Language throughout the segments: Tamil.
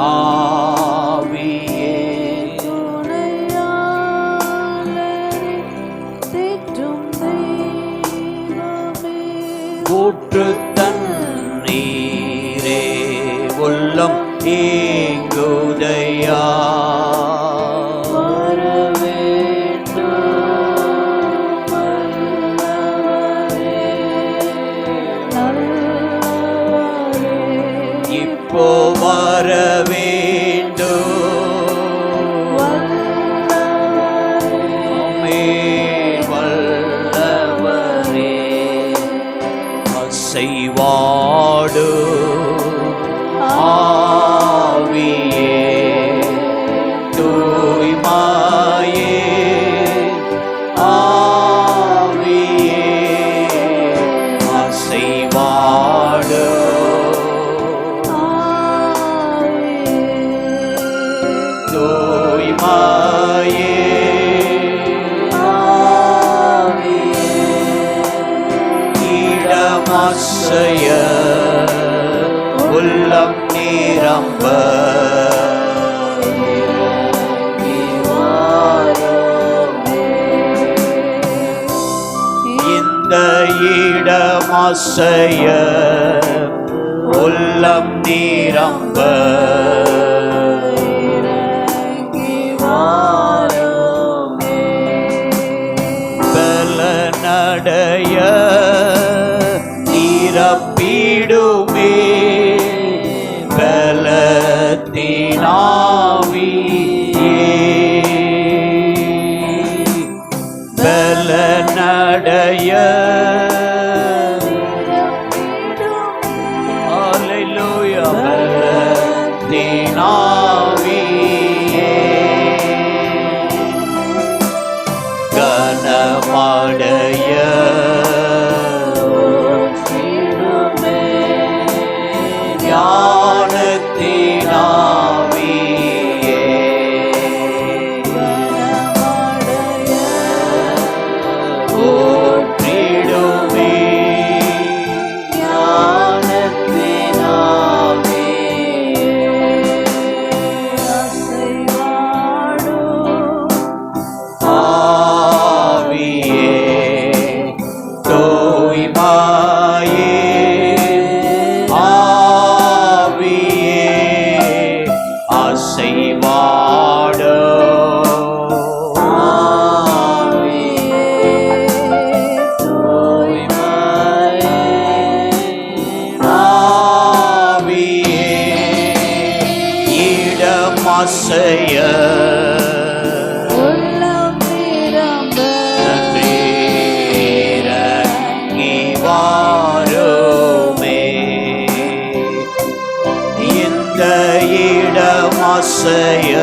ஆவியே ஊற்று தண்ணீரே உள்ளம் ஏங்குதையா இப்போ வர வேண்டும் வல்லவரே அசைவாடு ஆவியே தூய்மையே ஆவியே அசைவாடு தூய்மையே இடமசைய உள்ளம் நிரம்ப இந்த இடமசைய உள்ளம் நிரம்ப நடைய நிரப்பிடுமே பலத்தினாவியே பல நடைய அல்லேலூயா பலத்தினாவியே கனமடைய ஞானத்தினாவியே ஊற்றிடுமே ஆசைய நன்றீரங்கி வாருமே இந்த இடம் ஆசைய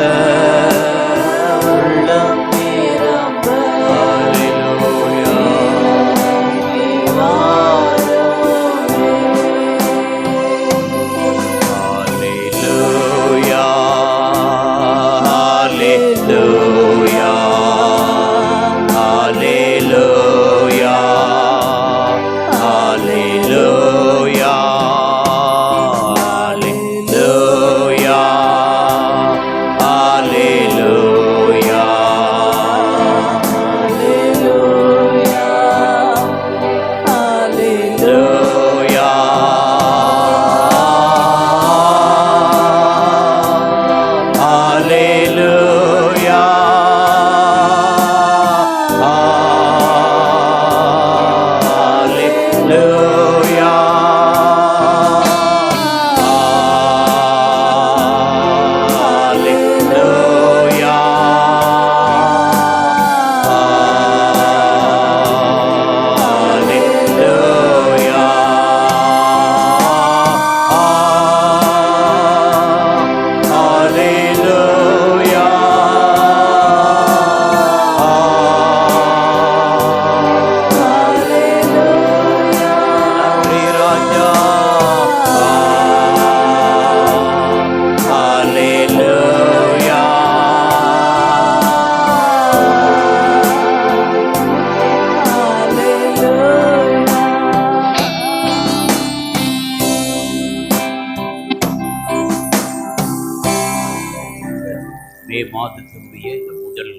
மாதத்தினுடைய இந்த முதல்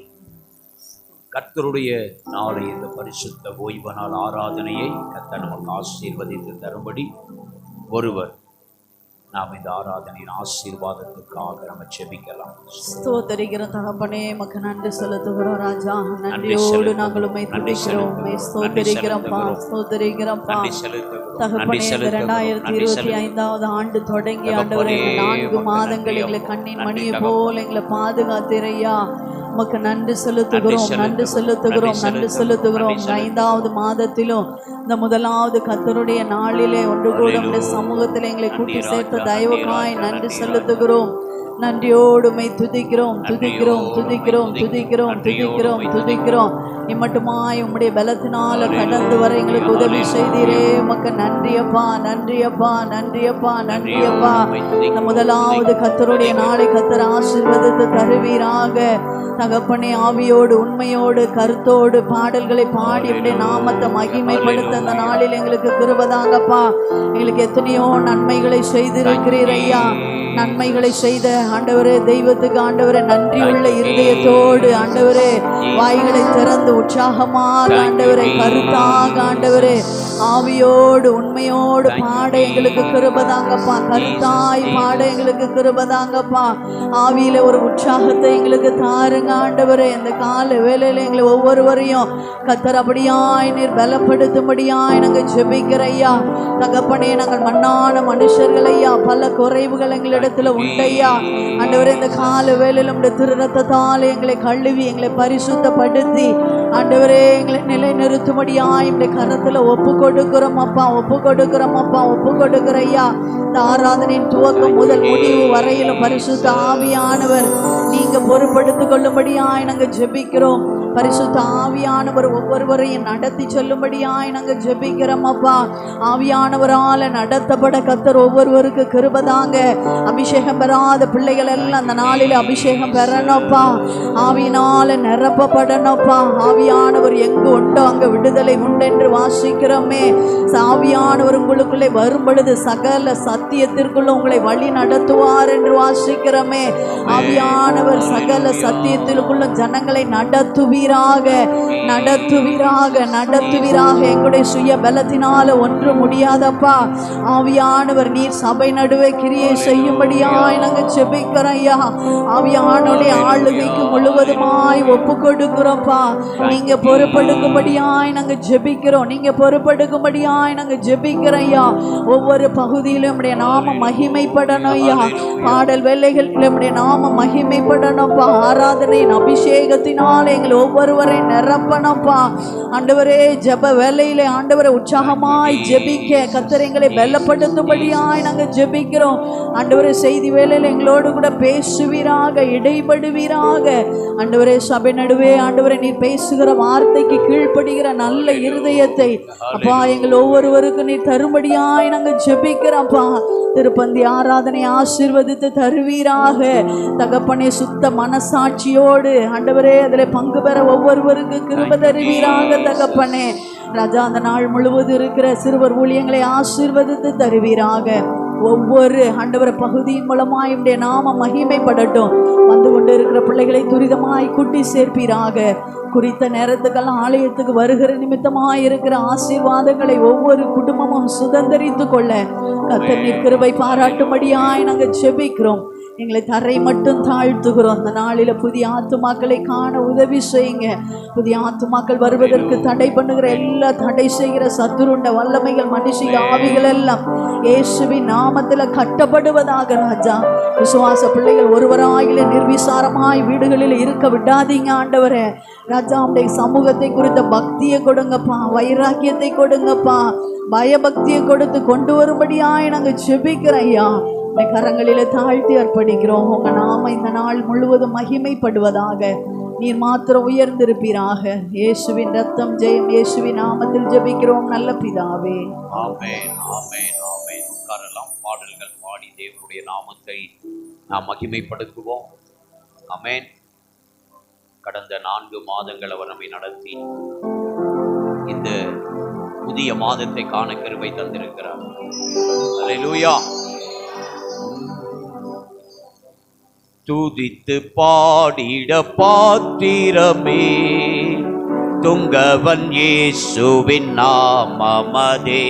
கர்த்தருடைய நாளை இந்த பரிசுத்த ஓய்வு நாள் ஆராதனையை கர்த்தர் நமக்கு ஆசீர்வதித்து தரும்படி ஒருவர் நாம் இந்த ஆராதனையின் ஆசீர்வாதத்துக்காக நம்ம செபிக்கலாம். ஸ்தோத்திரிக்கிற தகப்பனே மக்கு நன்றி செலுத்துகிறோம் ராஜா. நன்றியோடு நாங்கள் உம்மை துதிக்கிறோம். ஸ்தோத்திரிக்கிறோம்ப்பா, ஸ்தோத்திரிக்கிறோம்ப்பா தகப்பனே. இந்த 2025வது ஆண்டு தொடங்கி ஆண்டவரே 4 மாதங்கள் எங்களை கண்ணின் மணியை போல் எங்களை பாதுகாத்திரையா. உமக்கு நன்றி செலுத்துகிறோம், நன்றி செலுத்துகிறோம், நன்றி செலுத்துகிறோம். 5வது மாதத்திலும் இந்த முதலாவது கர்த்தருடைய நாளிலே ஒன்று கூட உடைய சமூகத்தில் எங்களை கூட்டி சேர்த்த தயவுக்காய் நன்றி செலுத்துகிறோம். நன்றியோடு உம்மை துதிக்கிறோம், துதிக்கிறோம், துதிக்கிறோம், துதிக்கிறோம், துதிக்கிறோம், துதிக்கிறோம். இம்மட்டுமாய் உம்முடைய பலத்தினால கடந்து வர எங்களுக்கு உதவி செய்தீரே. உமக்கு நன்றியப்பா, நன்றியப்பா, நன்றியப்பா, நன்றியப்பா. இந்த முதலாவது கர்த்தருடைய நாளை கர்த்தர் ஆசீர்வதித்து தருவீராக. தகப்பனே, ஆவியோடு உண்மையோடு கருத்தோடு பாடல்களை பாடி உடைய நாமத்தை மகிமைப்படுத்த அந்த நாளில் எங்களுக்கு கிருபைதாங்கப்பா. எங்களுக்கு எத்தனையோ நன்மைகளை செய்திருக்கிறீர் ஐயா. நன்மைகளை செய்த ஆண்டவரே தெய்வத்துக்கு ஆண்டவரே நன்றி உள்ள இருதயத்தோடு ஆண்டவரே வாய்களை திறந்து உற்சாகமாக ஆண்டவரே கருத்தாக ஆண்டவரே ஆவியோடு உண்மையோடு பாட எங்களுக்கு கிருபைதாங்கப்பா. கருத்தாய் பாட எங்களுக்கு கிருபைதாங்கப்பா. ஆவியில ஒரு உற்சாகத்தை எங்களுக்கு தாருங்க ஆண்டவரே. இந்த கால வேளையில எங்களை ஒவ்வொருவரையும் கர்த்தர் அப்படியாய் நீர் பலப்படுத்தும்படியாய் நாங்கள் ஜெபிக்கிற ஐயா. தகப்பனே, நாங்கள் மண்ணான மனுஷர்கள் ஐயா. பல குறைவுகள் எங்களிடத்துல உண்டையா ஆண்டவரே. இந்த கால வேளையில உடைய திரு ரத்தத்தால் எங்களை கழுவி எங்களை பரிசுத்தப்படுத்தி ஆண்டவரே எங்களை நிலை நிறுத்தும்படியாய் இந்த கரத்துல ஒப்பு கொடுக்கிறோம் அப்பா, ஒப்பு கொடுக்கிறோம் அப்பா, ஒப்பு கொடுக்கிற ஐயா. இந்த ஆராதனையின் துவக்கம் முதல் முடிவு வரையிலும் பரிசுத்த ஆவியானவர் நீங்க பொறுப்படுத்திக் கொள்ளும்படியாய் நாங்கள் ஜெபிக்கிறோம். பரிசுத்த ஆவியானவர் ஒவ்வொருவரையும் நடத்தி சொல்லும்படியாய் நாங்கள் ஜெபிக்கிறோம் அப்பா. ஆவியானவரால நடத்தப்பட கர்த்தர் ஒவ்வொருவருக்கு கிருபைதாங்க. அபிஷேகம் பெறாத பிள்ளைகள் எல்லாம் அந்த நாளில் அபிஷேகம் பெறணும்ப்பா. ஆவியினால நிரப்பப்படணும்ப்பா. ஆவியானவர் எங்கு உண்டோ அங்க விடுதலை உண்டென்று வாசிக்கிறோமே. ஆவியானவர் உங்களுக்குள்ளே வரும் பொழுது சகல சத்தியத்திற்குள்ள உங்களை வழி நடத்துவார் என்று வாசிக்கிறோமே. ஆவியானவர் சகல சத்தியத்திற்குள்ள ஜனங்களை நடத்துவீராக, நடத்துவீராக, நடத்துவீராக. எங்களுடைய சுய பலத்தினால ஒன்று முடியாதப்பா. ஆவியானவர் நீர் சபை நடுவே கிரியை செய்யும்படியாய் நாங்கள் ஜெபிக்கிறோம் ஐயா. ஆவியானுடைய ஆளுகைக்கு முழுவதுமாய் ஒப்பு கொடுக்கிறோம்ப்பா. நீங்க பொறுப்படுக்கும்படியாய் நாங்க ஜெபிக்கிறோம். நீங்க பொறுப்படுக்கும்படியாய் நாங்க ஜெபிக்கிறோம் ஐயா. ஒவ்வொரு பகுதியிலும் நம்முடைய நாம மகிமைப்படணும் ஐயா. பாடல் வேலைகள் நம்முடைய நாம மகிமைப்படணும்ப்பா. ஆராதனையின் அபிஷேகத்தினால் எங்களை ஒவ்வொருவரை நிரப்பணும்ப்பா. ஆண்டவரே, ஜெப வேலையிலே ஆண்டவரை உற்சாகமாய் ஜெபிக்க கர்த்தர் எங்களை பலப்படுத்தும்படியாய் நாங்க ஜெபிக்கிறோம். ஆண்டவரே, செய்தி வேலையில எங்களோடு கூட பேசுவீராக, இடைபடுவீராக. ஆண்டவரே, சபை நடுவே ஆண்டவரே நீர் பேசுகிற வார்த்தைக்கு கீழ்ப்படுகிற நல்ல இருதயத்தை அப்பா எங்கள் ஒவ்வொருவருக்கும் நீர் தரும்படியாய் நாங்கள் ஜெபிக்கிறோம்ப்பா. திருப்பந்தி ஆராதனை ஆசீர்வதித்து தருவீராக. தகப்பனே, சுத்த மனசாட்சியோடு ஆண்டவரே அதில் பங்கு பெற ஒவ்வொருவருக்கு கிருபை தருவீராக. தகப்பனே ராஜா, அந்த நாள் முழுவதும் இருக்கிற சிறுவர் ஊழியங்களை ஆசீர்வதித்து தருவீராக. ஒவ்வொரு ஆண்டவர பகுதியின் மூலமாய் உடைய நாம மகிமைப்படட்டும். வந்து கொண்டு இருக்கிற பிள்ளைகளை துரிதமாய் கூட்டி சேர்ப்பீராக. குறித்த நேரத்துக்கெல்லாம் ஆலயத்துக்கு வருகிற நிமித்தமாய் இருக்கிற ஆசீர்வாதங்களை ஒவ்வொரு குடும்பமும் சுதந்திரித்து கொள்ள கர்த்தர் நீர் கிருபை பாராட்டும்படியாய் நாங்கள் ஜெபிக்கிறோம். எங்களை தரை மட்டும் தாழ்த்துகிறோம். அந்த நாளில புதிய ஆத்துமாக்களை காண உதவி செய்யுங்க. புதிய ஆத்துமாக்கள் வருவதற்கு தடை பண்ணுகிற எல்லா தடை செய்கிற சத்துருண்ட வல்லமைகள் மனுஷிக ஆவிகள் எல்லாம் இயேசுவின் நாமத்துல கட்டப்படுவதாக. ராஜா, விசுவாச பிள்ளைகள் ஒருவராயில நிர்விசாரமாய் வீடுகளில் இருக்க விடாதீங்க ஆண்டவரே. ராஜா, உடைய சமூகத்தை குறித்த பக்தியை கொடுங்கப்பா, வைராக்கியத்தை கொடுங்கப்பா, பயபக்தியை கொடுத்து கொண்டு வரும்படியாய் நாங்கள் ஜெபிக்கிறோம் ஐயா. கரங்களிலே தாழ்த்தி அர்ப்பணிக்கிறோம். உங்க நாம இந்த நாள் முழுவதும் மகிமைப்படுவதாக. நீர் மாத்திரம் உயர்ந்திருப்பீராக. இயேசுவின் ரத்தம் ஜெயம். இயேசுவின் நாமத்தில் ஜெபிக்கிறோம் நல்ல பிதாவே. ஆமென், ஆமென், ஆமென். உட்காரலாம். பாடல்கள் பாடி தேவனுடைய நாமத்தை நாம் மகிமைப்படுத்துவோம். ஆமென். கடந்த 4 மாதங்கள் அவர் நம்மை நடத்தி இந்த புதிய மாதத்தை காண கிருபை தந்திருக்கிறார். அல்லேலூயா. துதித்து பாடிட பாத்திரமே, துங்கவன் இயேசுவின் நாமமதே.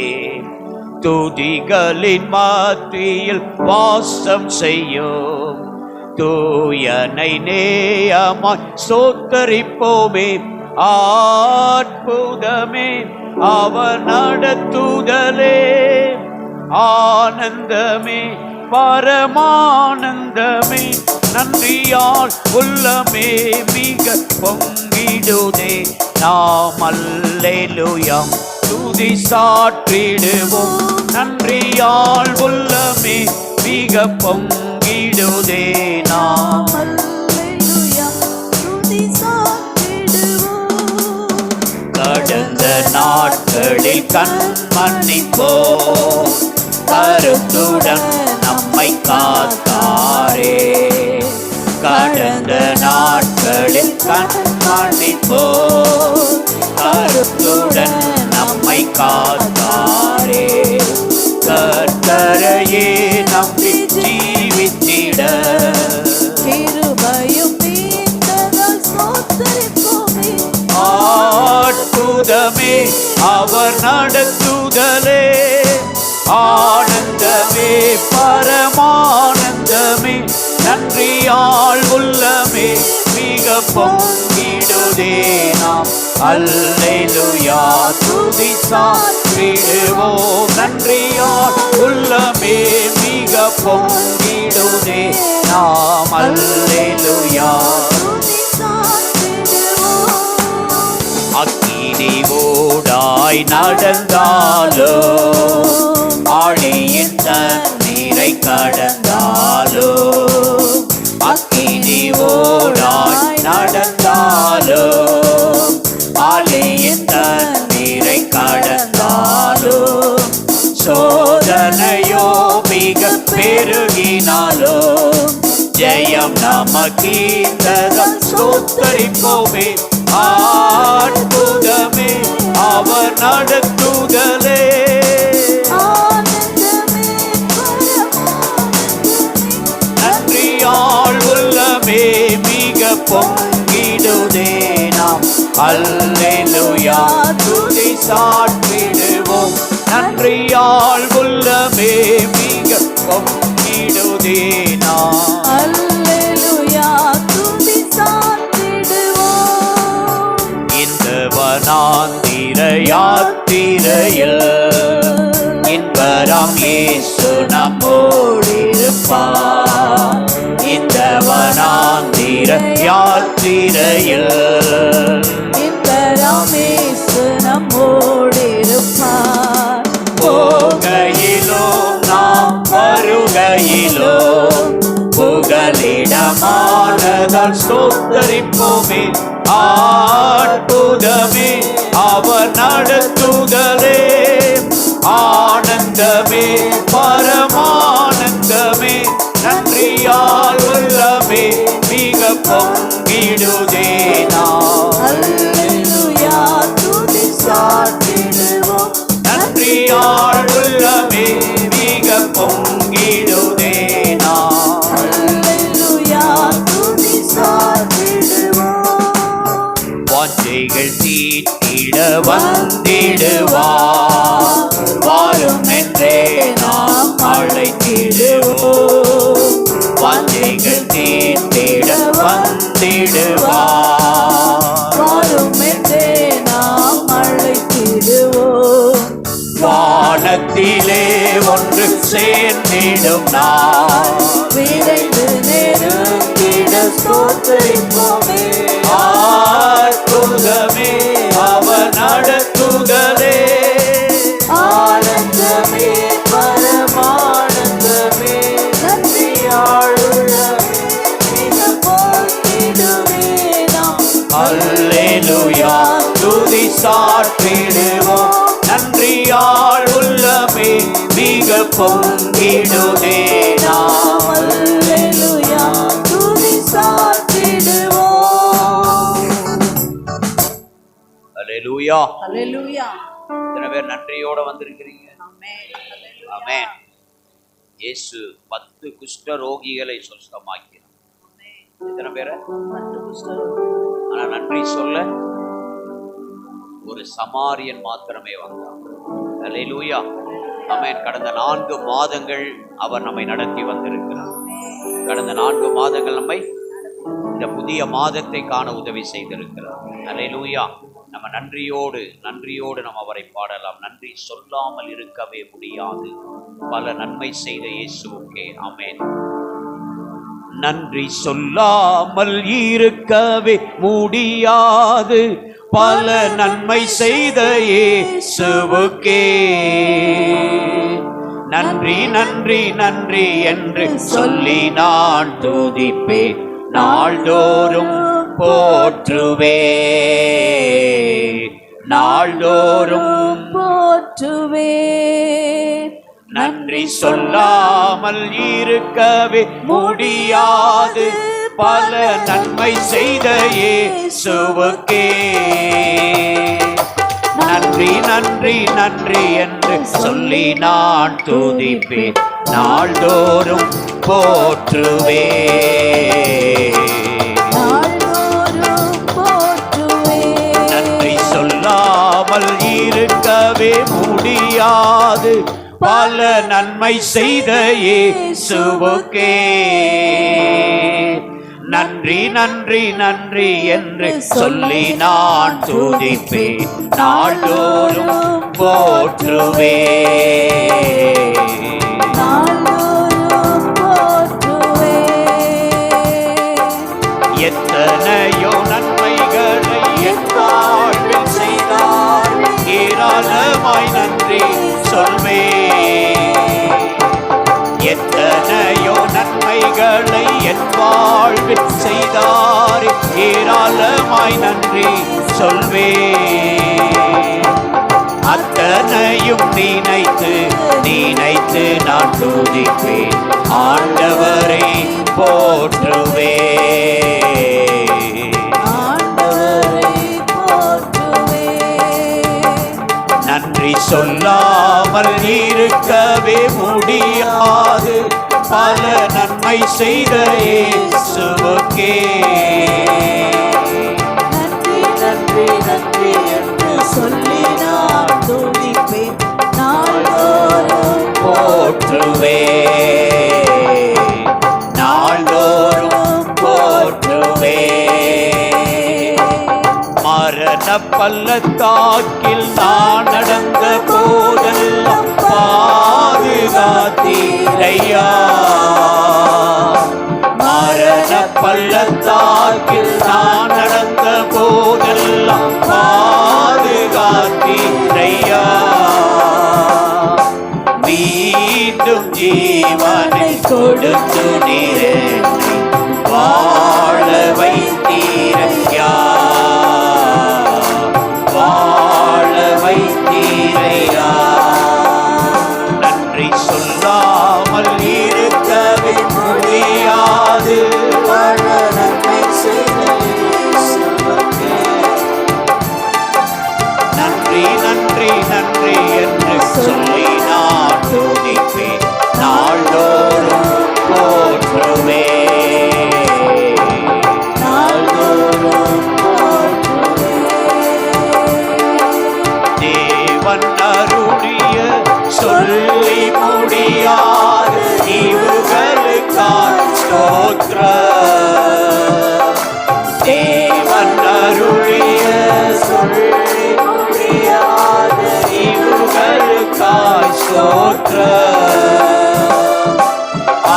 துதிகளின் மத்தியில் வாசம் செய்யும் தூயனை நேயமாய் ஸ்தோத்தரிப்போமே. அற்புதமே அவர் நடத்துதலே, ஆனந்தமே பரமானந்தமே. நன்றியால் உள்ளமே மிக பொங்கிடுதே. நாம் அல்லேலூயா துதி சாற்றிடுவோம். நன்றியால் உள்ளமே மிக பொங்கிடுதே. நாம் அல்லேலூயா துதி சாற்றிடுவோம். கடந்த நாட்களில் கண்மன்னிப்போம், கருத்துடன் நம்மை காத்தாரே. கடந்த நாட்களில் கண்மன்னிப்போம், கருத்துடன் நம்மை காத்தாரே. கர்த்தரையே நம்பி ஜீவித்திட கிருபையும் நீண்டதால் ஸ்தோத்திரிப்போமே. அற்புதமே அவர் நடத்துதலே, ஆனந்தமே பரமானந்தமே. நன்றியால் உள்ளமே மிக பொங்கிடுதே. நாம் அல்லேலூயா துதி சாற்றிடுவோம். நன்றியால் உள்ளமே மிக பொங்கிடுதே. நாம் அல்லேலூயா துதி சாற்றிடுவோம். அக்கினி ஓடாய் நடந்தாலோ, ஆழியின் தண்ணீரை கடந்தாலோ. அக்கினி ஓடாய் நடந்தாலோ, ஆழியின் தண்ணீரை கடந்தாலோ. சோதனையோ மிக பெருகினாலோ, ஜெயம் நமக்கீந்ததால் ஸ்தோத்தரிப்போமே. அற்புதமே அவர் நடத்துதலே, ஆனந்தமே பரமானந்தமே. நன்றியால் உள்ளமே மிக பொங்கிடுதே. நாம் அல்லேலூயா துதி சாற்றிடுவோம். நன்றியால் உள்ளமே மிக பொங்கிடுதே. நாம் அல்லேலூயா துதி சாற்றிடுவோம். இந்த வனாந்திர யாத்திரையில் இன்பராம் இயேசு நம்மோடிருப்பார். இந்த வனாந்திர யாத்திரையில் இன்பராம் இயேசு நம்மோடிருப்பார். போகையிலோ நாம் வருகையிலோ, புகலிடமானதால் ஸ்தோத்தரிப்போமே. அற்புதமே அவர் நடத்துதலே, ஆனந்தமே பரமானந்தமே. நன்றியால் உள்ளமே மிக பொங்கிடுதே. நாம் அல்லேலூயா துதி சாற்றிடுவோம். நன்றியால் உள்ளமே மிக பொங்கிடுதே. நாம் அல்லேலூயா துதி சாற்றிடுவோம். வாஞ்சைகள் தீட்டிட வந்திடுவார், வாரும் என்றே நாம் அழைத்திடுவோம். வாஞ்சைகள் தீட்டிட வந்திடுவார், வாரும் என்றே நாம் அழைத்திடுவோம். வானத்திலே ஒன்று சேர்ந்திடும் நாம் விரைந்து நெருங்கிட ஸ்தோத்திரிப்போமே. அற்புதமே அவர் நடத்துதலே, ஆனந்தமே பரமானந்தமே. நன்றியால் உள்ளமே மிக பொங்கிடுமே. நாம் அல்லேலூயா துதி சாற்றிடுவோம். நன்றியால் உள்ளமே மிக பொங்கிடுதே. நாம் அல்லேலூயா துதி சாற்றிடுவோம். அல்லேலூயா. அல்லேலூயா. எத்தனை பேர் நன்றியோட வந்திருக்கிறீங்க? ஆமென். அல்லேலூயா. ஆமென். இயேசு 10 குஷ்ட ரோகிகளை சுத்தமாக்கினார். எத்தனை பேரை? 2 குஷ்டரோகி. ஆனா நன்றி சொல்ல ஒரு சமாரியன் மாத்திரமே வந்தான். அல்லேலூயா, ஆமென். கடந்த 4 மாதங்கள் அவர் நம்மை நடத்தி வந்திருக்கிறார். கடந்த 4 மாதங்கள் நம்மை இந்த புதிய மாதத்தை காண உதவி செய்திருக்கிறார். அல்லேலூயா. நம்ம நன்றியோடு நம்ம அவரை பாடலாம். நன்றி சொல்லாமல் இருக்கவே முடியாது. பல நன்மை செய்த இயேசுவுக்கே ஆமென். நன்றி சொல்லாமல் இருக்கவே முடியாது. பல நன்மை செய்த இயேசுவுக்கே நன்றி நன்றி நன்றி என்று சொல்லி நான் துதிப்பேன். நாள்தோறும் போற்றுவே, நாள்தோறும் போற்றுவே. நன்றி சொல்லாமல் இருக்கவே முடியாது. பல நன்மை செய்த இயேசுவுக்கே நன்றி நன்றி நன்றி என்று சொல்லி நான் துதிப்பேன். நாள்தோறும் போற்றுவே, நாள்தோறும் போற்றுவே. நன்றி சொல்லாமல் இருக்கவே முடியாது. பல நன்மை செய்த இயேசுவுக்கே நன்றி நன்றி நன்றி என்று சொல்லி நான் துதிப்பேன். நாள்தோறும் போற்றுவே, நாள்தோறும் போற்றுவே. எத்தனையோ நன்மைகளை என் வாழ்வில் செய்தார். ஏராளமாய் நன்றி சொல்வே. எத்தனையோ நன்மைகளை என் வாழ்வில் செய்தார். ஏராளமாய் நன்றி சொல்வே. அத்தனையும் நினைத்து நினைத்து நான் துதிப்பேன். ஆண்டவரை போற்றுவே, ஆண்டவரை போற்றுவே. நன்றி சொல்லாமல் இருக்கவே முடியாது. பல நன்மை செய்த இயேசுவுக்கே நன்றி நன்றி நன்றி என்று சொல்லி நான் துதிப்பேன். நாள்தோறும் போற்றுவே, நாள்தோறும் போற்றுவே. மரண பள்ளத்தாக்கில் நான் நடந்த போதெல்லாம் பாதுகாத்தீரையா. மரண பள்ளத்தாக்கில் நான் நடந்த போதெல்லாம் பாதுகாத்தீரையா. மீண்டும் ஜீவனை கொடுத்து நீரை வாழ வைத்தீரையா, வாழ வைத்தீரையா. நன்றி சொல்லாமல் இருக்கவே முடியாது. பல நன்மை செய்த இயேசுவுக்கே நன்றி நன்றி நன்றி என்று சொல்லி நான் துதிப்பேன். நாள்தோறும் போற்றுவே, நாள்தோறும் போற்றுவே. தேவன் அருளிய சொல்லி முடியாத ஈவுகளுக்காய் ஸ்தோத்திரம். தேவன் அருளிய சொல்லி முடியாத ஈவுகளுக்காய் ஸ்தோத்திரம்.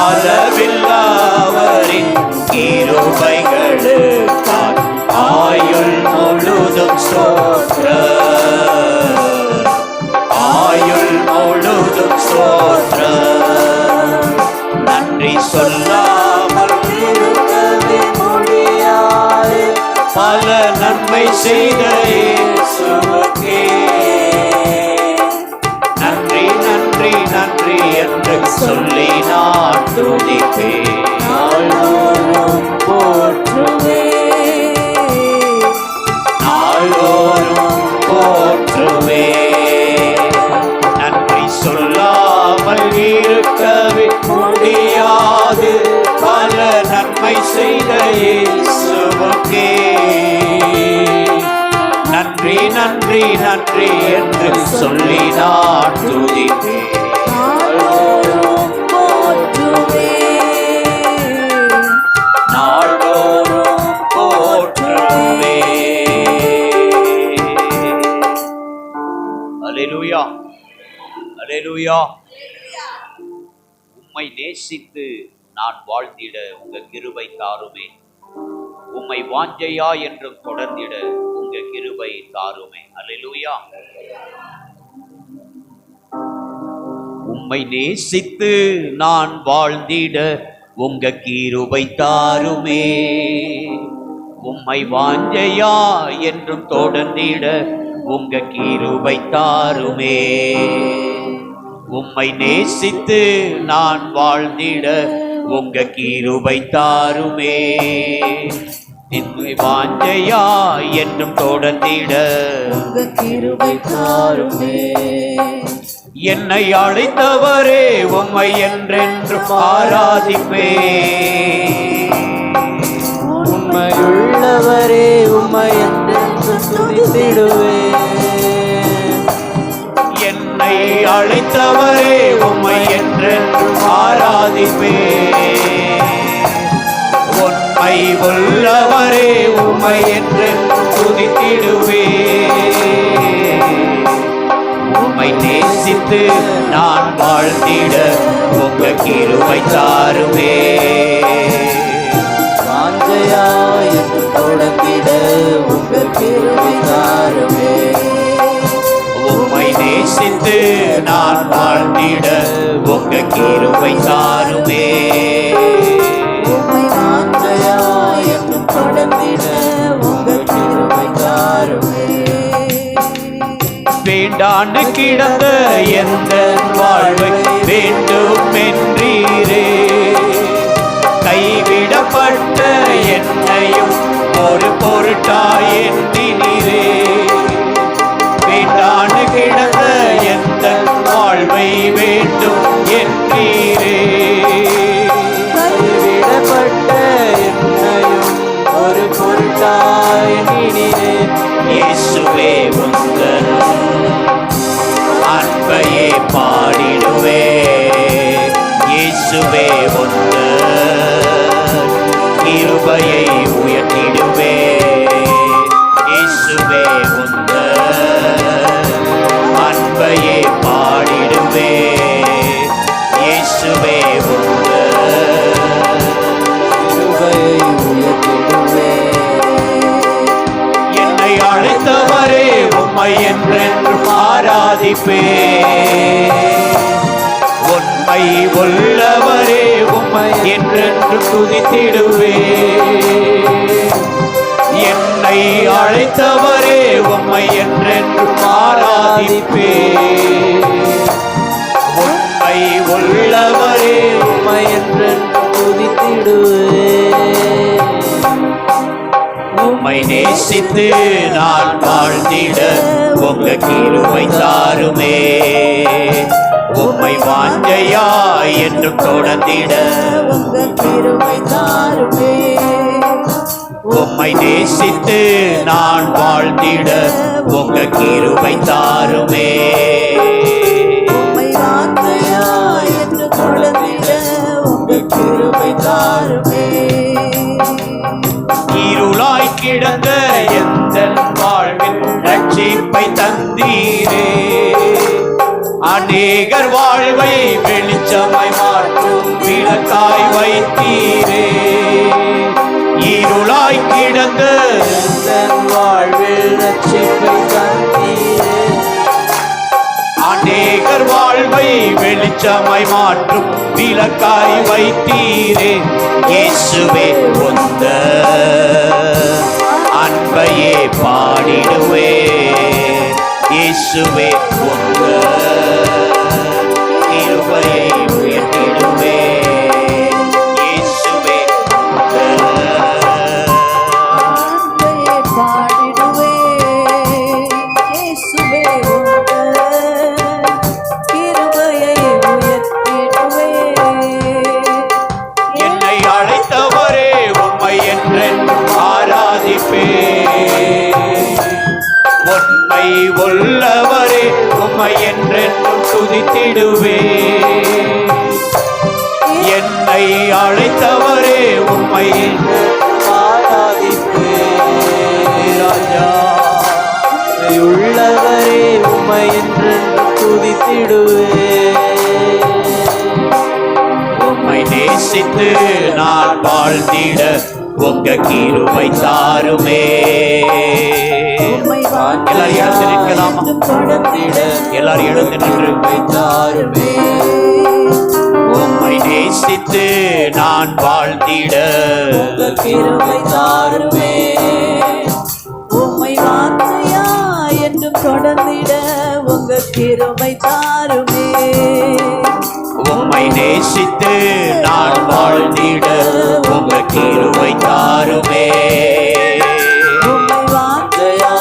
அளவில்லாதவரின் கிருபைகளுக்காய் ஆயுள் முழுதும் ஸ்தோத்திரம், ஆயுள் முழுதும் ஸ்தோத்திரம். நன்றி சொல்லாமல் இருக்கவே முடியாது. பல நன்மை செய்த இயேசுவுக்கே நன்றி நன்றி நன்றி என்று சொல்லி நான் துதிப்பேன். நாள்தோறும் போற்றுவே, நாள்தோறும் போற்றுவே. நன்றி சொல்லாமல் இருக்கவே முடியாது. பல நன்மை செய்த நன்றி நன்றி என்று சொல்லி நான் துதிப்பேன். நாள்தோறும் போற்றுவேன். நாள்தோறும் போற்றுவேன். அல்லேலூயா, அல்லேலூயா. உம்மை நேசித்து நான் வாழ்ந்திட உங்க கிருபை தாருமே. உம்மை வாஞ்சையா என்றும் தொடர்ந்திட உங்க கிருபை தாருமே. அல்லேலூயா. உம்மை நேசித்து நான் வாழ்ந்திட உங்க கிருபை தாருமே. உம்மை வாஞ்சையா என்றும் தொடர்ந்திட உங்க கிருபை தாருமே. உம்மை நேசித்து நான் வாழ்ந்திட உங்க கிருபை தாருமே. என்னை வாஞ்சையா என்றும் தொடர்ந்திட உங்க கிருபை தாருமே. என்னை அழைத்தவரே உம்மை என்றென்றும் ஆராதிப்பேன். உண்மையுள்ளவரே உம்மை என்றென்று துதித்திடுவேன். என்னை அழைத்தவரே உம்மை என்றென்றும் ஆராதிப்பேன். உண்மை உள்ளவரே உம்மை என்றென்றும் துதித்திடுவேன். உம்மை நேசித்து நான் வாழ்ந்திட உங்க கிருபை தாருமே. வாஞ்சையா என்று தொடர்ந்திட உங்க கிருபை தாருமே. உம்மை நேசித்து நான் வாழ்ந்திட உங்க கிருபை தாருமே. உம்மை வாஞ்சையா என்று தொடர்ந்திட உங்க கிருபை தாருமே. வேண்டாண்டு கிடந்த எந்த வாழ்வை வேண்டும் என்றீரே. கைவிடப்பட்ட என்னையும் ஒரு பொருட்டாய் எண்ணினீரே. வேண்டாண்டு கிடந்த எந்த வாழ்வை வேண்டும் என்றீரே. கைவிடப்பட்ட என்னையும் ஒரு பொருட்டாய் எண்ணினீரே. இயேசுவே உந்தன் அன்பையே பாடிடுவே. இயேசுவே உந்தன் கிருபையை உயர்த்திடுவே. இயேசுவே உந்தன் அன்பையே பாடிடுவே. இயேசுவே உந்தன் கிருபையை உயர்த்திடுவே. என்னை அழைத்தவரே உம்மை என்றென்றும் ஆராதிப்பேன். உண்மை உள்ளவரே உம்மை என்றென்றும் துதித்திடுவேன். என்னை அழைத்தவரே உம்மை என்றென்றும் ஆராதிப்பேன். உண்மை உள்ளவரே உம்மை என்றென்றும் துதித்திடுவேன். உம்மை நேசித்து நான் வாழ்ந்திட உங்க கிருபை தாருமே. உம்மை வாஞ்சையா என்றும் தொடர்ந்திட உங்க கிருபை தாருமே. உம்மை நேசித்து நான் வாழ்ந்திட உங்க கிருபை தாருமே. உம்மை வாஞ்சையா என்று தொடர்ந்திட உங்க கிருபை தாருமே. இருளாய் கிடந்த எந்த வாழ்வில் ரட்சிப்பை தந்தீரே. அநேகர் வாழ்வை வெளிச்சமாய் மாற்றும் விளக்காய் வைத்தீரே. இருளாய் கிடந்த எந்த வாழ்வில் ரட்சிப்பை தந்தீரே. அநேகர் வாழ்வை வெளிச்சமாய் மாற்றும் விளக்காய் வைத்தீரே. இயேசுவே உந்த அன்பையே பாடிடுவே. இயேசுவே உந்த கிருபையை உயர்த்திடுவே. இயேசுவே அன்பையே பாடிடுவே. இயேசுவே உங்க கிருபையை உயர்த்திடுவே. என்னை அழைத்தவரே உம்மை என்றென்றும் ஆராதிப்பேன். உண்மை துதித்திடுவே. என்னை அழைத்தவரே உம்மை ஆராதிப்பே. ராஜா உள்ளவரே உம்மை என்று துதித்திடுவே. உம்மை நேசித்து நான் வாழ்ந்திட உங்க கிருபை தாருமே. எல்லாரும் எழுந்து நிற்கலாமா? எல்லாரும் எழுந்து நின்று தாருமே. உம்மை நேசித்து நான் வாழ்ந்திட கிருபை தாருமே. உம்மை வாஞ்சையா என்றும் தொடர்ந்திட உங்க கிருபை தாருமே. உம்மை நேசித்து நான் வாழ்ந்திட உங்க கிருபை தாருமே. உம்மை வாஞ்சையா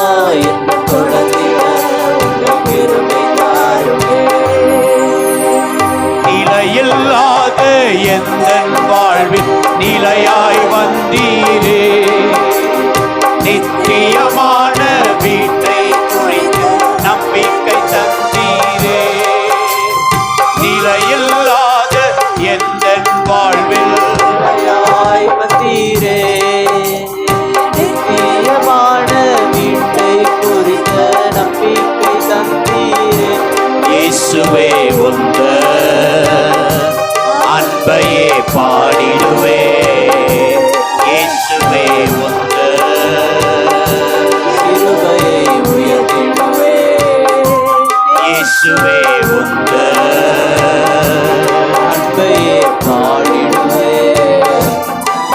என்றும் தொடர்ந்திட உங்க கிருபை தாருமே. நிலையில்லாத எந்தன் வாழ்வில் நிலையாய் வந்தீரே. நித்தியமான வீட்டை குறித்து நம்பிக்கை தந்தீரே. நிலையில்லாத எந்தன் வாழ்வில் நிலையாய் வந்தீரே. நித்தியமான வீட்டை குறித்த நம்பிக்கை தந்தீரே. இயேசுவே உந்த அன்பையே பாடிடுவே. இயேசுவே உந்த கிருபையை உயர்த்திடுவே. இயேசுவே உந்த அன்பையே பாடிடுவே.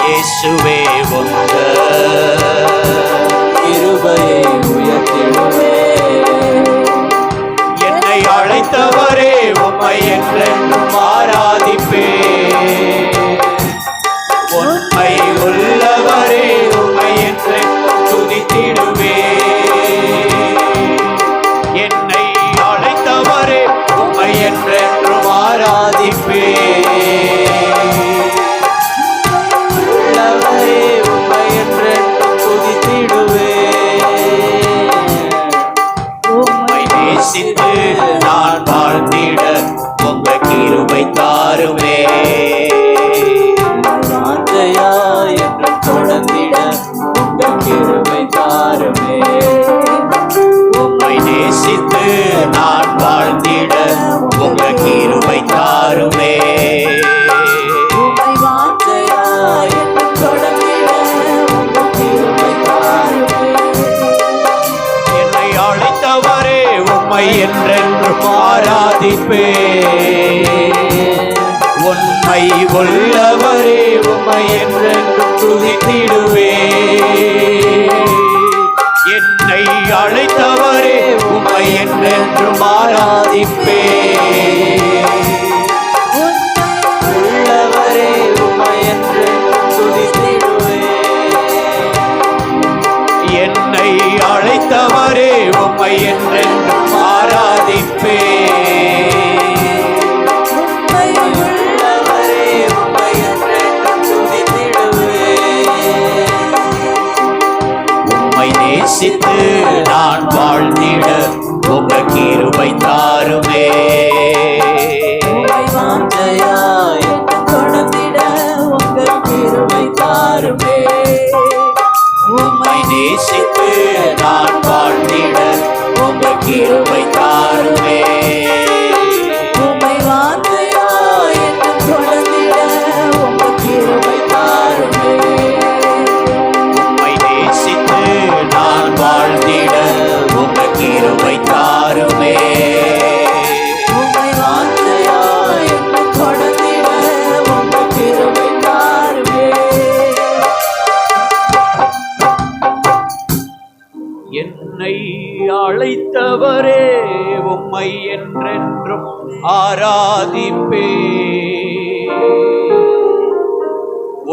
இயேசுவே உந்த கிருபையை உயர்த்திடுவே. என்னை அழைத்தவரே உம்மை என்றென்றும் ஆராதிப்பே. உண்மை உள்ளவரே உம்மை என்றென்றும் துதித்திடுவே. என்னை அழைத்தவரே உம்மை என்றென்றும் ஆராதிப்பே. உள்ளவரே உம்மை என்றென்றும் துதித்திடுவே. உம்மை நேசித்து நான் வாழ்ந்திட உங்க கிருபை தாருமே. வாஞ்சையா என்றும் தொடர்ந்திட உங்கள் கிருபை தாருமே. உம்மை நேசித்து நான் வாழ்ந்திட உங்க கிருபை தாருமே. உம்மை வாஞ்சையா என்றும் தொடர்ந்திட உங்க கிருபை தாருமே. என்னை அழைத்தவரே உம்மை என்றென்றும் ஆராதிப்பே. உண்மை உள்ளவரே உம்மை என்றென்றும் துதித்திடுவே. என்னை அழைத்தவரே உம்மை என்றென்றும் ஆராதிப்பே. உள்ளவரே உம்மை என்றென்றும் துதித்திடுவே. என்னை அழைத்தவரே உம்மை என்றென்றும் ஆராதிப்பே. உள்ளவரே உம்மை என்றென்றும் துதித்திடுவே. உம்மை நேசித்து நான் வாழ்ந்திட உங்க கிருபை தாருமே. உம்மை வாஞ்சையா என்றும் தொடர்ந்திட உங்க கிருபை தாருமே. உம்மை நேசித்து நான் வாழ்ந்திட உங்க கிருபை தாருமே. உம்மை வாஞ்சையா என்றும் தொடர்ந்திட உங்க கிருபை தாருமே. உம்மை நேசித்து நான் வாழ்ந்திட உங்க கிருபை தாருமே. உம்மை வாஞ்சையா என்றும் தொடர்ந்திட உங்க கிருபை தாருமே. என்னை அழைத்தவரே உம்மை என்றென்றும் ஆராதிப்பே.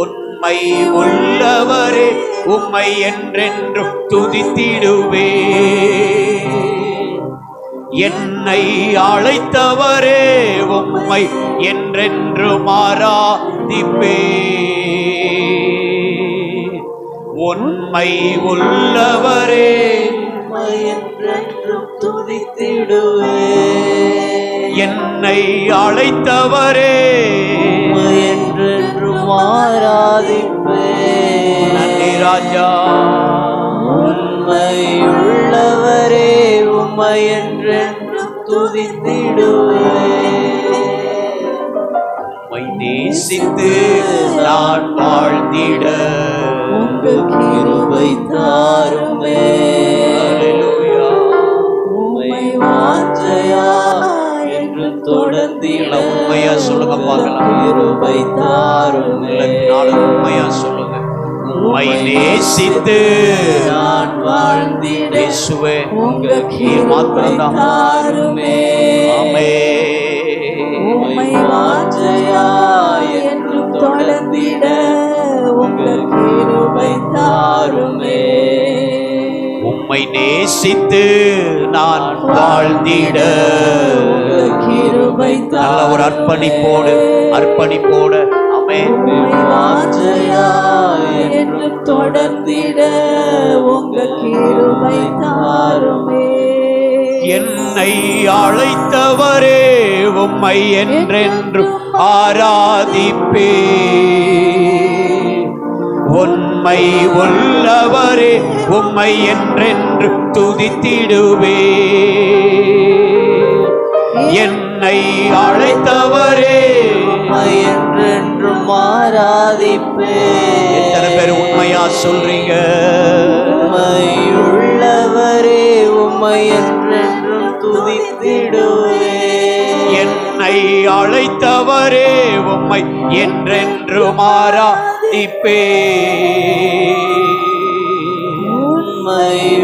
உண்மை உள்ளவரே உம்மை என்றென்றும் துதித்திடுவே. என்னை அழைத்தவரே உம்மை என்றென்றும் ஆராதிப்பே. உண்மை உள்ளவரே உம்மை என்றென்றும் துதித்திடுவே. என்னை அழைத்தவரே உம்மை என்றென்றும் ஆராதிப்பேன். நன்றி ராஜா. உண்மையுள்ளவரே உம்மை என்றென்றும் துதித்திடுவேன். உம்மை நேசித்து நான் வாழ்ந்திட உங்கள் கிருபை தாருமே. அல்லேலூயா. உம்மை வாஞ்சையா என்று தொடர்ந்திட உண்மையா சொல்லுங்க பார்க்கலாம். கிருபை தாருமே. உண்மையா சொல்லுங்க. உம்மை நேசித்து நான் வாழ்ந்திட இயேசுவே உங்கள் நீர் கிருபை மாத்திரம்தான். தாருமே. ஆமென். உம்மை வாஞ்சையா என்று தொடர்ந்திட உங்கள் கிருபை தாருமே. உம்மை நேசித்து நான் வாழ்ந்திட உங்கள் கிருபை நல்ல ஒரு அர்ப்பணிப்போடு ஆமென். உம்மை வாஞ்சையா என்று தொடர்ந்திட உங்கள் கிருபை தாருமே. என்னை அழைத்தவரே உம்மை என்றென்றும் ஆராதிப்பே. உண்மை உள்ளவரே உம்மை என்றென்று துதித்திடுவே. என்னை அழைத்தவரே உம்மை என்றென்றும் ஆராதிப்பேன். எத்தனை பேர் உண்மையா சொல்றீங்க? உண்மையுள்ளவரே உம்மை என்றென்றும் துதித்திடுவேன். என்னை அழைத்தவரே உம்மை என்றென்றும் ஆராதிப்பே.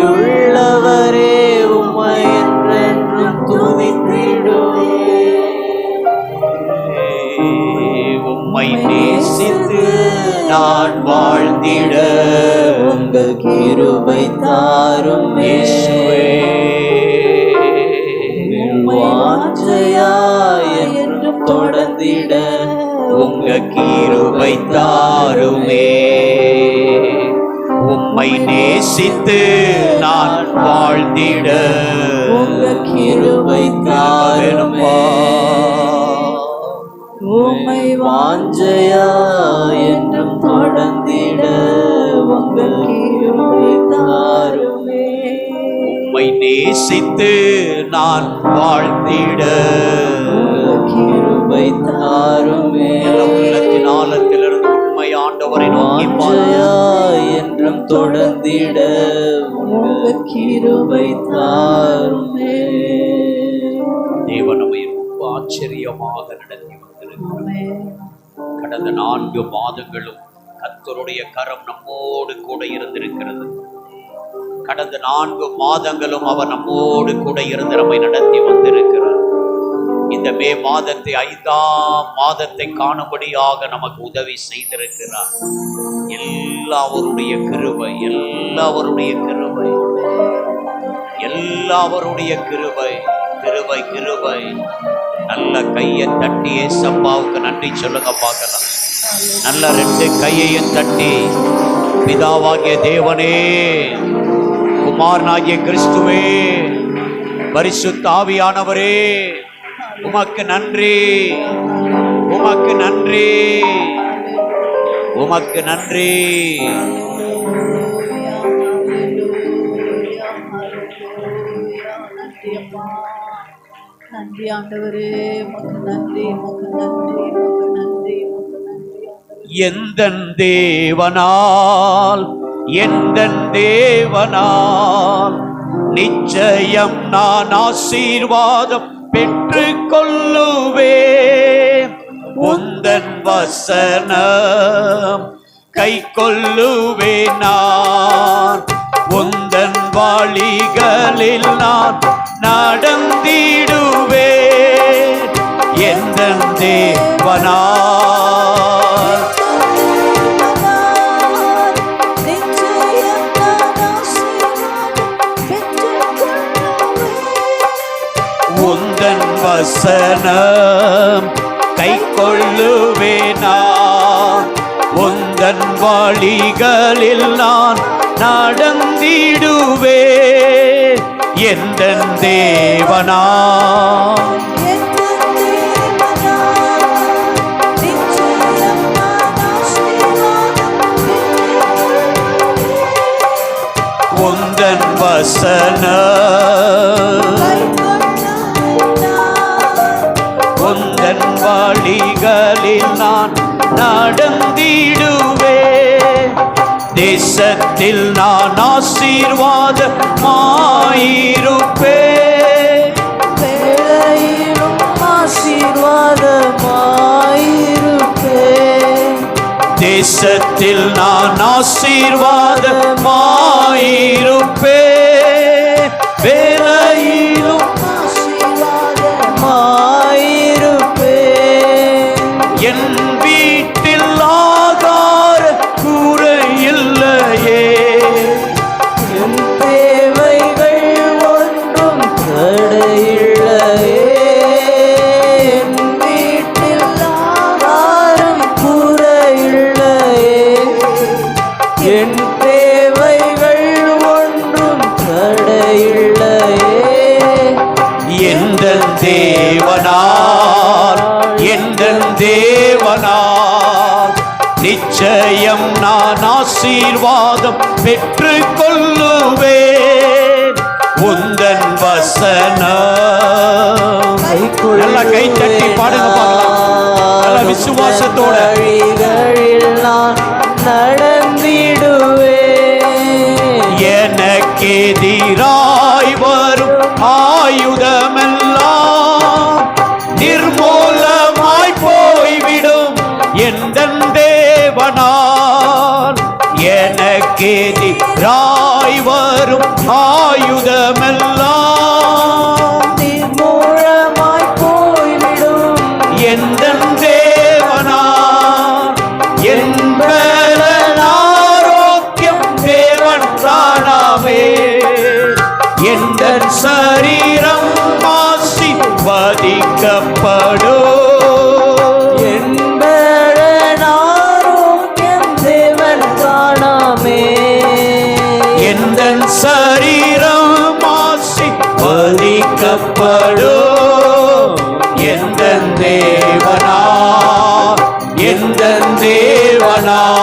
உண்மையுள்ளவரே உம்மை என்றென்றும் துதித்திடுவேன். உம்மை நேசித்து நான் வாழ்ந்திட உங்கள் கிருபை தாரும் இயேசுவே. வாஞ்சையா என்றும் தொடர்ந்திட உங்க கிருபை தாருமே. உம்மை நேசித்து நான் வாழ்ந்திட உங்கள் கிருபை தாருமே. உம்மை வாஞ்சையா என்றும் தொடர்ந்திட உங்கள் கிருபை தாருமே. உம்மை நேசித்து நான் வாழ்ந்திட உங்கள் கிருபை தாருமே. எல்லா உள்ளத்தின் ஆழத்திலிருந்து உண்மை ஆண்டவரை நோக்கி வாஞ்சையா என்றும் தொடர்ந்திட உங்கள் கிருபை தாருமே. தேவன் நம்மை ரொம்ப ஆச்சரியமாக நடத்தி வந்திருக்கிறார். கடந்த 4 மாதங்களும் கர்த்தருடைய கரம் நம்மோடு கூட இருந்திருக்கிறது. கடந்த 4 மாதங்களும் அவர் நம்மோடு கூட இருந்து நம்மை நடத்தி வந்திருக்கிறார். இந்த மே மாதத்தை 5ஆம் மாதத்தை காணும்படியாக நமக்கு உதவி செய்திருக்கிறார். எல்லாவருடைய கிருபை, எல்லாவருடைய கிருபை, எல்லாவருடைய கிருபை, கிருபை, கிருபை. நல்ல கையை தட்டி ஏசப்பாவுக்கு நன்றி சொல்லுங்க பார்க்கலாம். நல்ல 2 கையையும் தட்டி, பிதாவாகிய தேவனே, குமாரனாகிய கிறிஸ்துவே, பரிசுத்த ஆவியானவரே, உமக்கு நன்றி, உமக்கு நன்றி, உமக்கு நன்றி. நன்றி ஆண்டவரே, உமக்கு நன்றி, உமக்கு நன்றி, உமக்கு நன்றி, உமக்கு நன்றி. எந்தன் தேவனால், எந்தன் தேவனால் நிச்சயம் நான் ஆசீர்வாதம் பெற்று கொள்ளுவேன். உந்தன் வசனம் கை கொள்ளுவேன் நான். உந்தன் வழிகளில் நான் நடந்திடுவேன். எந்தன் தேவனால் உந்தன் வசனம் கை கொள்ளுவேனா. உந்தன் வழிகளில் நான் நடந்திடுவேன். எந்தன் தேவனா, எந்த வசனம் உந்தன் வழிகளில் நான் நடந்திடுவேன். தேசத்தில் நான் ஆசீர்வாதமாயிருப்பேன். வேளையிலும் ஆசீர்வாதமாயிருப்பேன். தேசத்தில் நான் ஆசீர்வாதமாயிருப்பேன். வேளையிலும் ஆசீர்வாதமாயிருப்பேன். என் வீட்டில் ஆகார குறையில்லையே. என் தேவைகள் ஒன்றும் தடையில்லையே. என் வீட்டில் ஆகாரம் குறையில்லையே. என் தேவைகள் ஒன்றும் தடையில்லையே. எந்தன் தேவனால் எந்தன் தேவனால் நிச்சயம் நான் ஆசீர்வாதம் பெற்றுக் கொள்ளுவேன். உந்தன் வசனம் நல்லா கை தட்டி பாடுங்க பார்க்கலாம். நல்ல விசுவாசத்தோட வழிகளில் நான் நடந்திடுவேன். எனக்கு எதிராய் வரும் ஆயுதமெல்லாம் நிர்மூலமாய் போய்விடும். எந்தன் தேவனால் எனக்கு எதிராய் வரும் ஆயுதமெல்லாம் நிர்மூலமாய் போய்விடும். எந்தன் தேவனால் என் பலன் ஆரோக்கியம் தேவன் தானாவே. எந்தன் சரீரம் ஆசீர்வதிக்கப்படும். என்பதன் ஆரோக்கியம் தேவன் காணாமே. எந்தன் சரீரம் ஆசீர்வதிக்கப்படும். எந்தன் தேவனால் எந்தன் தேவனால்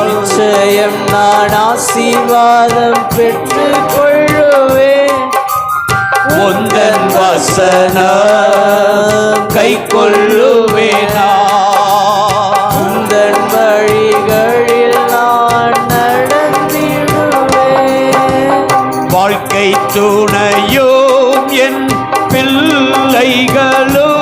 நிச்சயம் நான் ஆசீர்வாதம் பெற்றுக் கொள்ளுவேன். உந்தன் வசனம் கை கொள்ளுவேனா. உந்தன் வழிகளில் நான் நடந்திடுவேன். வாழ்க்கை துணையும் என் பிள்ளைகளும்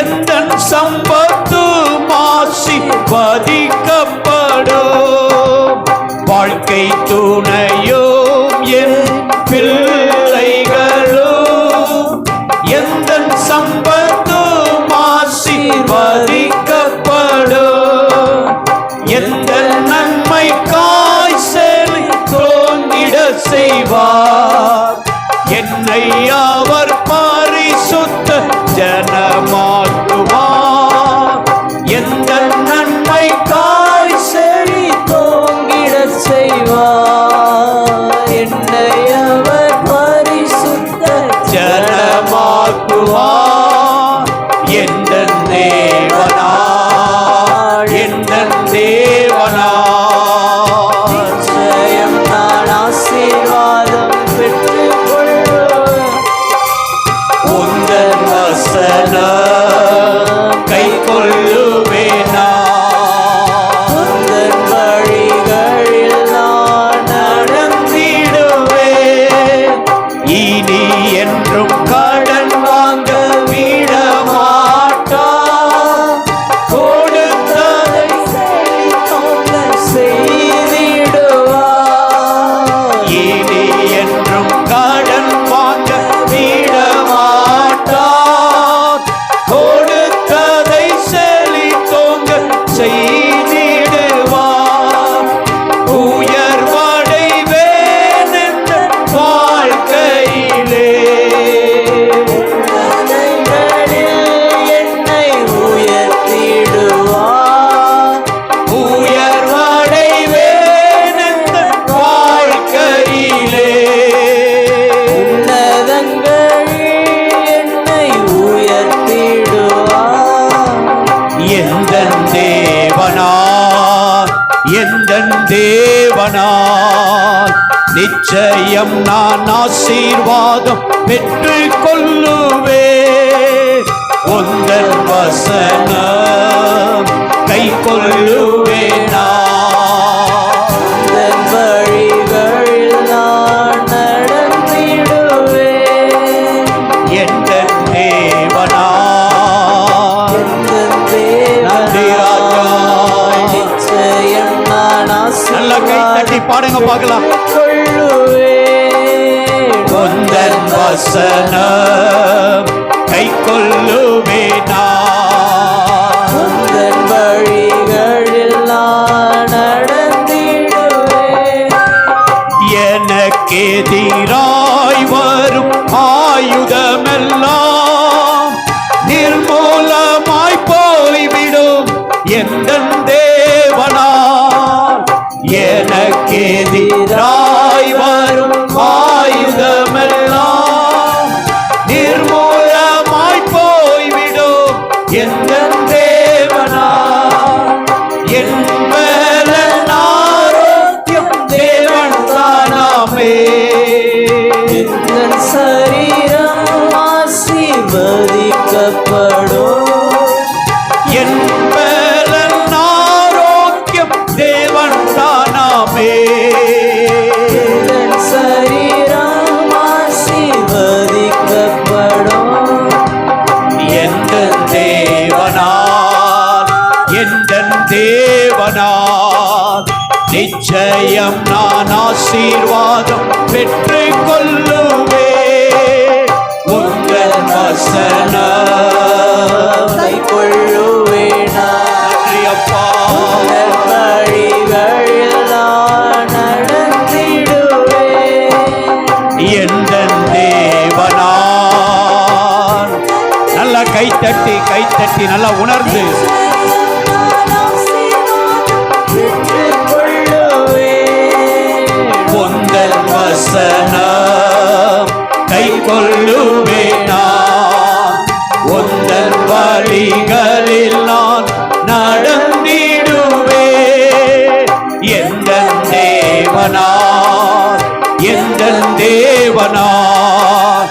எந்தன் சம்பத்தும் ஆசீர்வதிக்கப்படும். வாழ்க்கை துணையும் என் பிள்ளைகளும் எந்தன் சம்பத்தும் ஆசீர்வதிக்கப்படும். எந்த நன்மைக்காய் செவி தோன்றிட செய்வார். என்னை அவர் பரிசுத்த ஜனமாக்குவார். எந்த நன்மைக்காய் செவி தோங்கிடச் செய்வார். என்னை அவர் பரிசுத்த ஜனமாக்குவார். எந்தன் தேவனால் எந்தன் தேவனால் நிச்சயம் நான் ஆசீர்வாதம் பெற்றுக் கொள்ளுவேன். உந்தன் வசனம் கை கொள்ளுவேனா. உந்தன் வழிகளில் நான் நடந்திடுவேன். இனி என்றும் கடன் வாங்க விட மாட்டார். கொடுத்ததை செழித்தோங்க செய்திடுவார். இனி என்றும் கடன் வாங்க விட மாட்டார். கொடுத்ததை செழித்தோங்க செய்திடுவார். உயர்வடைவேன் என்ற வாழ்க்கையிலே. உன்னதங்களில் என்னை உயர்த்திடுவார். உயர்வடைவேன் என்ற வாழ்க்கையிலே. உன்னதங்களில் என்னை உயர்த்திடுவார். எந்தன் தேவனால் எந்தன் தேவனால் நிச்சயம் நான் ஆசீர்வாதம் பெற்று கொள்ளுவே. உந்தன் வசனம் கை கொள்ளுவே. உந்தன் வழிகளில் நான் நடந்திடுவேன். என் தேவனா நன்றி ராஜா. நிச்சயம் நான் நல்ல கை தட்டி பாடுங்க பார்க்கலாம். கொள்ளுவேன். உந்தன் வசனம் கை கொள்ளுவே. உந்தன் வழிகளில் நான் நடந்திடுவேன். எனக்கு எதிராய் வரும் ஆயுதமெல்லாம் நிர்மூலமாய் போய்விடும் எந்தன் தேவனால். எனக்கு எதிராய் வரும் ஆயுதமெல்லாம் நிர்மூலமாய் போய்விடும் எந்தன் தேவனால். என் பலன் ஆரோக்கியம் தேவன் தானாமே. என் சரீரம் ஆசீர்வதிக்கப்படும். என் பலன் ஆரோக்கியம் தேவன் தானாமே. என் சரீரம் ஆசீர்வதிக்கப்படும். எந்த தேவனால் எந்தன் தேவனால் நிச்சயம் நான் ஆசீர்வாதம் பெற்று கொள்ளுவே. உங்கள் வசனம் கை கொள்ளுவேனா. நன்றி அப்பா. உந்தன் வழிகளில் நான் நடந்திடுவேன். எந்தன் தேவனால் நல்லா கைத்தட்டி கைத்தட்டி நல்லா உணர்ந்து உந்தன் வசனம் கை கொள்ளுவே. உந்தன் வழிகளில் நான் நடந்திடுவே. எந்தன் தேவனால் எந்தன் தேவனால்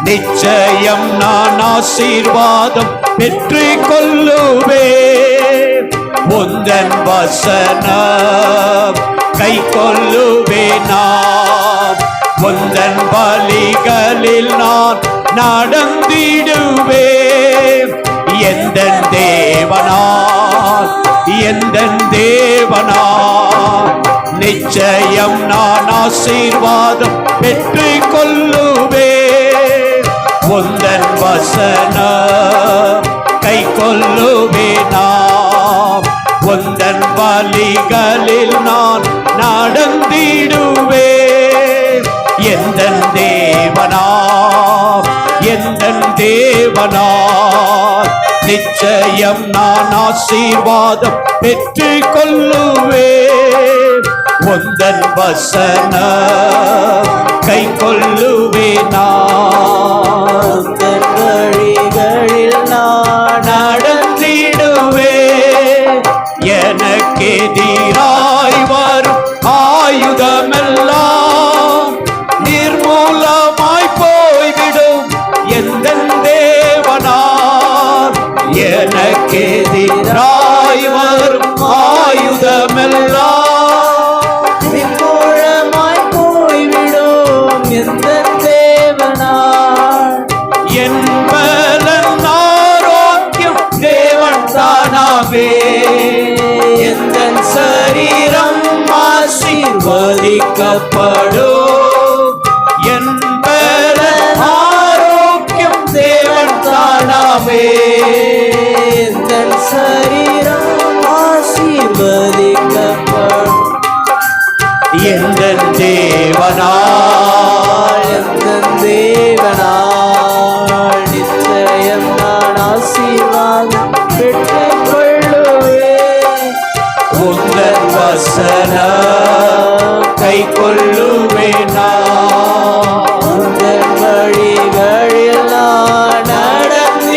நிச்சயம் நான் ஆசீர்வாதம் பெற்று கொள்ளுவே. உந்தன் வசனம் கை கொள்ளுவே. உந்தன் வழிகளில் நான் நடந்திடுவே. எந்தன் தேவனால் எந்தன் தேவனால் நிச்சயம் நான் ஆசீர்வாதம் பெற்று கொள்ளுவே. உந்தன் வசனம் கை கொள்ளுவே. உந்தன் வழிகளில் நான் நடந்திடுவே. எந்தன் தேவனால் எந்தன் தேவனால் நிச்சயம் நான் ஆசீர்வாதம் பெற்று கொள்ளுவே. உந்தன் வசனம் கை கொள்ளுவே. உந்தன் வழிகளில் நான் நடந்திடுவே. எனக்கு எதிராய் வரும் ஆயுதமெல்லாம் நிர்மூலமாய் போய்விடும் எந்தன் தேவனால். எனக்கு எதிராய் வரும் ஆயுதமெல்லாம் நிர்மூலமாய் போய்விடும் எந்தன் தேவனால். என் பலன் ஆரோக்கியம் தேவன் தானாவே. எந்தன் சரீரம் ஆசீர்வதிக்கப்படும். என் பலன் ஆரோக்கியம் தேவன் தானாவே. எந்தன் சரீரம் ஆசீர்வதிக்கப்படும். எந்தன் தேவனால் எந்தன் தேவனால் நிச்சயம் நான் ஆசீர்வாதம் பெற்றுக் கொள்ளுவேன். உந்தன் வசனம் கை கொள்ளுவே. உந்தன் வழிகளில் நான் நடந்திடுவேன்.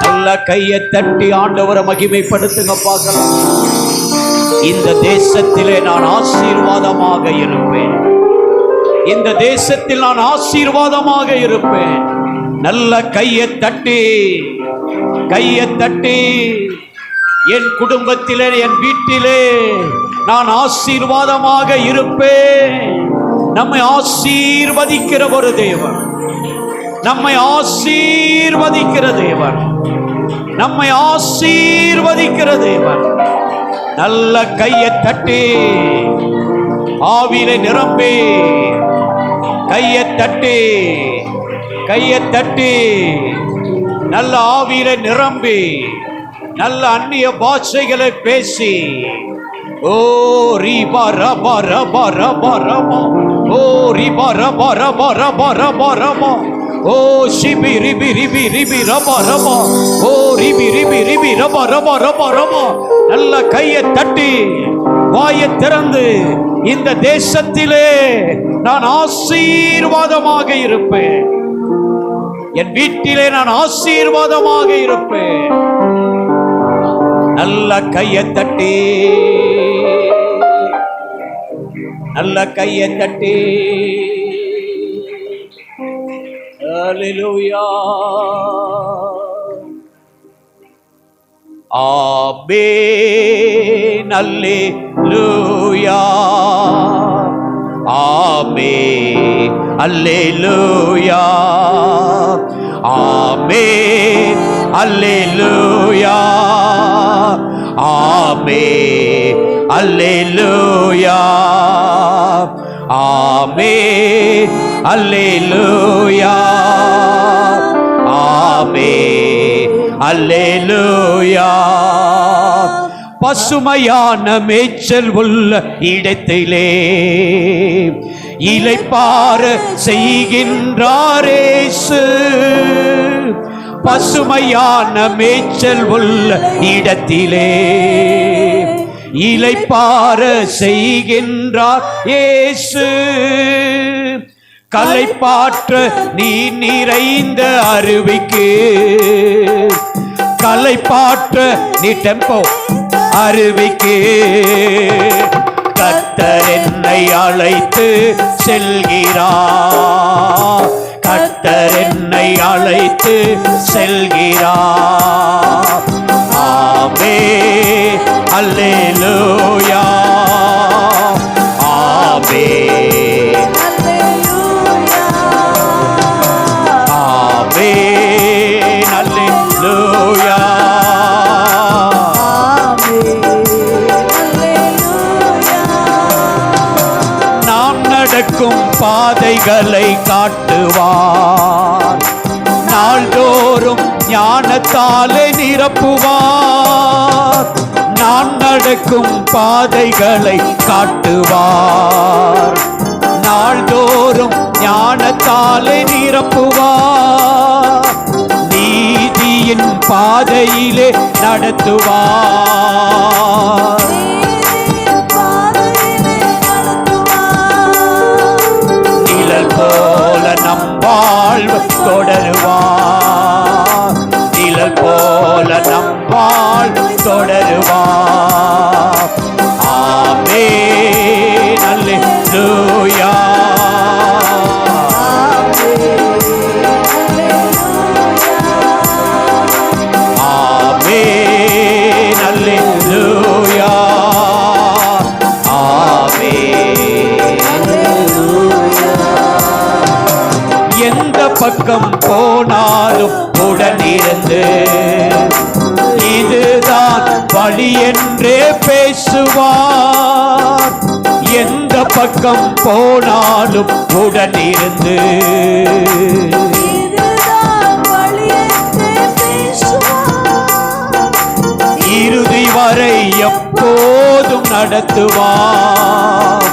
நல்ல கையை தட்டி ஆண்டவரை மகிமைப்படுத்துங்க பார்க்கலாம். இந்த தேசத்திலே நான் ஆசீர்வாதமாக இருப்பேன். இந்த தேசத்தில் நான் ஆசீர்வாதமாக இருப்பேன். நல்ல கையை தட்டி என் குடும்பத்திலே, என் வீட்டிலே நான் ஆசீர்வாதமாக இருப்பேன். நம்மை ஆசீர்வதிக்கிற ஒரு தேவன், நம்மை ஆசீர்வதிக்கிற தேவன், நம்மை ஆசீர்வதிக்கிற தேவன். நல்ல கையை தட்டி ஆவியிலே நிரம்பி, கையை தட்டி நல்ல ஆவியிலே நிரம்பி, நல்ல அந்நிய பாஷைகளை பேசி, ஓ ரிபா ரபா ரபா ரபா ரபா, ஓ ரிபா ரபா ரபா ரபா ரபா ரபா, ஓ ஷிபி ரிபி ரிபி ரிபி ரபா ரபா, ஓ ரிபி ரிபி ரிபி ரபா ரபா ரபா ரபா. நல்ல கையை தட்டி வாயை திறந்து, இந்த தேசத்திலே நான் ஆசீர்வாதமாக இருப்பேன். என் வீட்டிலே நான் ஆசீர்வாதமாக இருப்பேன். நல்ல கையை தட்டி, நல்ல கையை தட்டி. ஹல்லேலூயா. ஆமென். அல்லேலூயா. ஆமென். அல்லேலூயா. ஆமென். அல்லேலூயா. ஆமென். அல்லேலூயா. ஆமென். அல்லேலூயா. ஆமென். அல்லேலூயா. பசுமையான மேய்ச்சல் உள்ள இடத்திலே இளைப்பாற செய்கின்றார் இயேசு. பசுமையான மேய்ச்சல் உள்ள இடத்திலே இளைப்பாற செய்கின்றார் இயேசு. களைப்பாற்ற நீ நிறைந்த அருவிக்கு, களைப்பாற்ற நீ டெம்போ அருவிக்கு, கர்த்தர் என்னை அழைத்து செல்கிறார். கர்த்தர் என்னை அழைத்து செல்கிறார். ஆமென். அல்லேலூயா. ஆமென். ஆமென். அல்லேலூயா. நாம் நடக்கும் பாதைகளை காட்டுவார். நாள்தோறும் ஞானத்தாலே நிரப்புவார். நாம் நடக்கும் பாதைகளை காட்டுவார். நாள்தோறும் ஞானத்தாலே நிரப்புவார். நீதியின் பாதையிலே நடத்துவார். நிழல் போல நம் வாழ்வு தொடருவார். நிழல் போல நம் வாழ்வு தொடருவார். ஆமென். அல்லேலூயா. ஆமென். அல்லேலூயா. ஆமென். எந்த பக்கம் போனாலும் உடனிருந்து இதுதான் வழி என்றே பேசுவார். எந்த பக்கம் போனாலும் உடனிருந்து இறுதி வரை எப்போதும் நடத்துவார்.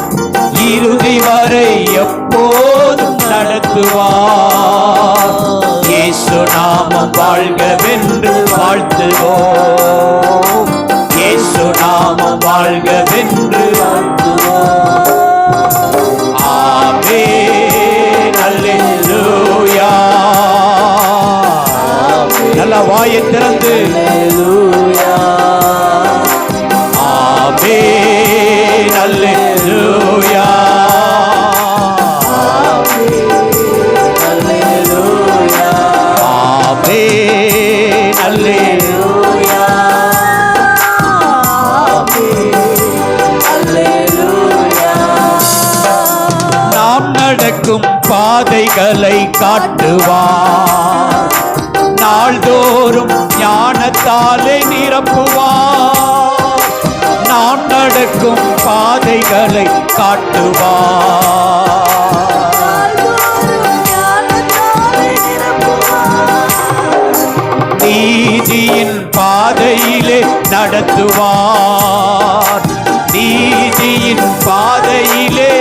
இறுதி வரை எப்போதும் நடத்துவார். இயேசு நாமம் வாழ்கவென்று வாழ்த்துவோம். இயேசு நாமம் வாழ்கவென்று வாழ்த்துவோம். ஆமென். அல்லேலூயா. நல்ல வாயை திறந்து ஆமென். பாதைகளை காட்டுவார். நாள்தோறும் ஞானத்தாலே நிரப்புவார். நாம் நடக்கும் பாதைகளை காட்டுவார். நீதியின் பாதையிலே நடத்துவார். நீதியின் பாதையிலே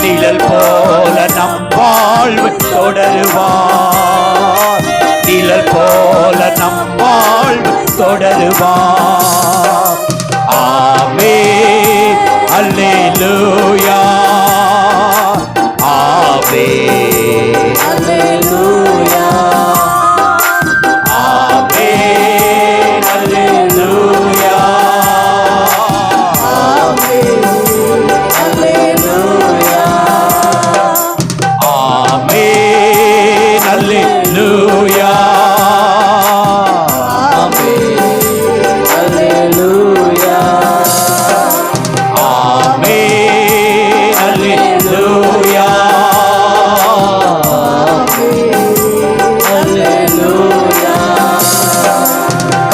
நிழல் போல நம் வாழ்வு தொடருவார். நிழல் போல நம் வாழ்வு தொடருவார். ஆமென் அல்லேலூயா. ஆமென் அல்லேலூயா. ஆமென் அல்லேலூயா. அல்லேலூயா. ஆமென் அல்லேலூயா. அல்லேலூயா. ஆமென் அல்லேலூயா. அல்லேலூயா.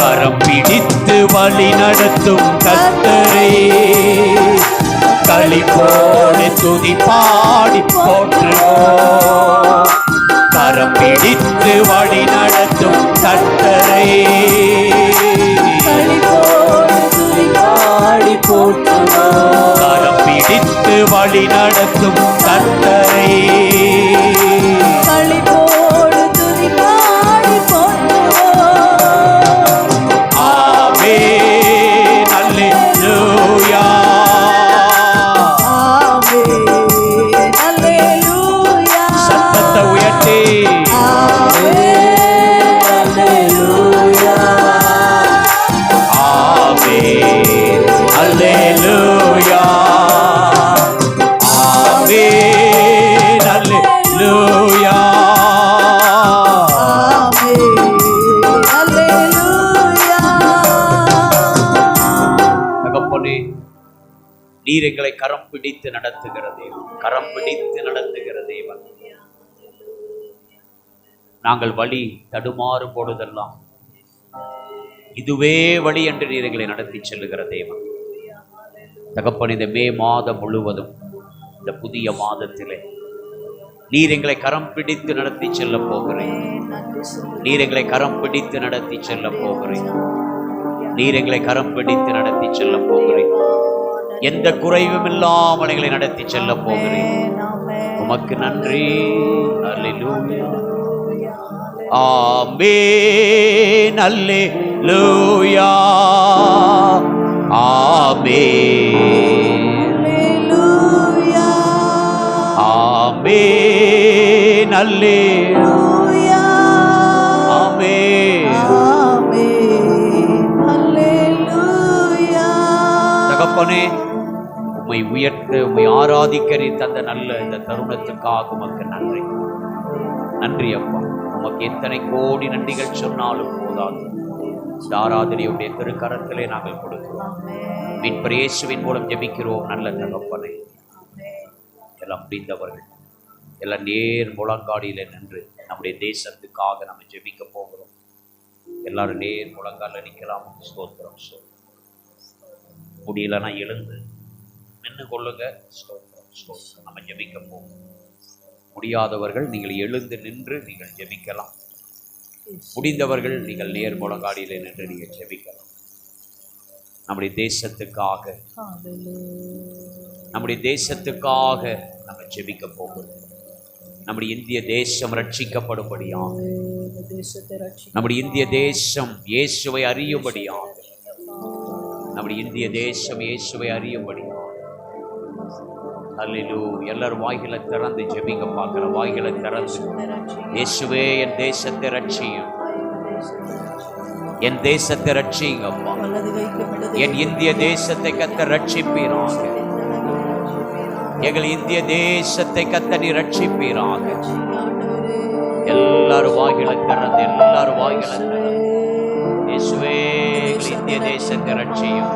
கரம் பிடித்து வழி நடத்தும் கர்த்தரே, களிப்போடு துதி பாடி போற்றுவோம். கரம் பிடித்து வழி நடத்தும் கர்த்தரே, பாடி போற்றுவோம். கரம் பிடித்து வழி நடத்தும் கர்த்தரே. ஆமென் அல்லேலூயா. சத்தத்தை உயர்த்தி அல்லேலூயா. ஆமென் அல்லேலூயா. ஆமென் அல்லேலூயா. தகப்பனே, நீர் எங்களை கரம் பிடித்து நடத்துகிற தேவன். கரம் பிடித்து நடத்துகிற தேவன். நாங்கள் வழி தடுமாறு போடுதெல்லாம் இதுவே வழி என்று நீர் எங்களை நடத்தி செல்லுகிற தேவன். தகப்பன், இந்த மே மாதம் முழுவதும், இந்த புதிய மாதத்திலே நீர் எங்களை கரம் பிடித்து நடத்தி செல்ல போகிறேன். நீர் எங்களை கரம் பிடித்து நடத்தி செல்ல போகிறேன். நீர் எங்களை கரம் பிடித்து நடத்தி செல்ல போகிறேன். எந்த குறைவும் இல்லாமல் எங்களை நடத்தி செல்ல போகிறேன். உமக்கு நன்றி. அல்லேலூயா. ஆமென் அல்லேலூயா. ஆமென் ஆமென் அல்லேலூயா. ஆமென். தகப்பனே, உம்மை உயர்த்த, உம்மை ஆராதிக்க நீர் தந்த நல்ல இந்த தருணத்துக்காக உமக்கு நன்றி. நன்றி அப்பா. உமக்கு எத்தனை கோடி நன்றிகள் சொன்னாலும் போதாது. இந்த ஆராதனையுடைய திருக்கரத்திலே நாங்கள் கொடுக்கிறோம். மீட்பர் இயேசுவின் மூலம் ஜெபிக்கிறோம் நல்ல தகப்பனே. எல்லாம் முடிந்தவர்கள் எல்லாம் நேர் முழங்காடியில நின்று நம்முடைய தேசத்துக்காக நம்ம ஜெபிக்க போகிறோம். எல்லாரும் நேர் முழங்கால நிற்கலாம். ஸ்தோத்திரம். முடியலன்னா எழுந்து நின்று கொள்ளுங்க. ஸ்தோத்திரம் ஸ்தோத்திரம். நம்ம ஜெபிக்க போகிறோம். முடியாதவர்கள் நீங்கள் எழுந்து நின்று நீங்கள் ஜெபிக்கலாம். முடிந்தவர்கள் நீங்கள் நேர் முழங்காடியிலே நின்று நீங்கள் ஜெபிக்கலாம். நம்முடைய தேசத்துக்காக, நம்முடைய தேசத்துக்காக நம்ம ஜெபிக்க போகிறோம். நம்முடைய இந்திய தேசம் ரட்சிக்கப்படும்படியாக, நம்முடைய இந்திய தேசம் இயேசுவை அறியும்படியாக, நம்முடைய இந்திய தேசம் இயேசுவை அறியும்படியாக. அல்லேலூயா. எல்லாரும் வாய்களை திறந்து ஜெபிக்க பார்க்கிற வாய்களை திறந்து, இயேசுவே என் தேசத்தை ரட்சியும், என் தேசத்தை ரட்சிங்கப்பா. என் இந்திய தேசத்தை கர்த்தர் ரட்சிப்பீராக. எங்கள் இந்திய தேசத்தை கர்த்தர் நீர் ரட்சிப்பீராக. எல்லாரும் வாய்களை திறந்து, எல்லாரும் வாய்களை திறந்து, இயேசுவே எங்கள் இந்திய தேசத்தை ரட்சியும்.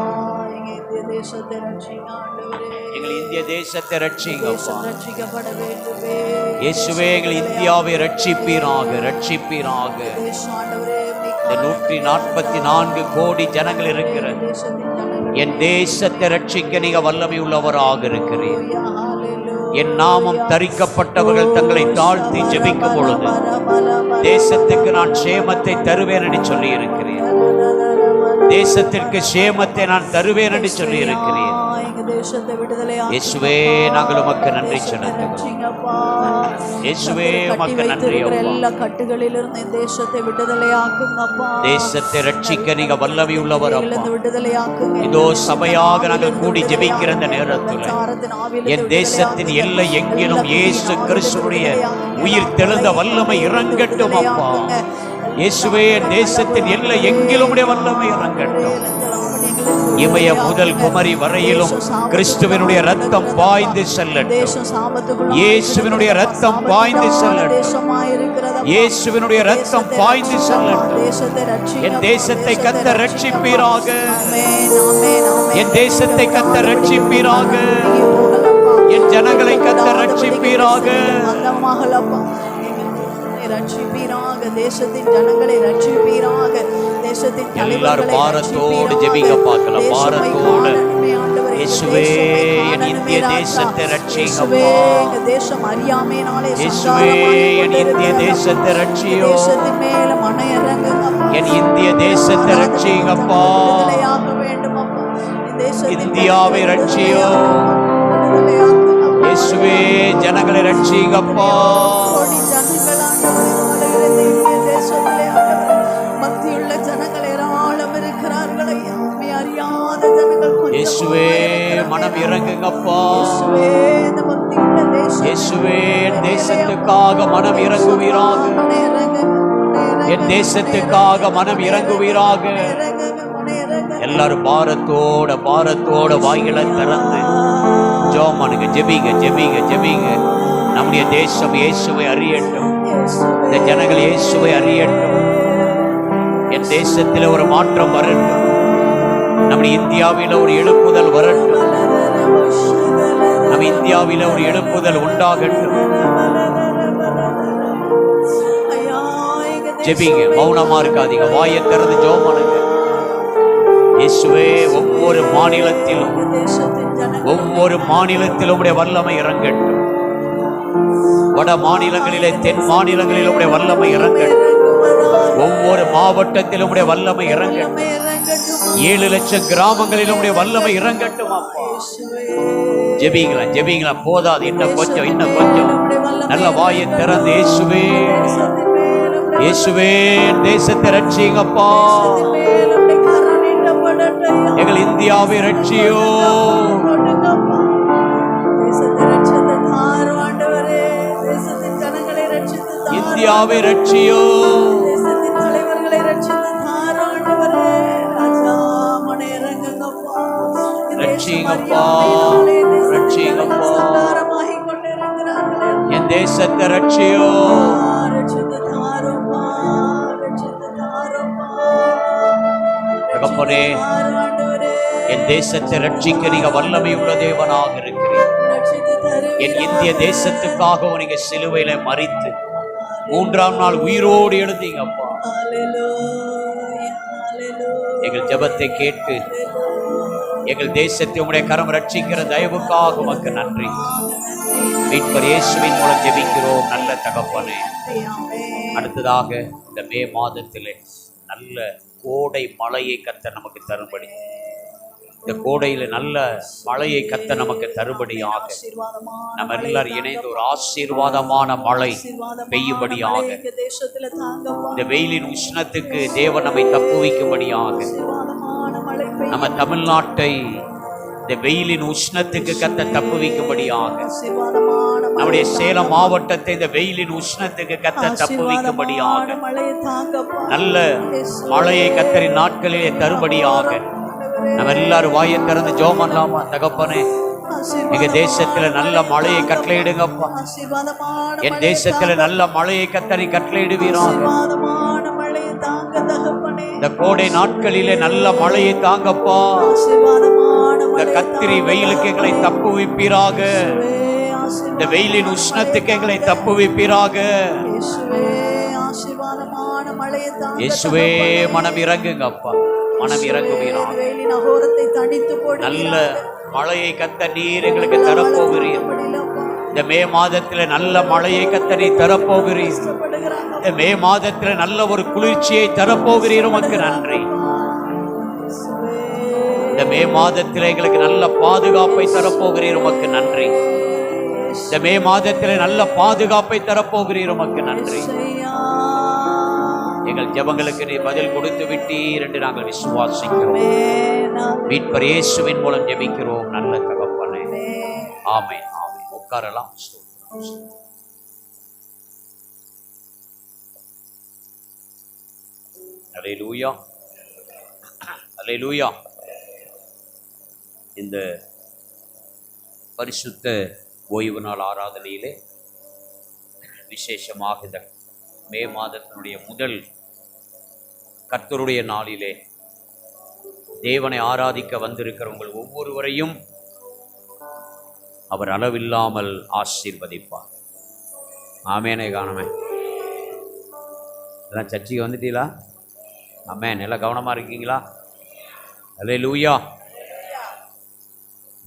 தேசத்தை ரட்சிங்க ஆண்டவரே. எங்கள் இந்திய தேசத்தை ரட்சிங்கப்பா. தேசம் ரட்சிக்கப்பட வேண்டுமே. இயேசுவே எங்கள் இந்தியாவை ரட்சிப்பீராக, ரட்சிப்பீராக. தேசம் ஆண்டவரே, இந்த 144 கோடி ஜனங்கள் இருக்கிற தேசத்தின் ஜனங்கள் என் தேசத்தை ரட்சிக்க நீங்க வல்லமை உள்ளவராக இருக்கிறீர். ஹalleluya. என் நாமம் தரிக்கப்பட்டவர்கள் தங்களை தாழ்த்தி ஜெபிக்கும் பொழுது தேசத்துக்கு நான் சேமத்தை தருவேன் என்று சொல்லி இருக்கிறேன். தேசத்திற்கு சேமத்தை நான் தருவேன் என்று சொல்லி இருக்கிறேன். எங்க தேசத்தை விடுதலையாக்குங்க. இயேசுவே நாங்கள் உமக்கு நன்றி செலுத்துகிறோம். ரட்சிங்கப்பா. இயேசுவே கட்டி உமக்கு நன்றி வைத்திருக்கிற அப்பா. எல்லா கட்டுகளிலிருந்து இந்த தேசத்தை விடுதலையாக்குங்கப்பா. தேசத்தை ரட்சிக்க நீங்க வல்லமை உள்ளவர் அப்பா. இதிலிருந்து விடுதலையாக்குங்க. இதோ சபையாக நாங்கள் கூடி ஜெபிக்கிற இந்த நேரத்தில் சாரத்தின் ஆவியிலிருந்து என் தேசத்தின் எல்லை எங்கிலும் இயேசு கிறிஸ்துவுடைய உயிர் தெழுந்த வல்லமை இறங்கட்டும் அப்பா. இயேசுவே என் தேசத்தின் எல்லை எங்கிலும் உடைய வல்லமை இறங்கட்டும். இமய முதல் குமரி வரையிலும் கிறிஸ்துவனுடைய ரத்தம் பாய்ந்து செல்லட்டும். இயேசுவினுடைய ரத்தம் பாய்ந்து செல்லட்டும். இயேசுவினுடைய ரத்தம் பாய்ந்து செல்லட்டும். என் தேசத்தை கர்த்தர் ரட்சிப்பீராக. என் தேசத்தை கர்த்தர் ரட்சிப்பீராக. என் ஜனங்களை கர்த்தர் ரட்சிப்பீராக. ரட்சிப்பீராக. தேசத்தின் ஜனங்களை ரட்சிப்பீராக. தேசத்தின் எல்லாரும் பாரத்தோடு ஜெபிக்க பார்க்கலாம். பாரத்தோடு இயேசுவே என் இந்திய தேசத்தை ரட்சிங்கப்பா. தேசம் அறியாமையினாலே இயேசுவே என் இந்திய தேசத்தை ரட்சியோ. தேசத்தின் மேல மன இறங்குங்கப்பா. என் இந்திய தேசத்தை ரட்சிங்கப்பா. விடுதலையாக்க வேண்டும் அப்பா. இந்தியாவை ரட்சியோ. இயேசுவே ஜனங்களை ரட்சிங்கப்பா. பக்தியுள்ள ஜனங்கள் ஏராளம் இருக்கிறார்கள். அறியாத ஜனங்கள் இயேசுவே மனம் இறங்குங்கப்பா. இயேசுவே என் தேசத்துக்காக மனம் இறங்குவீராக. என் தேசத்துக்காக மனம் இறங்குவீராக. எல்லாரும் பாரத்தோட பாரத்தோட வாய்களை திறந்து ஜெபம் பண்ணுங்க. ஜெபிங்க ஜெபிங்க ஜெபிங்க. நம்முடைய தேசம் இயேசுவை அறியட்டும். இந்த ஜனங்கள் இயேசுவை அறியட்டும். என் தேசத்தில் ஒரு மாற்றம் வரட்டும். நம்முடைய இந்தியாவில் ஒரு எழுப்புதல் வரட்டும். நம்ம இந்தியாவில் ஒரு எழுப்புதல் உண்டாகட்டும். ஜெபிங்க, மௌனமா இருக்காதீங்க. வாயை திறந்து ஜெபம் பண்ணுங்க. இயேசுவே ஒவ்வொரு மாநிலத்திலும் உடைய வல்லமை இறங்கட்டும். வட மாநிலங்களிலே தென் மாநிலங்களில் உடைய வல்லமை இறங்கட்டும். ஒவ்வொரு மாவட்டத்திலும் உடைய வல்லமை இறங்கட்டும். 7 லட்சம் கிராமங்களிலும் உடைய வல்லமை இறங்கட்டும் அப்பா. ஜெபிங்களா ஜெபிங்களா. போதாது, இன்னும் கொஞ்சம் இன்னும் கொஞ்சம். நல்ல வாயை திறந்து இயேசுவே இயேசுவே தேசத்தை ரட்சிங்கப்பா. எங்கள் இந்தியாவை ரட்சியோ. இந்தியாவை ரட்சியோ. ரட்சிங்கப்பா ரட்சிங்கப்பா. என் தேசத்தை ரட்சியோ. தகப்பனே, என் தேசத்தை ரட்சிக்க நீங்க வல்லமை உள்ள தேவனாக இருக்கிறீர். என் இந்திய தேசத்துக்காக நீங்க சிலுவையில மரித்து 3ஆம் நாள் உயிரோடு எழுந்தீங்க அப்பா. எங்கள் ஜெபத்தை கேட்டு எங்கள் தேசத்தை உம்முடைய கரம் ரட்சிக்கிற தயவுக்காக உமக்கு நன்றி. மீட்பர் இயேசுவின் மூலம் ஜெபிக்கிறோம் நல்ல தகப்பனே. அடுத்ததாக இந்த மே மாதத்திலே நல்ல கோடை மழையை கர்த்தர் நமக்கு தரும்படி, இந்த கோடையில நல்ல மழையை கர்த்தர் நமக்கு தரும்படியாக நம்ம எல்லாரும் இணைந்து ஒரு ஆசீர்வாதமான மழை பெய்யும்படியாக, இந்த வெயிலின் உஷ்ணத்துக்கு தேவன் நம்மை தப்புவிக்கும்படியாக, நம்ம தமிழ்நாட்டை இந்த வெயிலின் உஷ்ணத்துக்கு கர்த்தர் தப்புவிக்கும்படியாக, நம்முடைய சேலம் மாவட்டத்தை இந்த வெயிலின் உஷ்ணத்துக்கு கர்த்தர் தப்புவிக்கும்படியாக, நல்ல மழையை கர்த்தரின் நாட்களிலே தரும்படியாக நம்ம எல்லாரும் வாயை திறந்து ஜெபம் பண்ணலாமா? தகப்பனே, எங்க தேசத்துல நல்ல மழையை கட்டளையிடுங்கப்பா. என் தேசத்துல நல்ல மழையை கர்த்தரை கட்டளையிடுவீராக. இந்த கோடை நாட்களிலே நல்ல மழையை தாங்கப்பா. ஆசீர்வாதமான இந்த மழையை கத்திரி வெயிலுக்கு எங்களை தப்புவிப்பீராக. இந்த வெயிலின் உஷ்ணத்துக்கு எங்களை தப்புவிப்பீராக. ஆசீர்வாதமான மழையை தாங்க இயேசுவே மனம் இறங்குங்க அப்பா, மனம் இறங்குவீராக. வெயிலின் அகோரத்தை தணித்து போடு. நல்ல மழையை கத்த நீர் எங்களுக்கு தரப்போகிறீர். இந்த மே மாதத்துல நல்ல மழையை கத்த நீ தரப்போகிறீர். இந்த மே மாதத்துல நல்ல ஒரு குளிர்ச்சியை தரப்போகிறீர். உமக்கு நன்றி. இந்த மே மாதத்துல எங்களுக்கு நல்ல பாதுகாப்பை தரப்போகிறீர். உமக்கு நன்றி. இந்த மே மாதத்துல நல்ல பாதுகாப்பை தரப்போகிறீர். உமக்கு நன்றி. எங்கள் ஜெபங்களுக்கு நீ பதில் கொடுத்து விட்டீர் என்று நாங்கள் விசுவாசிக்கிறோம். மீட்பர் இயேசுவின் மூலம் ஜெபிக்கிறோம் நல்ல தகப்பனே. ஆமென். ஆமென். உட்காரலாம். அல்லேலூயா, அல்லேலூயா. இந்த பரிசுத்த ஓய்வு நாள் ஆராதனையிலே விசேஷமாக இந்த மே மாதத்தினுடைய முதல் கர்த்தருடைய நாளிலே தேவனை ஆராதிக்க வந்திருக்கிற உங்கள் ஒவ்வொருவரையும் அவர் அளவில்லாமல் ஆசீர்வதிப்பார். ஆமேனே காணமே. எல்லாம் சர்ச்சைக்கு வந்துட்டீங்களா? ஆமேன். எல்லாம் கவனமாக இருக்கீங்களா? அல்லேலூயா.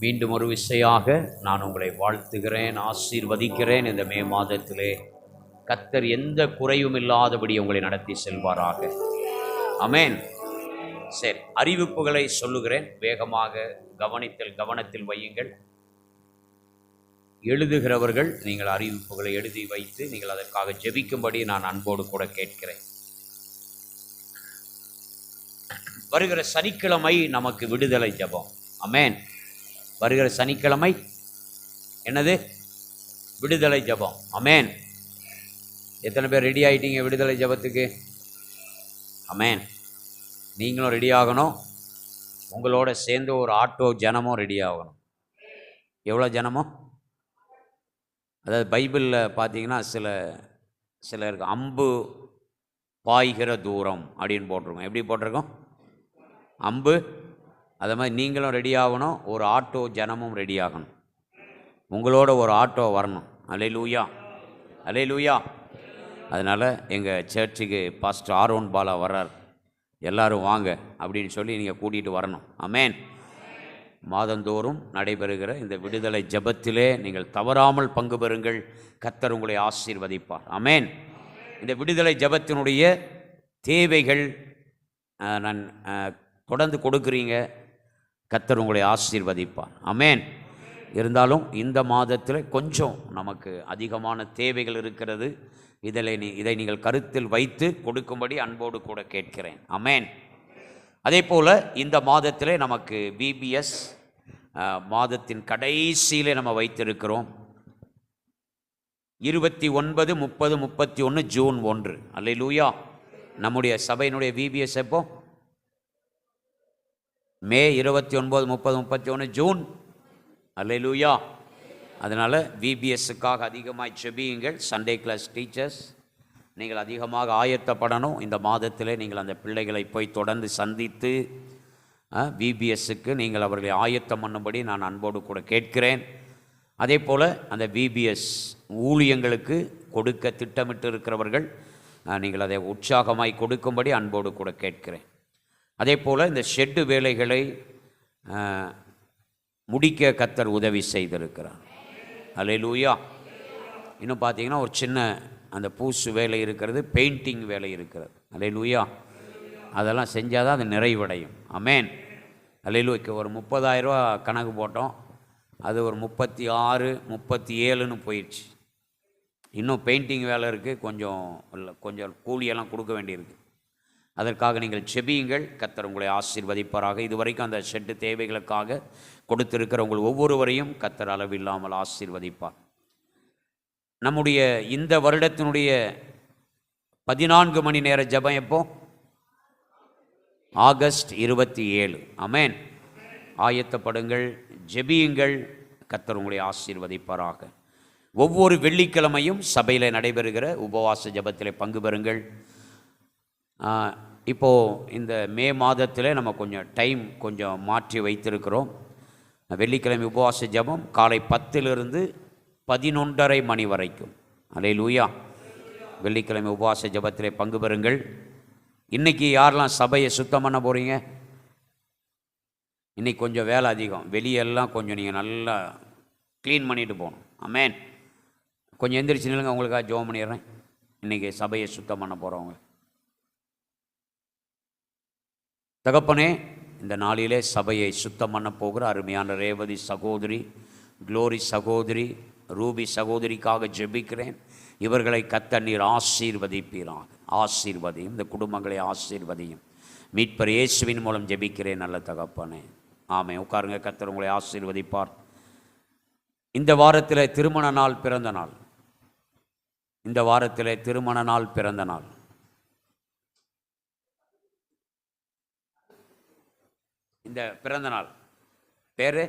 மீண்டும் ஒரு விசையாக நான் உங்களை வாழ்த்துகிறேன், ஆசீர்வதிக்கிறேன். இந்த மே மாதத்திலே கர்த்தர் எந்த குறையும் இல்லாதபடி உங்களை நடத்தி செல்வாராக. ஆமென். சரி, அறிவிப்புகளை சொல்லுகிறேன். வேகமாக கவனத்தில் வையுங்கள். எழுதுகிறவர்கள் நீங்கள் அறிவிப்புகளை எழுதி வைத்து நீங்கள் அதற்காக ஜெபிக்கும்படி நான் அன்போடு கூட கேட்கிறேன். வருகிற சனிக்கிழமை நமக்கு விடுதலை ஜெபம். ஆமென். வருகிற சனிக்கிழமை என்னது? விடுதலை ஜெபம். ஆமென். எத்தனை பேர் ரெடி ஆகிட்டீங்க விடுதலை ஜெபத்துக்கு? ஆமென். நீங்களும் ரெடி ஆகணும். உங்களோட சேர்ந்து ஒரு ஆட்டோ ஜனமும் ரெடி ஆகணும். எவ்வளோ ஜனமோ? அதாவது பைபிளில் பார்த்தீங்கன்னா சில இருக்கு, அம்பு பாய்கிற தூரம் அப்படின்னு போட்டிருக்கோம். எப்படி போட்டிருக்கோம்? அம்பு. அதை மாதிரி நீங்களும் ரெடி ஆகணும், ஒரு ஆட்டோ ஜனமும் ரெடி ஆகணும். உங்களோட ஒரு ஆட்டோ வரணும். அல்லேலூயா, அல்லேலூயா. அதனால் எங்கள் சர்ச்சுக்கு பாஸ்டர் ஆரோன் பாலா வர்றார், எல்லோரும் வாங்க அப்படின்னு சொல்லி நீங்கள் கூட்டிகிட்டு வரணும். ஆமென். மாதந்தோறும் நடைபெறுகிற இந்த விடுதலை ஜெபத்திலே நீங்கள் தவறாமல் பங்கு பெறுங்கள். கர்த்தர் உங்களை ஆசீர்வதிப்பார். ஆமென். இந்த விடுதலை ஜெபத்தினுடைய தேவைகள் நான் தொடர்ந்து கொடுக்குறீங்க. கர்த்தர் உங்களை ஆசீர்வதிப்பார். ஆமென். இருந்தாலும் இந்த மாதத்தில் கொஞ்சம் நமக்கு அதிகமான தேவைகள் இருக்கிறது. இதை நீங்கள் கருத்தில் வைத்து கொடுக்கும்படி அன்போடு கூட கேட்கிறேன். ஆமென். அதே போல் இந்த மாதத்திலே நமக்கு VBS மாதத்தின் கடைசியிலே நம்ம வைத்திருக்கிறோம். 29, 30, 31 ஜூன் 1. அல்லேலூயா. நம்முடைய சபையினுடைய VBS எப்போ? மே 29, 30, 31 ஜூன். அல்லேலூயா. அதனால் VBSக்காக அதிகமாக ஜெபியுங்கள். சண்டே கிளாஸ் டீச்சர்ஸ் நீங்கள் அதிகமாக ஆயத்தப்படணும். இந்த மாதத்தில் நீங்கள் அந்த பிள்ளைகளை போய் தொடர்ந்து சந்தித்து VBSக்கு நீங்கள் அவர்களை ஆயத்தம் பண்ணும்படி நான் அன்போடு கூட கேட்கிறேன். அதே போல் அந்த VBS ஊழியங்களுக்கு கொடுக்க திட்டமிட்டு இருக்கிறவர்கள் நீங்கள் அதை உற்சாகமாய் கொடுக்கும்படி அன்போடு கூட கேட்கிறேன். அதே போல் இந்த ஷெட்டு வேலைகளை முடிக்க கர்த்தர் உதவி செய்திருக்கிறார். அல்லேலூயா. இன்னும் பார்த்தீங்கன்னா ஒரு சின்ன அந்த பூசு வேலை இருக்கிறது, பெயிண்டிங் வேலை இருக்கிறது. அல்லேலூயா. அதெல்லாம் செஞ்சால் தான் அது நிறைவடையும். ஆமென். அல்லேலூயா. ஒரு 30,000 ரூபா கணக்கு போட்டோம், அது ஒரு 36, 37ன்னு போயிடுச்சு. இன்னும் பெயிண்டிங் வேலை இருக்குது, கொஞ்சம் கூலியெல்லாம் கொடுக்க வேண்டியிருக்கு. அதற்காக நீங்கள் செபியுங்கள். கர்த்தர் உங்களை ஆசீர்வதிப்பாராக. இதுவரைக்கும் அந்த ஷெட்டு தேவைகளுக்காக கொடுத்திருக்கிற உங்கள் ஒவ்வொருவரையும் கர்த்தர் அளவில்லாமல் ஆசீர்வதிப்பார். நம்முடைய இந்த வருடத்தினுடைய 14 மணி நேர ஜெபம் எப்போ? ஆகஸ்ட் 27. ஆமென். ஆயத்தப்படுங்கள், ஜெபியுங்கள். கர்த்தர் உங்களை ஆசீர்வதிப்பாராக. ஒவ்வொரு வெள்ளிக்கிழமையும் சபையில் நடைபெறுகிற உபவாச ஜெபத்தில் பங்கு பெறுங்கள். இப்போது இந்த மே மாதத்தில் நம்ம கொஞ்சம் மாற்றி வைத்திருக்கிறோம். வெள்ளிக்கிழமை உபவாச ஜெபம் காலை 10 11:30 மணி வரைக்கும். அல்லேலூயா. வெள்ளிக்கிழமை உபவாச ஜெபத்திலே பங்கு பெறுங்கள். இன்றைக்கி யாரெல்லாம் சபையை சுத்தம் பண்ண போகிறீங்க? இன்றைக்கி கொஞ்சம் வேலை அதிகம். வெளியெல்லாம் கொஞ்சம் நீங்கள் நல்லா க்ளீன் பண்ணிட்டு போகணும். ஆமென். கொஞ்சம் எந்திரிச்சு நில்லுங்க, உங்களுக்காக ஜெபம் பண்ணிடுறேன். இன்றைக்கி சபையை சுத்தம் பண்ண போகிறவங்க. தகப்பனே, இந்த நாளிலே சபையை சுத்தம் பண்ண போகிற அருமையான ரேவதி சகோதரி, க்ளோரி சகோதரி, ரூபி சகோதரிக்காக ஜெபிக்கிறேன். இவர்களை கர்த்தர் நீர் ஆசீர்வதிப்பீராக. ஆசீர்வதியும், இந்த குடும்பங்களை ஆசீர்வதியும். மீட்பர் இயேசுவின் மூலம் ஜெபிக்கிறேன் நல்ல தகப்பனே. ஆமென். உட்காருங்க. கர்த்தர் உங்களை ஆசீர்வதிப்பார். இந்த வாரத்தில் திருமண நாள், பிறந்த நாள். இந்த வாரத்தில் திருமண நாள், பிறந்த நாள். இந்த பிறந்த நாள் பேர்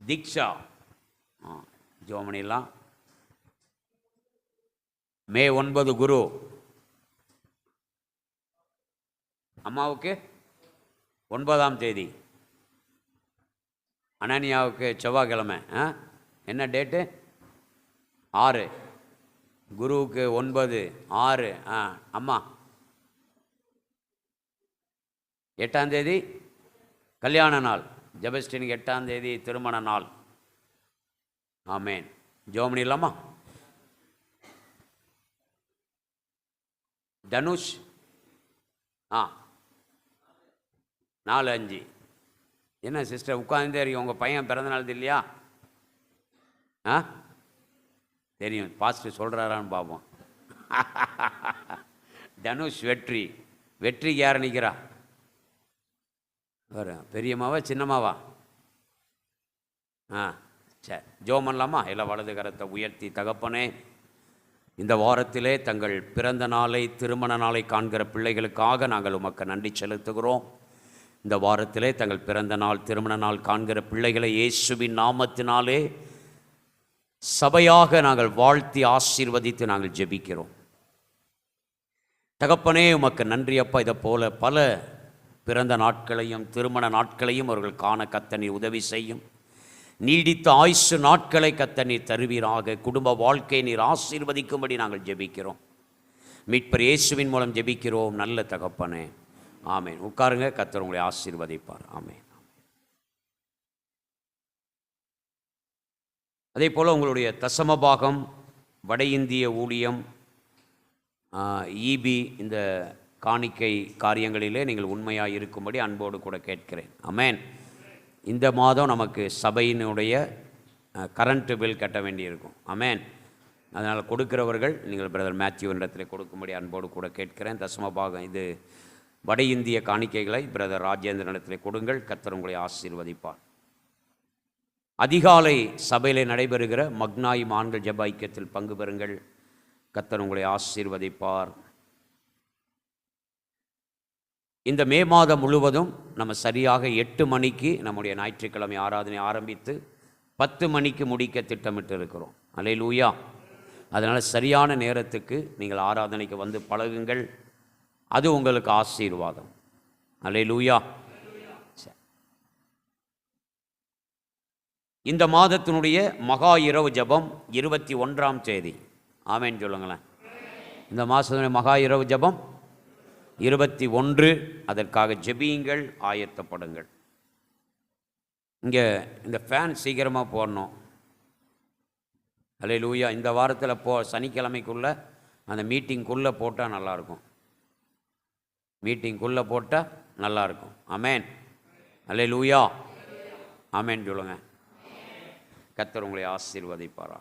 தீக்ஷா. ஜோமணிலாம் மே 9 குரு. அம்மாவுக்கு 9ஆம் தேதி. அனன்யாவுக்கு செவ்வாய்க்கிழமை. என்ன டேட்டு? 6. குருவுக்கு 9 6. அம்மா 8ஆம் தேதி கல்யாண நாள். ஜெபஸ்டினுக்கு 8ஆம் தேதி திருமண நாள். ஆமேன். ஜோமணி இல்லாமா? தனுஷ் 4-5. என்ன சிஸ்டர் உட்கார்ந்தே இருக்கு? உங்கள் பையன் பிறந்தநாள் இல்லையா? தெரியும். பாஸ்டர் சொல்கிறாரான்னு பார்ப்போம். தனுஷ் வெற்றிக்கு யார் நிற்கிறா? பெரியம்மாவா சின்னம்மாவா? சரி, ஜெபம் பண்ணலாமா? எல்லாம் வலது கரத்தை உயர்த்தி. தகப்பனே, இந்த வாரத்திலே தங்கள் பிறந்த நாளை, திருமண நாளை காண்கிற பிள்ளைகளுக்காக நாங்கள் உமக்கு நன்றி செலுத்துகிறோம். இந்த வாரத்திலே தங்கள் பிறந்த நாள், திருமண நாள் காண்கிற பிள்ளைகளை இயேசுவின் நாமத்தினாலே சபையாக நாங்கள் வாழ்த்தி ஆசீர்வதித்து நாங்கள் ஜெபிக்கிறோம். தகப்பனே, உமக்கு நன்றி அப்பா. இதை போல பல பிறந்த நாட்களையும் திருமண நாட்களையும் அவர்கள் காண கர்த்தர் உதவி செய்யும். நீடித்த ஆயுசு நாட்களை கர்த்தர் தருவீராக. குடும்ப வாழ்க்கை நீர் ஆசீர்வதிக்கும்படி நாங்கள் ஜெபிக்கிறோம். மீட்பர் இயேசுவின் மூலம் ஜெபிக்கிறோம் நல்ல தகப்பனே. ஆமேன். உட்காருங்க. கர்த்தர் உங்களை ஆசீர்வதிப்பார். ஆமேன். அதே போல் உங்களுடைய தசமபாகம், வட இந்திய ஊழியம், ஈபி, இந்த காணிக்கை காரியங்களிலே நீங்கள் உண்மையாக இருக்கும்படி அன்போடு கூட கேட்கிறேன். ஆமென். இந்த மாதம் நமக்கு சபையினுடைய கரண்ட்டு பில் கட்ட வேண்டியிருக்கும். ஆமென். அதனால் கொடுக்கிறவர்கள் நீங்கள் பிரதர் மேத்யூ இடத்துல கொடுக்கும்படி அன்போடு கூட கேட்கிறேன். தசமபாகம் இது வட இந்திய காணிக்கைகளை பிரதர் ராஜேந்திரன் இடத்துல கொடுங்கள். கர்த்தர் உங்களை ஆசீர்வதிப்பார். அதிகாலை சபையில் நடைபெறுகிற மக்னாய் ஆண்கள் ஜெப ஐக்கியத்தில் பங்கு பெறுங்கள். கர்த்தர் உங்களை ஆசீர்வதிப்பார். இந்த மே மாதம் முழுவதும் நம்ம சரியாக 8 மணிக்கு நம்முடைய ஞாயிற்றுக்கிழமை ஆராதனை ஆரம்பித்து 10 மணிக்கு முடிக்க திட்டமிட்டு இருக்கிறோம். அல்லேலூயா. அதனால் சரியான நேரத்துக்கு நீங்கள் ஆராதனைக்கு வந்து பழகுங்கள். அது உங்களுக்கு ஆசீர்வாதம். அல்லேலூயா. இந்த மாதத்தினுடைய மகா இரவு ஜெபம் 21ஆம் தேதி. ஆமேன் சொல்லுங்களேன். இந்த மாதத்தினுடைய மகா இரவு ஜெபம் 21. அதற்காக ஜெபியுங்கள், ஆயத்தப்படுங்கள். இங்கே இந்த ஃபேன் சீக்கிரமாக போடணும். அல்லேலூயா. இந்த வாரத்தில் சனிக்கிழமைக்குள்ளே அந்த மீட்டிங்குள்ளே போட்டால் நல்லாயிருக்கும். மீட்டிங்குள்ளே போட்டால் நல்லாயிருக்கும். ஆமேன். அல்லேலூயா. ஆமேன் சொல்லுங்கள். கர்த்தர் உங்களை ஆசீர்வதிப்பாரா.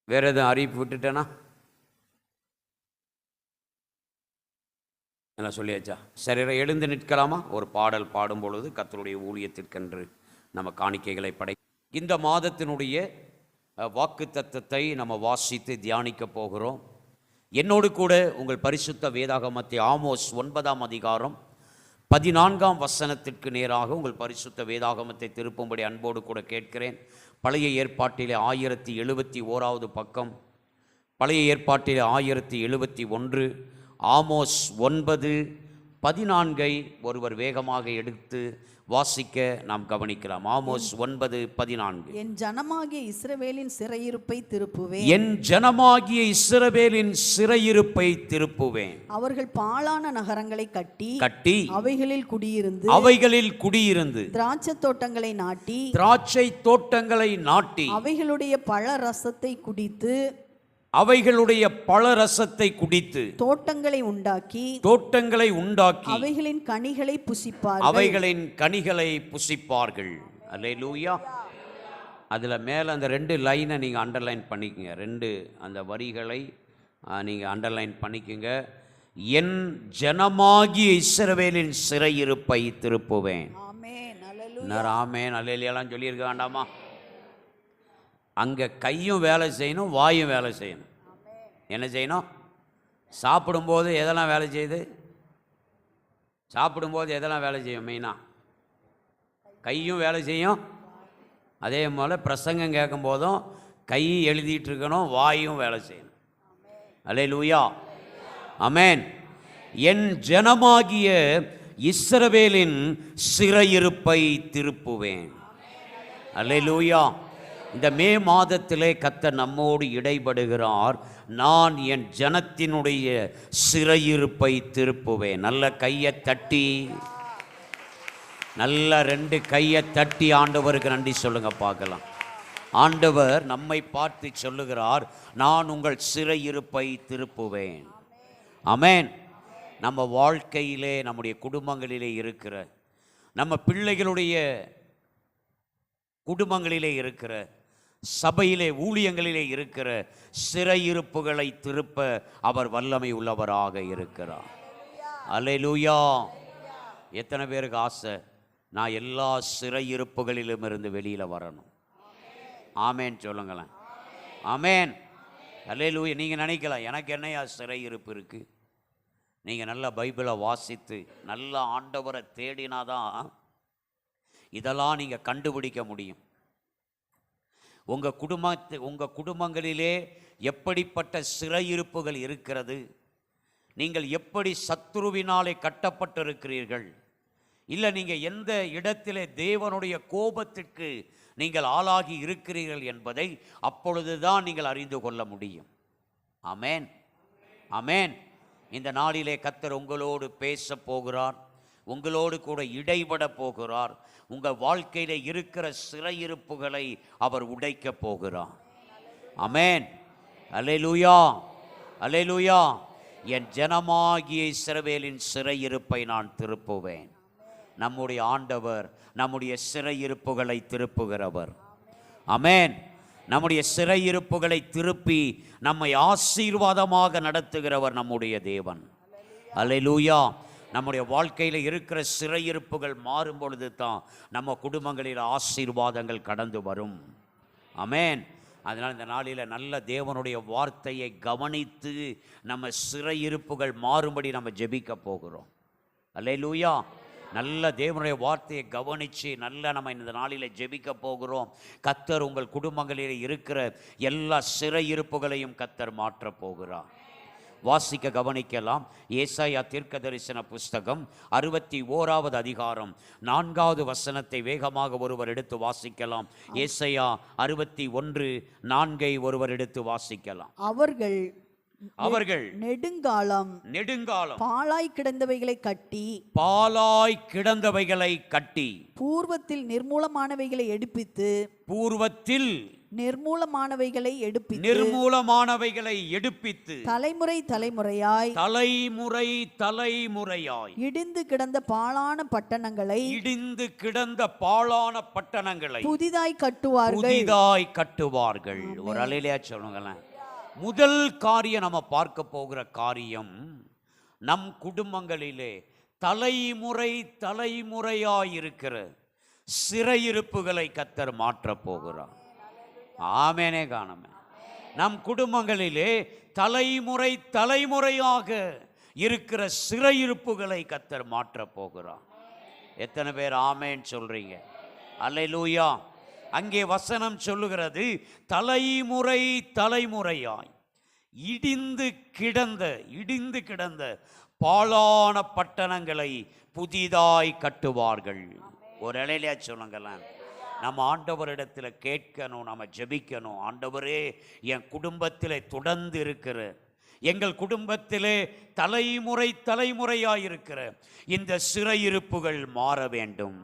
வேறு எதுவும் அறிவிப்பு விட்டுட்டேனா? என்ன சொல்லியாச்சா? சரி, எழுந்து நிற்கலாமா? ஒரு பாடல் பாடும் பொழுது கர்த்தருடைய ஊழியத்திற்கென்று நம்ம காணிக்கைகளை இந்த மாதத்தினுடைய வாக்கு தத்தத்தை நம்ம வாசித்து தியானிக்க போகிறோம். என்னோடு கூட உங்கள் பரிசுத்த வேதாகமத்தை ஆமோஸ் 9ஆம் அதிகாரம் 14ஆம் வசனத்திற்கு நேராக உங்கள் பரிசுத்த வேதாகமத்தை திருப்பும்படி அன்போடு கூட கேட்கிறேன். பழைய ஏற்பாட்டிலே 1071வது பக்கம் பழைய ஏற்பாட்டில் 1071, ஆமோஸ் 9:14 ஒருவர் வேகமாக எடுத்து வாசிக்க நாம் கவனிக்கலாம். ஆமோஸ் 9:14. என் ஜனமாகிய இஸ்ரவேலின் சிறையிருப்பை திருப்புவேன். என் ஜனமாகிய இஸ்ரவேலின் சிறையிருப்பை திருப்புவேன். அவர்கள் பாழான நகரங்களை கட்டி அவைகளில் குடியிருந்து திராட்சை தோட்டங்களை நாட்டி அவைகளுடைய பழ ரசத்தை குடித்து தோட்டங்களை உண்டாக்கி அவைகளின் கனிகளை புசிப்பார்கள். அல்லேலூயா. அதில் மேலே அந்த 2 லைனை நீங்கள் அண்டர்லைன் பண்ணிக்கோங்க. 2 அந்த வரிகளை நீங்கள் அண்டர்லைன் பண்ணிக்கோங்க. என் ஜனமாகிய இஸ்ரவேலின் சிறையிருப்பை திருப்புவேன். ஆமென் அல்லேலூயாலாம் சொல்லியிருக்க வேண்டாமா? அங்கே கையும் வேலை செய்யணும், வாயும் வேலை செய்யணும். என்ன செய்யணும்? சாப்பிடும்போது எதெல்லாம் வேலை செய்யுது? சாப்பிடும்போது எதெல்லாம் வேலை செய்யும்? மெயினாக கையும் வேலை செய்யும். அதே போல் பிரசங்கம் கேட்கும் போதும் கை எழுதிட்டு இருக்கணும், வாயும் வேலை செய்யணும். அல்லேலூயா. ஆமென். என் ஜனமாகிய இஸ்ரவேலின் சிறையிருப்பை திருப்புவேன். அல்லேலூயா. இந்த மே மாதத்திலே கர்த்தர் நம்மோடு இடைபடுகிறார். நான் என் ஜனத்தினுடைய சிறையிருப்பை திருப்புவேன். நல்ல கையை தட்டி, நல்ல 2 கையை தட்டி ஆண்டவருக்கு நன்றி சொல்லுங்க பார்க்கலாம். ஆண்டவர் நம்மை பார்த்து சொல்லுகிறார், நான் உங்கள் சிறையிருப்பை திருப்புவேன். ஆமென். நம்ம வாழ்க்கையிலே, நம்முடைய குடும்பங்களிலே இருக்கிற, நம்ம பிள்ளைகளுடைய குடும்பங்களிலே இருக்கிற, சபையிலே ஊழியங்களிலே இருக்கிற சிறையிருப்புகளை திருப்ப அவர் வல்லமை உள்ளவராக இருக்கிறார். அல்லேலூயா. எத்தனை பேருக்கு ஆசை நான் எல்லா சிறையிருப்புகளிலும் இருந்து வெளியில் வரணும்? ஆமேன் சொல்லுங்களேன். ஆமேன். அல்லேலூயா. நீங்கள் நினைக்கலாம் எனக்கு என்னையா சிறையிருப்பு இருக்குது? நீங்கள் நல்லா பைபிளை வாசித்து நல்ல ஆண்டவரை தேடினாதான் இதெல்லாம் நீங்கள் கண்டுபிடிக்க முடியும். உங்கள் குடும்பங்களிலே எப்படிப்பட்ட சிறையிருப்புகள் இருக்கிறது? நீங்கள் எப்படி சத்துருவினாலே கட்டப்பட்டிருக்கிறீர்கள்? இல்லை நீங்கள் எந்த இடத்திலே தேவனுடைய கோபத்திற்கு நீங்கள் ஆளாகி இருக்கிறீர்கள் என்பதை அப்பொழுதுதான் நீங்கள் அறிந்து கொள்ள முடியும். ஆமென். ஆமென். இந்த நாளிலே கர்த்தர் உங்களோடு பேச போகிறார், உங்களோடு கூட இடைபட போகிறார். உங்கள் வாழ்க்கையில் இருக்கிற சிறையிருப்புகளை அவர் உடைக்க போகிறார். ஆமென். அல்லேலூயா. அல்லேலூயா. என் ஜனமாகிய இஸ்ரவேலின் சிறையிருப்பை நான் திருப்புவேன். நம்முடைய ஆண்டவர் நம்முடைய சிறையிருப்புகளை திருப்புகிறவர். ஆமென். நம்முடைய சிறையிருப்புகளை திருப்பி நம்மை ஆசீர்வாதமாக நடத்துகிறவர் நம்முடைய தேவன். அல்லேலூயா. நம்முடைய வாழ்க்கையில் இருக்கிற சிறையிருப்புகள் மாறும் பொழுது தான் நம்ம குடும்பங்களில் ஆசீர்வாதங்கள் கடந்து வரும். ஆமென். அதனால் இந்த நாளில் நல்ல தேவனுடைய வார்த்தையை கவனித்து நம்ம சிறையிருப்புகள் மாறும்படி நம்ம ஜெபிக்க போகிறோம். அல்லேலூயா. நல்ல தேவனுடைய வார்த்தையை கவனித்து நல்ல நம்ம இந்த நாளில் ஜெபிக்க போகிறோம். கர்த்தர் உங்கள் குடும்பங்களில் இருக்கிற எல்லா சிறையிருப்புகளையும் கர்த்தர் மாற்றப் போகிறார். வாசிக்க கவனிக்கலாம். ஏசாயா தீர்க்கதரிசன புஸ்தகம் 61வது அதிகாரம் 4வது வசனத்தை வேகமாக ஒருவர் எடுத்து வாசிக்கலாம். ஏசாயா 61:4 ஒருவர் எடுத்து வாசிக்கலாம். அவர்கள் நெடுங்காலம் பாழாய் கிடந்தவைகளை கட்டி பூர்வத்தில் நிர்மூலமானவைகளை எடுப்பித்து தலைமுறை தலைமுறையாய் இடிந்து கிடந்த பாழான பட்டணங்களை புதிதாய் கட்டுவார்கள். ஒரு அலையிலே சொல்லுங்களேன். முதல் காரியம் நம்ம பார்க்க போகிற காரியம், நம் குடும்பங்களிலே தலைமுறையாயிருக்கிற சிறையிருப்புகளை கர்த்தர் மாற்றப் போகிறார். ஆமேனே காணமே. நம் குடும்பங்களிலே தலைமுறையாக இருக்கிற சிறையிருப்புகளை கர்த்தர் மாற்றப் போகிறார். எத்தனை பேர் ஆமேன் சொல்றீங்க? அல்லேலூயா. அங்கே வசனம் சொல்லுகிறது தலைமுறையாய் இடிந்து கிடந்த பாழான பட்டணங்களை புதிதாய் கட்டுவார்கள். ஒரு இலையில சொல்லுங்களேன். நம்ம ஆண்டவரிடத்தில் கேட்கணும், நம்ம ஜெபிக்கணும். ஆண்டவரே, என் குடும்பத்தில் தொடர்ந்து இருக்கிற, எங்கள் குடும்பத்திலே தலைமுறையாயிருக்கிற இந்த சிறையிருப்புகள் மாற வேண்டும்.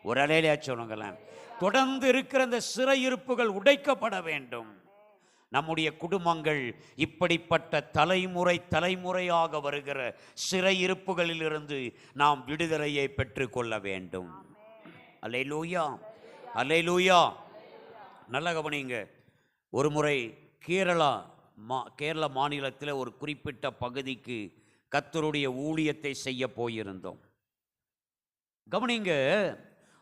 ஒரு இலையில சொல்லுங்களேன். தொடர்ந்து இருக்கிற இந்த சிறையிருப்புகள் உடைக்கப்பட வேண்டும். நம்முடைய குடும்பங்கள் இப்படிப்பட்ட தலைமுறையாக வருகிற சிறையிருப்புகளிலிருந்து நாம் விடுதலையை பெற்றுக்கொள்ள வேண்டும். அல்லேலூயா, அல்லேலூயா. நல்ல கவனிங்க. ஒரு முறை கேரள மாநிலத்தில் ஒரு குறிப்பிட்ட பகுதிக்கு கர்த்தருடைய ஊழியத்தை செய்ய போயிருந்தோம். கவனிங்க.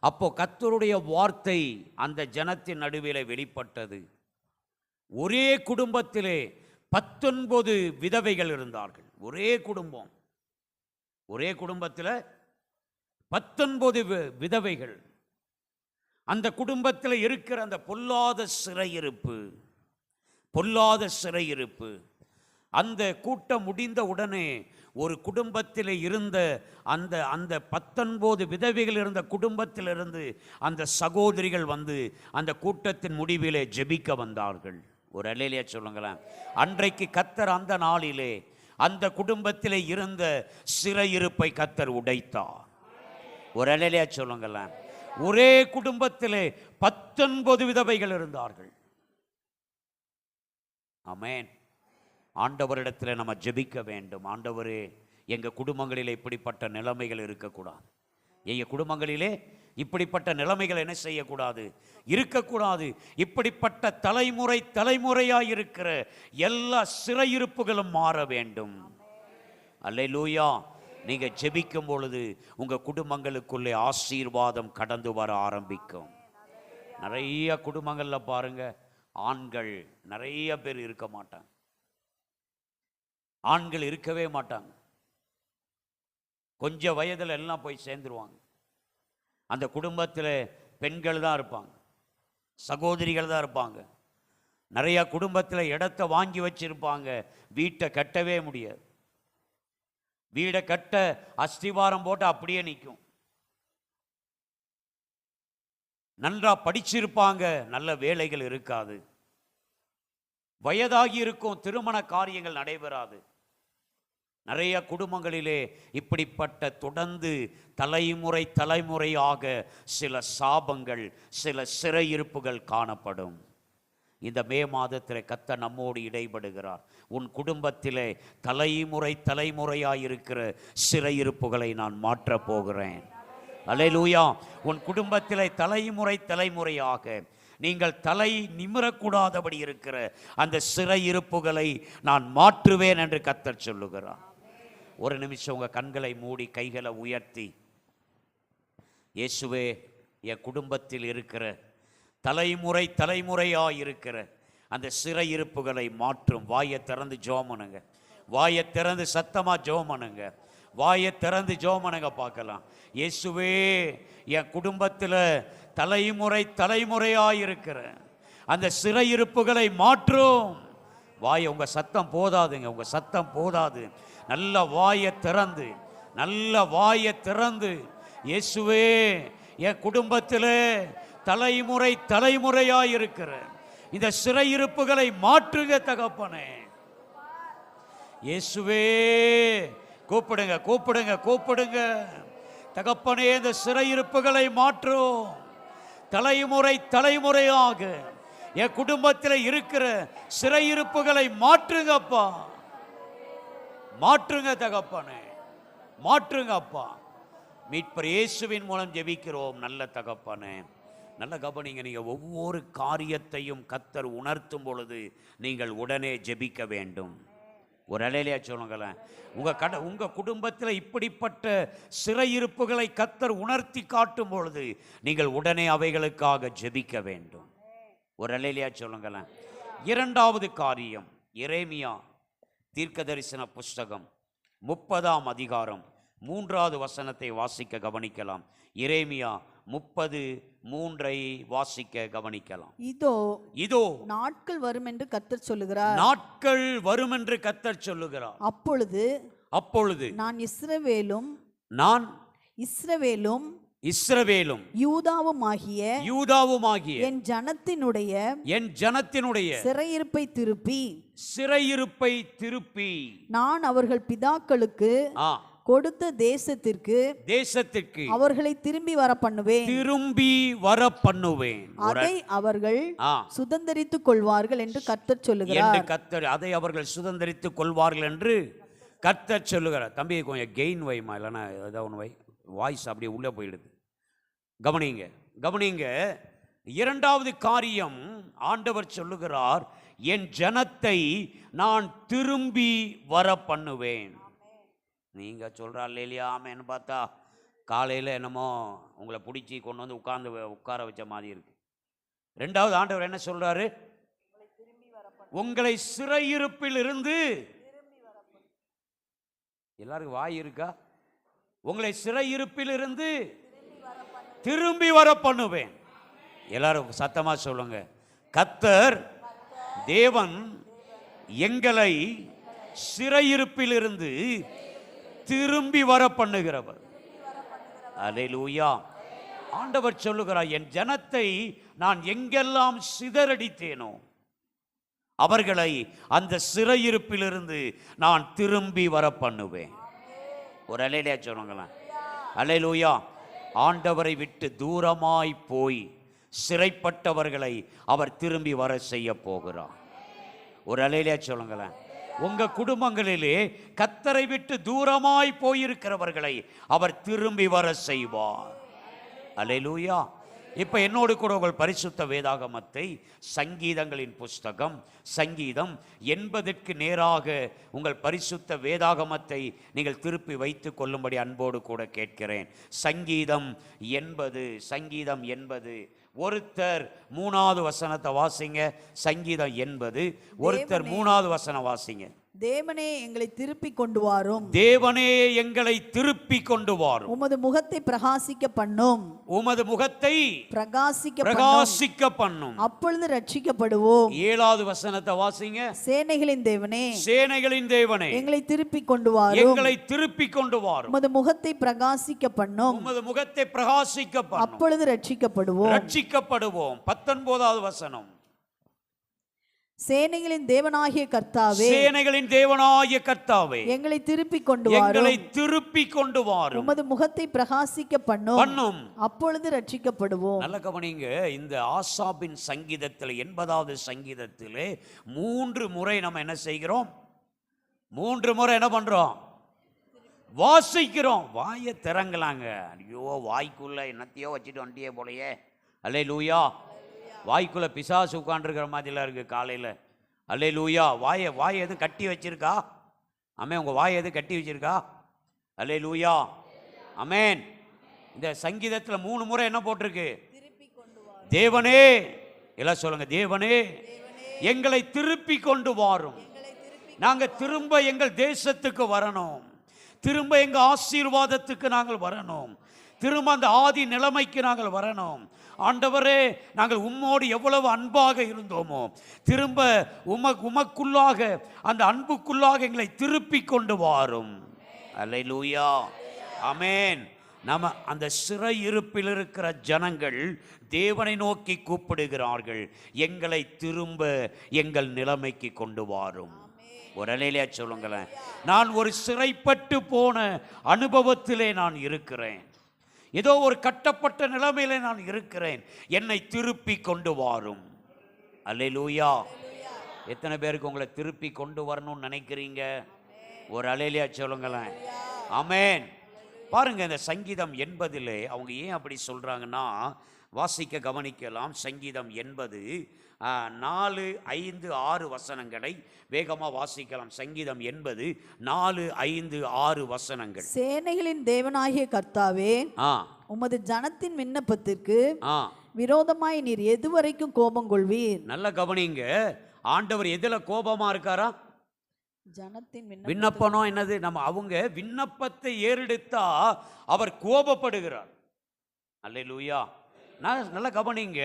அப்போ கர்த்தருடைய வார்த்தை அந்த ஜனத்தின் நடுவில் வெளிப்பட்டது. ஒரே குடும்பத்திலே 19 விதவைகள் இருந்தார்கள். ஒரே குடும்பத்தில் 19 விதவைகள். அந்த குடும்பத்தில் இருக்கிற அந்த பொல்லாத சிறையிருப்பு அந்த கூட்டம் முடிந்த உடனே ஒரு குடும்பத்தில் இருந்த அந்த 19 விதவைகள் இருந்த குடும்பத்திலிருந்து அந்த சகோதரிகள் வந்து அந்த கூட்டத்தின் முடிவிலே ஜெபிக்க வந்தார்கள். ஒரு அல்லேலூயா சொல்லுங்களேன். அன்றைக்கு கர்த்தர் அந்த நாளிலே அந்த குடும்பத்திலே இருந்த சிறையிருப்பை கர்த்தர் உடைத்தார். ஒரு அல்லேலூயா சொல்லுங்களேன். ஒரே குடும்பத்திலே 19 விதவைகள் இருந்தார்கள். ஆமென். ஆண்டவரிடத்தில் நம்ம ஜெபிக்க வேண்டும். ஆண்டவரே, எங்கள் குடும்பங்களிலே இப்படிப்பட்ட நிலைமைகள் இருக்கக்கூடாது. எங்கள் குடும்பங்களிலே இப்படிப்பட்ட நிலைமைகள் என்ன செய்யக்கூடாது, இருக்கக்கூடாது. இப்படிப்பட்ட தலைமுறையாக இருக்கிற எல்லா சிறையிருப்புகளும் மாற வேண்டும். அல்லேலூயா. நீங்க ஜெபிக்கும் பொழுது உங்க குடும்பங்களுக்குள்ளே ஆசீர்வாதம் கடந்து வர ஆரம்பிக்கும். நிறைய குடும்பங்கள்ல பாருங்க, ஆண்கள் நிறைய பேர் இருக்க மாட்டாங்க. ஆண்கள் இருக்கவே மாட்டாங்க. கொஞ்சம் வயதில் எல்லாம் போய் சேர்ந்துருவாங்க. அந்த குடும்பத்தில் பெண்கள் தான் இருப்பாங்க, சகோதரிகள் தான் இருப்பாங்க. நிறைய குடும்பத்தில் இடத்தை வாங்கி வச்சிருப்பாங்க, வீட்டை கட்டவே முடியாது. வீடை கட்ட அஸ்திவாரம் போட்டு அப்படியே நிற்கும். நன்றா படிச்சிருப்பாங்க, நல்ல வேலைகள் இருக்காது. வயதாகி இருக்கும், திருமண காரியங்கள் நடைபெறாது. நிறைய குடும்பங்களிலே இப்படிப்பட்ட தொடர்ந்து தலைமுறையாக சில சாபங்கள், சில சிறையிருப்புகள் காணப்படும். இந்த மே மாதத்தில் கர்த்தர் நம்மோடு இடைபடுகிறார். உன் குடும்பத்திலே தலைமுறையாயிருக்கிற சிறையிருப்புகளை நான் மாற்றப் போகிறேன். அல்லேலூயா. உன் குடும்பத்திலே தலைமுறையாக நீங்கள் தலை நிமிரக்கூடாதபடி இருக்கிற அந்த சிறையிருப்புகளை நான் மாற்றுவேன் என்று கர்த்தர் சொல்லுகிறார். ஒரு நிமிஷம் உங்க கண்களை மூடி கைகளை உயர்த்தி, இயேசுவே, என் குடும்பத்தில் இருக்கிற தலைமுறையாயிருக்கிற அந்த சிறையிருப்புகளை மாற்றும். வாயை திறந்து ஜெபம் பண்ணுங்க. வாயை திறந்து சத்தமா ஜெபம் பண்ணுங்க. வாயை திறந்து ஜெபம் பண்ணுங்க பார்க்கலாம். இயேசுவே, என் குடும்பத்தில் தலைமுறையாயிருக்கிற அந்த சிறையிருப்புகளை மாற்றும். வாயை, உங்க சத்தம் போதாதுங்க, உங்க சத்தம் போதாது. நல்ல வாயை திறந்து இயேசுவே, என் குடும்பத்தில் தலைமுறையாயிருக்கிற இந்த சிறையிருப்புகளை மாற்றுங்க தகப்பனே. இயேசுவே, கூப்பிடுங்க தகப்பனே. இந்த சிறையிருப்புகளை மாற்றும். தலைமுறையாக என் குடும்பத்தில் இருக்கிற சிறையிருப்புகளை மாற்றுங்கப்பா. மாற்றுங்க தகப்பனே, மாற்றுங்க அப்பா. மீட்பர் இயேசுவின் மூலம் ஜெபிக்கிறோம் நல்ல தகப்பனே. நல்ல கவனிங்க. நீங்கள் ஒவ்வொரு காரியத்தையும் கர்த்தர் உணர்த்தும் பொழுது நீங்கள் உடனே ஜெபிக்க வேண்டும். ஒரு அலையிலையா சொல்லுங்களேன். உங்க குடும்பத்தில் இப்படிப்பட்ட சிறையிருப்புகளை கர்த்தர் உணர்த்தி காட்டும் பொழுது நீங்கள் உடனே அவைகளுக்காக ஜெபிக்க வேண்டும். ஒரு அலையிலையா சொல்லுங்களேன். இரண்டாவது காரியம், எரேமியா தீர்க்கதரிசன புஸ்தகம் 30ஆம் அதிகாரம் 3வது வசனத்தை வாசிக்க கவனிக்கலாம். எரேமியா 33 வாசிக்க கவனிக்கலாம். இதோ நாட்கள் வரும் என்று கர்த்தர் சொல்லுகிறார். நாட்கள் வரும் என்று கர்த்தர் சொல்லுகிறார். அப்பொழுது நான் இஸ்ரவேலும் யூதாவுமாகிய என் ஜனத்தினுடைய சிறையிருப்பை திருப்பி நான் அவர்கள் பிதாக்களுக்கு கொடுத்த தேசத்திற்கு அவர்களை திரும்பி வர பண்ணுவேன். அதை அவர்கள் சுதந்தரித்துக் கொள்வார்கள் என்று கர்த்தர் சொல்லுகிறார். அதை அவர்கள் சுதந்தரித்துக் கொள்வார்கள் என்று கர்த்தர் சொல்லுகிறார். தம்பி கொஞ்சம் கெயின் வைமா, இல்லைன்னா ஏதாவது ஒன்று வை, வாய்ஸ் அப்படியே உள்ளே போயிடுது. கவனிங்க. இரண்டாவது காரியம், ஆண்டவர் சொல்லுகிறார், என் ஜனத்தை நான் திரும்பி வர பண்ணுவேன். நீங்க சொல்றாள் இல்லையா ஆமேன்னு பார்த்தா காலையில் என்னமோ உங்களை பிடிச்சி கொண்டு வந்து உட்கார வச்ச மாதிரி இருக்கு. ரெண்டாவது ஆண்டவர் என்ன சொல்றாரு? உங்களை சிறையிருப்பில் இருந்து, எல்லாருக்கும் வாய் இருக்கா? உங்களை சிறையிருப்பில் இருந்து திரும்பி வர பண்ணுவேன். எல்லாரும் சத்தமா சொல்லுங்க, கர்த்தர் தேவன் எங்களை சிறையிருப்பில் இருந்து திரும்பி வர பண்ணுகிறவர். அல்லேலூயா. ஆண்டவர் சொல்லுகிறார், என் ஜனத்தை நான் எங்கெல்லாம் சிதறடித்தேனோ அவர்களை அந்த சிறையிருப்பிலிருந்து நான் திரும்பி வர பண்ணுவேன். ஒரு அல்லேலூயா சொல்லுங்களேன். அல்லேலூயா. ஆண்டவரை விட்டு தூரமாய் போய் சிறைப்பட்டவர்களை அவர் திரும்பி வர செய்ய போகிறார். ஒரு அல்லேலூயா சொல்லுங்களேன். உங்க குடும்பங்களிலே கர்த்தரை விட்டு தூரமாய் போயிருக்கிறவர்களை அவர் திரும்பி வர செய்வார். அல்லேலூயா. இப்ப என்னோடு கூட உங்கள் பரிசுத்த வேதாகமத்தை சங்கீதங்களின் புஸ்தகம் சங்கீதம் 80க்கு நேராக உங்கள் பரிசுத்த வேதாகமத்தை நீங்கள் திருப்பி வைத்துக் கொள்ளும்படி அன்போடு கூட கேட்கிறேன். சங்கீதம் 80 ஒருத்தர் 3வது வசனத்தை வாசிங்க. சங்கீதம் 80 ஒருத்தர் 3வது வசனம் வாசிங்க. தேவனே எங்களை திருப்பி கொண்டு வாரும். தேவனே எங்களை திருப்பி கொண்டு வாரும். உமது முகத்தை பிரகாசிக்க பண்ணும். உமது முகத்தை பிரகாசிக்க பண்ணும். அப்பொழுது ரட்சிக்கப்படுவோம். 7வது வசனத்தை வாசிங்க. சேனைகளின் தேவனே, சேனைகளின் தேவனே எங்களை திருப்பி கொண்டு வாரும். எங்களை திருப்பி கொண்டு வாரும். உமது முகத்தை பிரகாசிக்க பண்ணும். உமது முகத்தை பிரகாசிக்க பண்ணும். அப்பொழுது ரட்சிக்கப்படுவோம். 19வது வசனம். சேனைகளின் தேவனாகிய கர்த்தாவே, சேனைகளின் தேவனாகிய கர்த்தாவே எங்களை திருப்பி கொண்டு வாரும். எங்களை திருப்பி கொண்டு வாரும். உமது முகத்தை பிரகாசிக்க பண்ணும். அப்பொழுது ரட்சிக்கப்படுவோம். நல்ல கவனிங்க. இந்த ஆசாபின் சங்கீதத்தில் 80வது சங்கீதத்திலே 3 முறை நம்ம என்ன செய்கிறோம்? 3 முறை என்ன பண்றோம்? வாசிக்கிறோம். வாயை திறங்கலாங்க. ஐயோ, வாய்க்குள்ள என்னத்தையோ வச்சுட்டு வண்டியே போலையே. அல்லேலூயா. வாய்க்குள்ள பிசாசு உட்காண்டிருக்கிற மாதிரிலாம் இருக்கு காலையில். அல்லேலூயா. வாயை எதுவும் கட்டி வச்சிருக்கா? அமேன். உங்கள் வாயை எதுவும் கட்டி வச்சிருக்கா? அல்லேலூயா. அமேன். இந்த சங்கீதத்தில் 3 முறை என்ன போட்டிருக்கு? தேவனே, எல்லாம் சொல்லுங்க, தேவனே எங்களை திருப்பி கொண்டு வாரும். நாங்கள் திரும்ப எங்கள் தேசத்துக்கு வரணும். திரும்ப எங்கள் ஆசீர்வாதத்துக்கு நாங்கள் வரணும். திரும்ப அந்த ஆதி நிலைமைக்கு நாங்கள் வரணும். ஆண்டவரே, நாங்கள் உம்மோடு எவ்வளவு அன்பாக இருந்தோமோ திரும்ப உமக்குள்ளாக அந்த அன்புக்குள்ளாக எங்களை திருப்பி கொண்டு வாரும். அல்லேலூயா. ஆமென். நம்ம அந்த சிறையிருப்பில் இருக்கிற ஜனங்கள் தேவனை நோக்கி கூப்பிடுகிறார்கள், எங்களை திரும்ப எங்கள் நிலைமைக்கு கொண்டு வாரும். ஒரு அல்லேலூயா சொல்லுங்களேன். நான் ஒரு சிறைப்பட்டு போன அனுபவத்திலே நான் இருக்கிறேன். ஏதோ ஒரு கட்டப்பட்ட நிலைமையில நான் இருக்கிறேன். என்னை திருப்பி கொண்டு வாரும். அல்லேலூயா. எத்தனை பேருக்கு உங்களை திருப்பி கொண்டு வரணும்னு நினைக்கிறீங்க? ஒரு அல்லேலூயா சொல்லுங்களேன். ஆமென். பாருங்க, இந்த சங்கீதம் 80 அவங்க ஏன் அப்படி சொல்றாங்கன்னா, வாசிக்க கவனிக்கலாம். சங்கீதம் 80 4, 5, 6 வசனங்களை வேகமா வாசிக்கலாம். சங்கீதம் 80 4, 5, 6 வசனங்கள். சேனைகளின் தேவனாகிய கர்த்தாவே, உமது ஜனத்தின் விண்ணப்பத்திற்கு விரோதமாய் நீர் எதுவரைக்கும் கோபம் கொள்வீர்? நல்ல கவனிங்க. ஆண்டவர் எதுல கோபமா இருக்காரா? ஜனத்தின் விண்ணப்பம் என்னது? நம்ம அவங்க விண்ணப்பத்தை ஏறெடுத்தா அவர் கோபப்படுகிறார். அல்லேலூயா. நான் நல்லா கவனிங்க.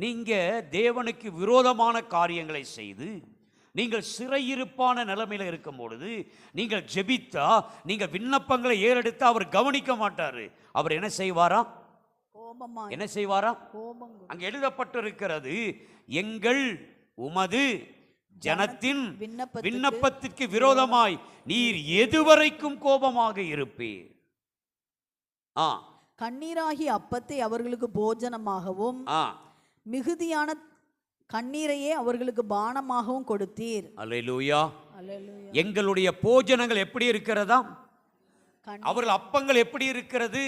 நீங்க தேவனுக்கு விரோதமான காரியங்களை செய்து நீங்கள் சிறையிருப்பான நிலைமையில் இருக்கும் பொழுது நீங்கள் ஜெபித்தா, நீங்கள் விண்ணப்பங்களை ஏறெடுத்து அவர் கவனிக்க மாட்டாரு. அவர் என்ன செய்வாரா? என்ன செய்வாரா? அங்க எழுதப்பட்டிருக்கிறது, எங்கள் உமது ஜனத்தின் விண்ணப்பத்திற்கு விரோதமாய் நீர் எதுவரைக்கும் கோபமாக இருப்பீர்? கண்ணீராகி அப்பத்தை அவர்களுக்கு போஜனமாகவும் மிகுதியான கண்ணீரையே அவர்களுக்கு பானமாகவும் கொடுத்தீர். அல்லேலூயா. எங்களுடைய போஜனங்கள் எப்படி இருக்கிறதா? அவர்கள் அப்பங்கள் எப்படி இருக்கிறது?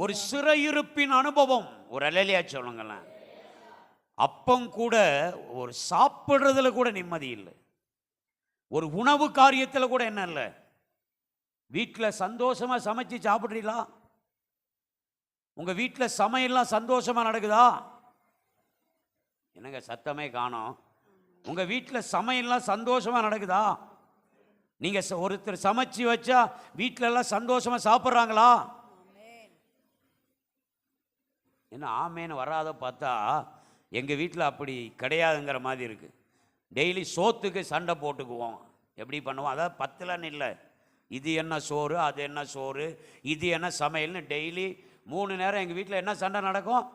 ஒரு சிறையிருப்பின் அனுபவம். ஒரு அல்லேலூயா சொல்லுங்களேன். அப்பம் கூட ஒரு சாப்பிடுறதுல கூட நிம்மதி இல்லை. ஒரு உணவு காரியத்தில் கூட என்ன இல்லை. வீட்டில் சந்தோஷமா சமைச்சு சாப்பிட்றீங்களா? உங்க வீட்டில் சமையல்லாம் சந்தோஷமா நடக்குதா? என்னங்க சத்தமே காணோம். உங்க வீட்டில் சமையல்லாம் சந்தோஷமா நடக்குதா? நீங்க ஒருத்தர் சமைச்சு வச்சா வீட்டில எல்லாம் சந்தோஷமா சாப்பிட்றாங்களா? என்ன ஆமேன்னு வராத பார்த்தா எங்க வீட்டில் அப்படி கிடையாதுங்கிற மாதிரி இருக்கு. டெய்லி சோத்துக்கு சண்டை போட்டுக்குவோம். எப்படி பண்ணுவோம்? அதாவது பத்தலன்னு இல்லை, இது என்ன சோறு, அது என்ன சோறு, இது என்ன சமையல்னு டெய்லி 3 நேரம் எங்கள் வீட்டில் என்ன சண்டை நடக்கும்?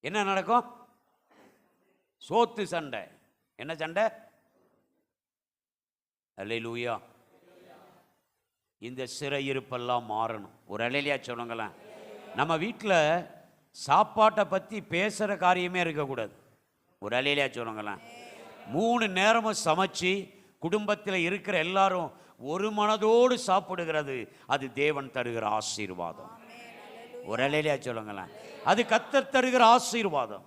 என்ன நடக்கும்? சோத்து சண்டை. என்ன சண்டை? அல்லேலூயா. இந்த சிறையிருப்பெல்லாம் மாறணும். ஒரு அல்லேலூயா சொல்லுங்களேன். நம்ம வீட்டில் சாப்பாட்டை பற்றி பேசுகிற காரியமே இருக்கக்கூடாது. ஒரு அல்லேலூயா சொல்லுங்களேன். 3 நேரமும் சமைச்சு குடும்பத்தில் இருக்கிற எல்லாரும் ஒரு மனதோடு சாப்பிடுகிறது, அது தேவன் தருகிற ஆசீர்வாதம். ஒரு அல்லேலூயா சொல்லுங்களேன். அது கர்த்தர் தருகிற ஆசீர்வாதம்.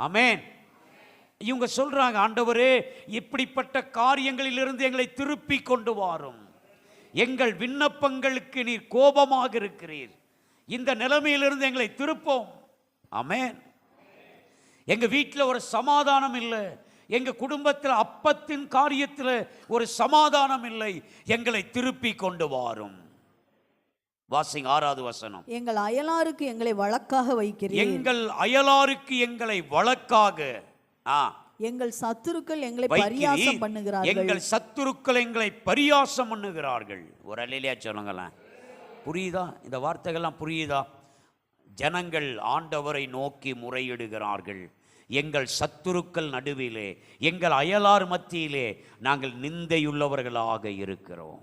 ஆமென். இவங்க சொல்றாங்க, ஆண்டவரே இப்படிப்பட்ட காரியங்களிலிருந்து எங்களை திருப்பி கொண்டு வாரும். எங்கள் விண்ணப்பங்களுக்கு நீர் கோபமாக இருக்கிறீர். இந்த நிலைமையிலிருந்து எங்களை திருப்போம். ஆமென். எங்க வீட்டில் ஒரு சமாதானம் இல்லை. எங்க குடும்பத்தில் அப்பத்தின் காரியத்தில் ஒரு சமாதானம் இல்லை. எங்களை திருப்பி கொண்டு வாரும். வாசிங்க 6வது வசனம். எங்கள் அயலாருக்கு எங்களை வழக்காக வைக்கிறீர். எங்கள் அயலாருக்கு எங்களை வழக்காக. எங்கள் சத்துருக்கள் எங்களை பரியாசம் பண்ணுகிறார்கள். எங்கள் சத்துருக்கள் எங்களை பரியாசம் பண்ணுகிறார்கள். ஒரு அல்லேலூயா சொல்லுங்களேன். புரியுதா? இந்த வார்த்தைகள்லாம் புரியுதா? ஜனங்கள் ஆண்டவரை நோக்கி முறையிடுகிறார்கள். எங்கள் சத்துருக்கள் நடுவிலே, எங்கள் அயலார் மத்தியிலே நாங்கள் நிந்தையுள்ளவர்களாக இருக்கிறோம்.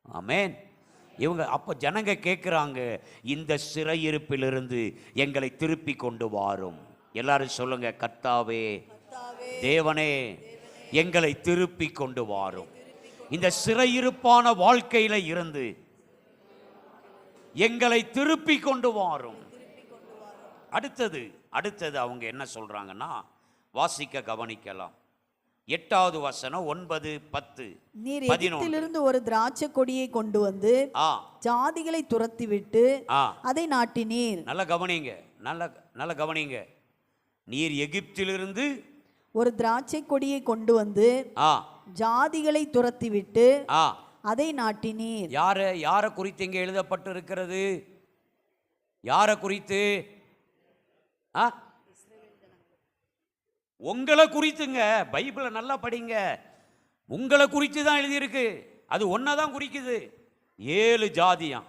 ஆமென். இவங்க அப்போ ஜனங்க கேட்குறாங்க, இந்த சிறையிருப்பிலிருந்து எங்களை திருப்பி கொண்டு வாரும். எல்லாரும் சொல்லுங்க, கர்த்தாவே, தேவனே, எங்களை திருப்பி கொண்டு வாரும். இந்த சிறையிருப்பான வாழ்க்கையில இருந்து எங்களை திருப்பி கொண்டு வாரும். அடுத்தது அவங்க என்ன சொல்றாங்கன்னா, வாசிக்க கவனிக்கலாம். 8வது வசனம் 9, 10. நீர் எகிப்திலிருந்து ஒரு திராட்சை கொடியை கொண்டு வந்து ஜாதிகளை துரத்தி விட்டு அதை நாட்டினீர். நல்ல கவனிங்க, நல்ல கவனிங்க. நீர் எகிப்திலிருந்து ஒரு திராட்சை கொடியை கொண்டு வந்து ஜாதிகளை துரத்தி விட்டு அதை நாட்டினீர். யார குறித்து இங்கே எழுதப்பட்டு இருக்கிறது? யார குறித்து? உங்களை குறித்துங்க. பைபிளை நல்லா படிங்க. உங்களை குறித்து தான் எழுதியிருக்கு. அது ஒன்னதான் குறிக்குது. 7 ஜாதியாம்.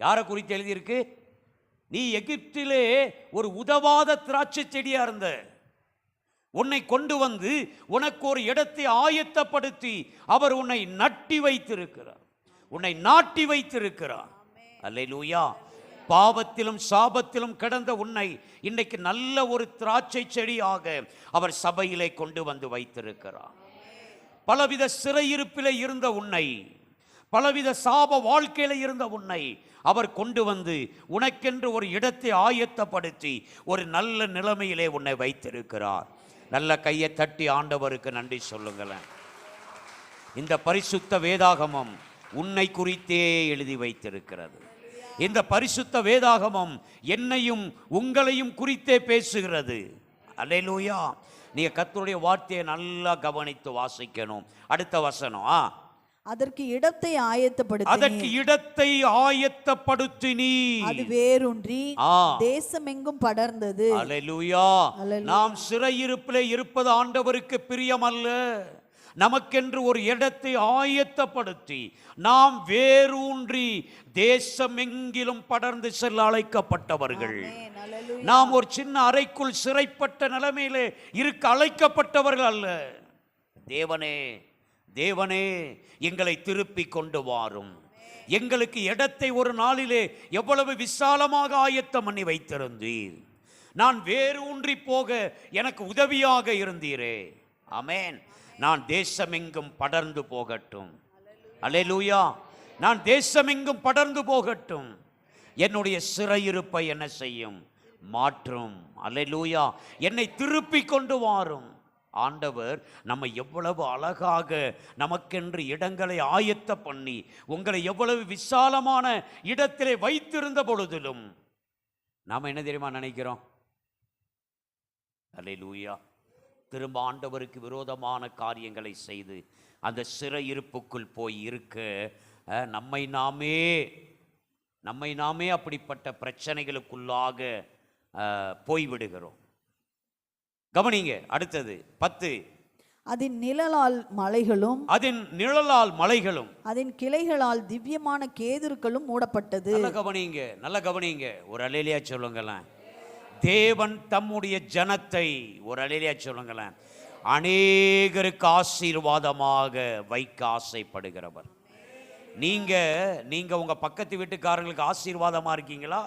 யாரை குறித்து எழுதியிருக்கு? நீ எகிப்திலே ஒரு உதவாத திராட்சை செடியா இருந்த, உன்னை கொண்டு வந்து உனக்கு ஒரு இடத்தை ஆயத்தப்படுத்தி அவர் உன்னை நட்டி வைத்திருக்கிறார், உன்னை நாட்டி வைத்திருக்கிறார். அல்லேலூயா. பாவத்திலும் சாபத்திலும் கிடந்த உன்னை இன்னைக்கு நல்ல ஒரு திராட்சை செடியாக அவர் சபையிலே கொண்டு வந்து வைத்திருக்கிறார். பலவித சிறையிருப்பிலே இருந்த உன்னை, பலவித சாப வாழ்க்கையில இருந்த உன்னை அவர் கொண்டு வந்து உனக்கென்று ஒரு இடத்தை ஆயத்தப்படுத்தி ஒரு நல்ல நிலைமையிலே உன்னை வைத்திருக்கிறார். நல்ல கையை தட்டி ஆண்டவருக்கு நன்றி சொல்லுங்களேன். இந்த பரிசுத்த வேதாகமம் உன்னை குறித்தே எழுதி வைத்திருக்கிறது. இந்த பரிசுத்த வேதாகமம் என்னையும் உங்களையும் குறித்தே பேசுகிறது. அல்லேலூயா. நீங்க கர்த்தருடைய வார்த்தையை நல்லா கவனித்து வாசிக்கணும். அடுத்த வசனம். அதற்கு இடத்தை அதற்கு ஆயத்தப்படுத்தி இடத்தை ஆயத்தப்படுத்தினீ. அது வேரூன்றி ஆ. தேசமெங்கும் படர்ந்தது. அல்லேலூயா. அல்லேலூயா. நாம் சிறையிருப்பிலே இருப்பது ஆண்டவருக்கு பிரியமல்ல. நமக்கென்று ஒரு இடத்தை ஆயத்தப்படுத்தி நாம் வேரூன்றி தேசமெங்கிலும் படர்ந்து செல்ல அழைக்கப்பட்டவர்கள். ஆமென். அல்லேலூயா. நாம் ஒரு சின்ன அறைக்குள் சிறைப்பட்ட நிலைமையிலே இருக்க அழைக்கப்பட்டவர்கள் அல்ல. தேவனே, தேவனே, எங்களை திருப்பி கொண்டு வாரும். எங்களுக்கு இடத்தை ஒரு நாளிலே எவ்வளவு விசாலமாக ஆயத்தம் பண்ணி வைத்திருந்தீர். நான் வேரூன்றி போக எனக்கு உதவியாக இருந்தீரே. ஆமென். நான் தேசமெங்கும் படர்ந்து போகட்டும். அல்லேலூயா. நான் தேசமெங்கும் படர்ந்து போகட்டும். என்னுடைய சிறையிருப்பை என்ன செய்யும்? மாற்றும். அல்லேலூயா. என்னை திருப்பி கொண்டு வாரும். ஆண்டவர் நம்ம எவ்வளவு அழகாக நமக்கென்று இடங்களை ஆயத்த பண்ணி உங்களை எவ்வளவு விசாலமான இடத்திலே வைத்திருந்த பொழுதிலும் நாம் என்ன தெரியுமா நினைக்கிறோம்? அல்லேலூயா. திரும்ப ஆண்டவருக்கு விரோதமான காரியங்களை செய்து அந்த சிறையிருப்புக்குள் போய் இருக்க நம்மை நாமே அப்படிப்பட்ட பிரச்சனைகளுக்குள்ளாக போய்விடுகிறோம். கவனிங்க, அடுத்தது 10. அதன் நிழலால் மலைகளும் அதன் கிளைகளால் திவ்யமான கேதுருக்களும் மூடப்பட்டது. நல்ல கவனிங்க. ஒரு அல்லேலூயா சொல்லுங்களேன். தேவன் தம்முடைய ஜனத்தை, ஒரு அல்லேலூயா சொல்லுங்களேன், அநேகருக்கு ஆசீர்வாதமாக வைக்க ஆசைப்படுகிறவர். நீங்க உங்க பக்கத்து வீட்டுக்காரங்களுக்கு ஆசீர்வாதமா இருக்கீங்களா?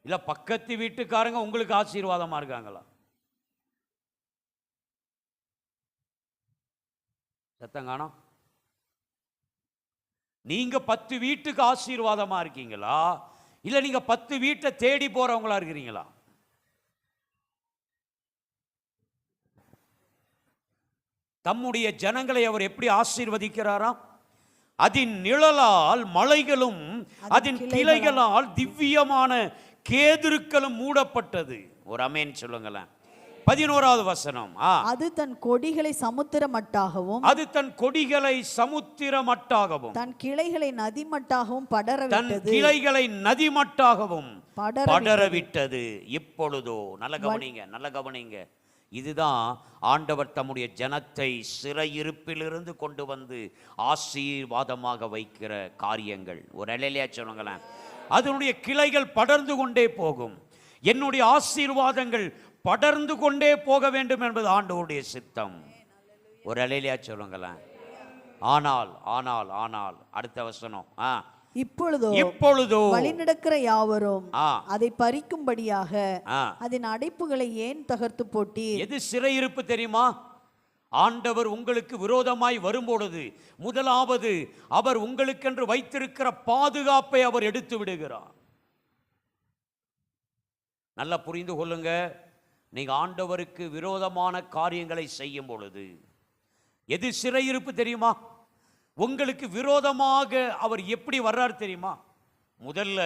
இல்ல பக்கத்து வீட்டுக்காரங்க உங்களுக்கு ஆசீர்வாதமா இருக்காங்களா? சத்தங்கானோ. நீங்க 10 வீட்டுக்கு ஆசீர்வாதமா இருக்கீங்களா? இல்ல நீங்க 10 வீட்டை தேடி போறவங்களா இருக்கிறீங்களா? தம்முடைய ஜனங்களை அவர் எப்படி ஆசீர்வதிக்கிறாராம்? அதன் நிழலால் மலைகளும் அதன் கிளைகளால் திவ்யமான கேதுருக்களும் மூடப்பட்டது. ஒரு ஆமென் சொல்லுங்களேன். 11வது வசனம். அது தன் கொடிகளை சமுத்திரமட்டாகவும் தன் கிளைகளை நதிமட்டாகவும் படரவிட்டது. இப்பொழுதோ நல்ல கவனிங்க. இதுதான் ஆண்டவர் தம்முடைய ஜனத்தை சிறையிருப்பிலிருந்து கொண்டு வந்து ஆசீர்வாதமாக வைக்கிற காரியங்கள். ஒரு அல்லேலூயா சொல்லுங்களேன். அதனுடைய கிளைகள் படர்ந்து கொண்டே போகும். என்னுடைய ஆசீர்வாதங்கள் படர்ந்து கொண்டே போக வேண்டும் என்பது ஆண்டவருடைய சித்தம். ஒரு அல்லேலூயா சொல்லுங்களேன். ஆனால் அடுத்த வசனம். இப்பொழுதோ வழிநடக்கிற யாவரும் அதை பறிக்கும்படியாக அதன் அடைப்புகளை ஏன் தகர்த்து போட்டீர்? எது சிறையிருப்பு தெரியுமா? ஆண்டவர் உங்களுக்கு விரோதமாய் வரும்பொழுது முதலாவது அவர் உங்களுக்கென்று வைத்திருக்கிற பாதுகாப்பை அவர் எடுத்து விடுகிறார். நல்லா புரிந்து கொள்ளுங்க. நீங்க ஆண்டவருக்கு விரோதமான காரியங்களை செய்யும் பொழுது எது சிறையிருப்பு தெரியுமா? உங்களுக்கு விரோதமாக அவர் எப்படி வர்றார் தெரியுமா? முதல்ல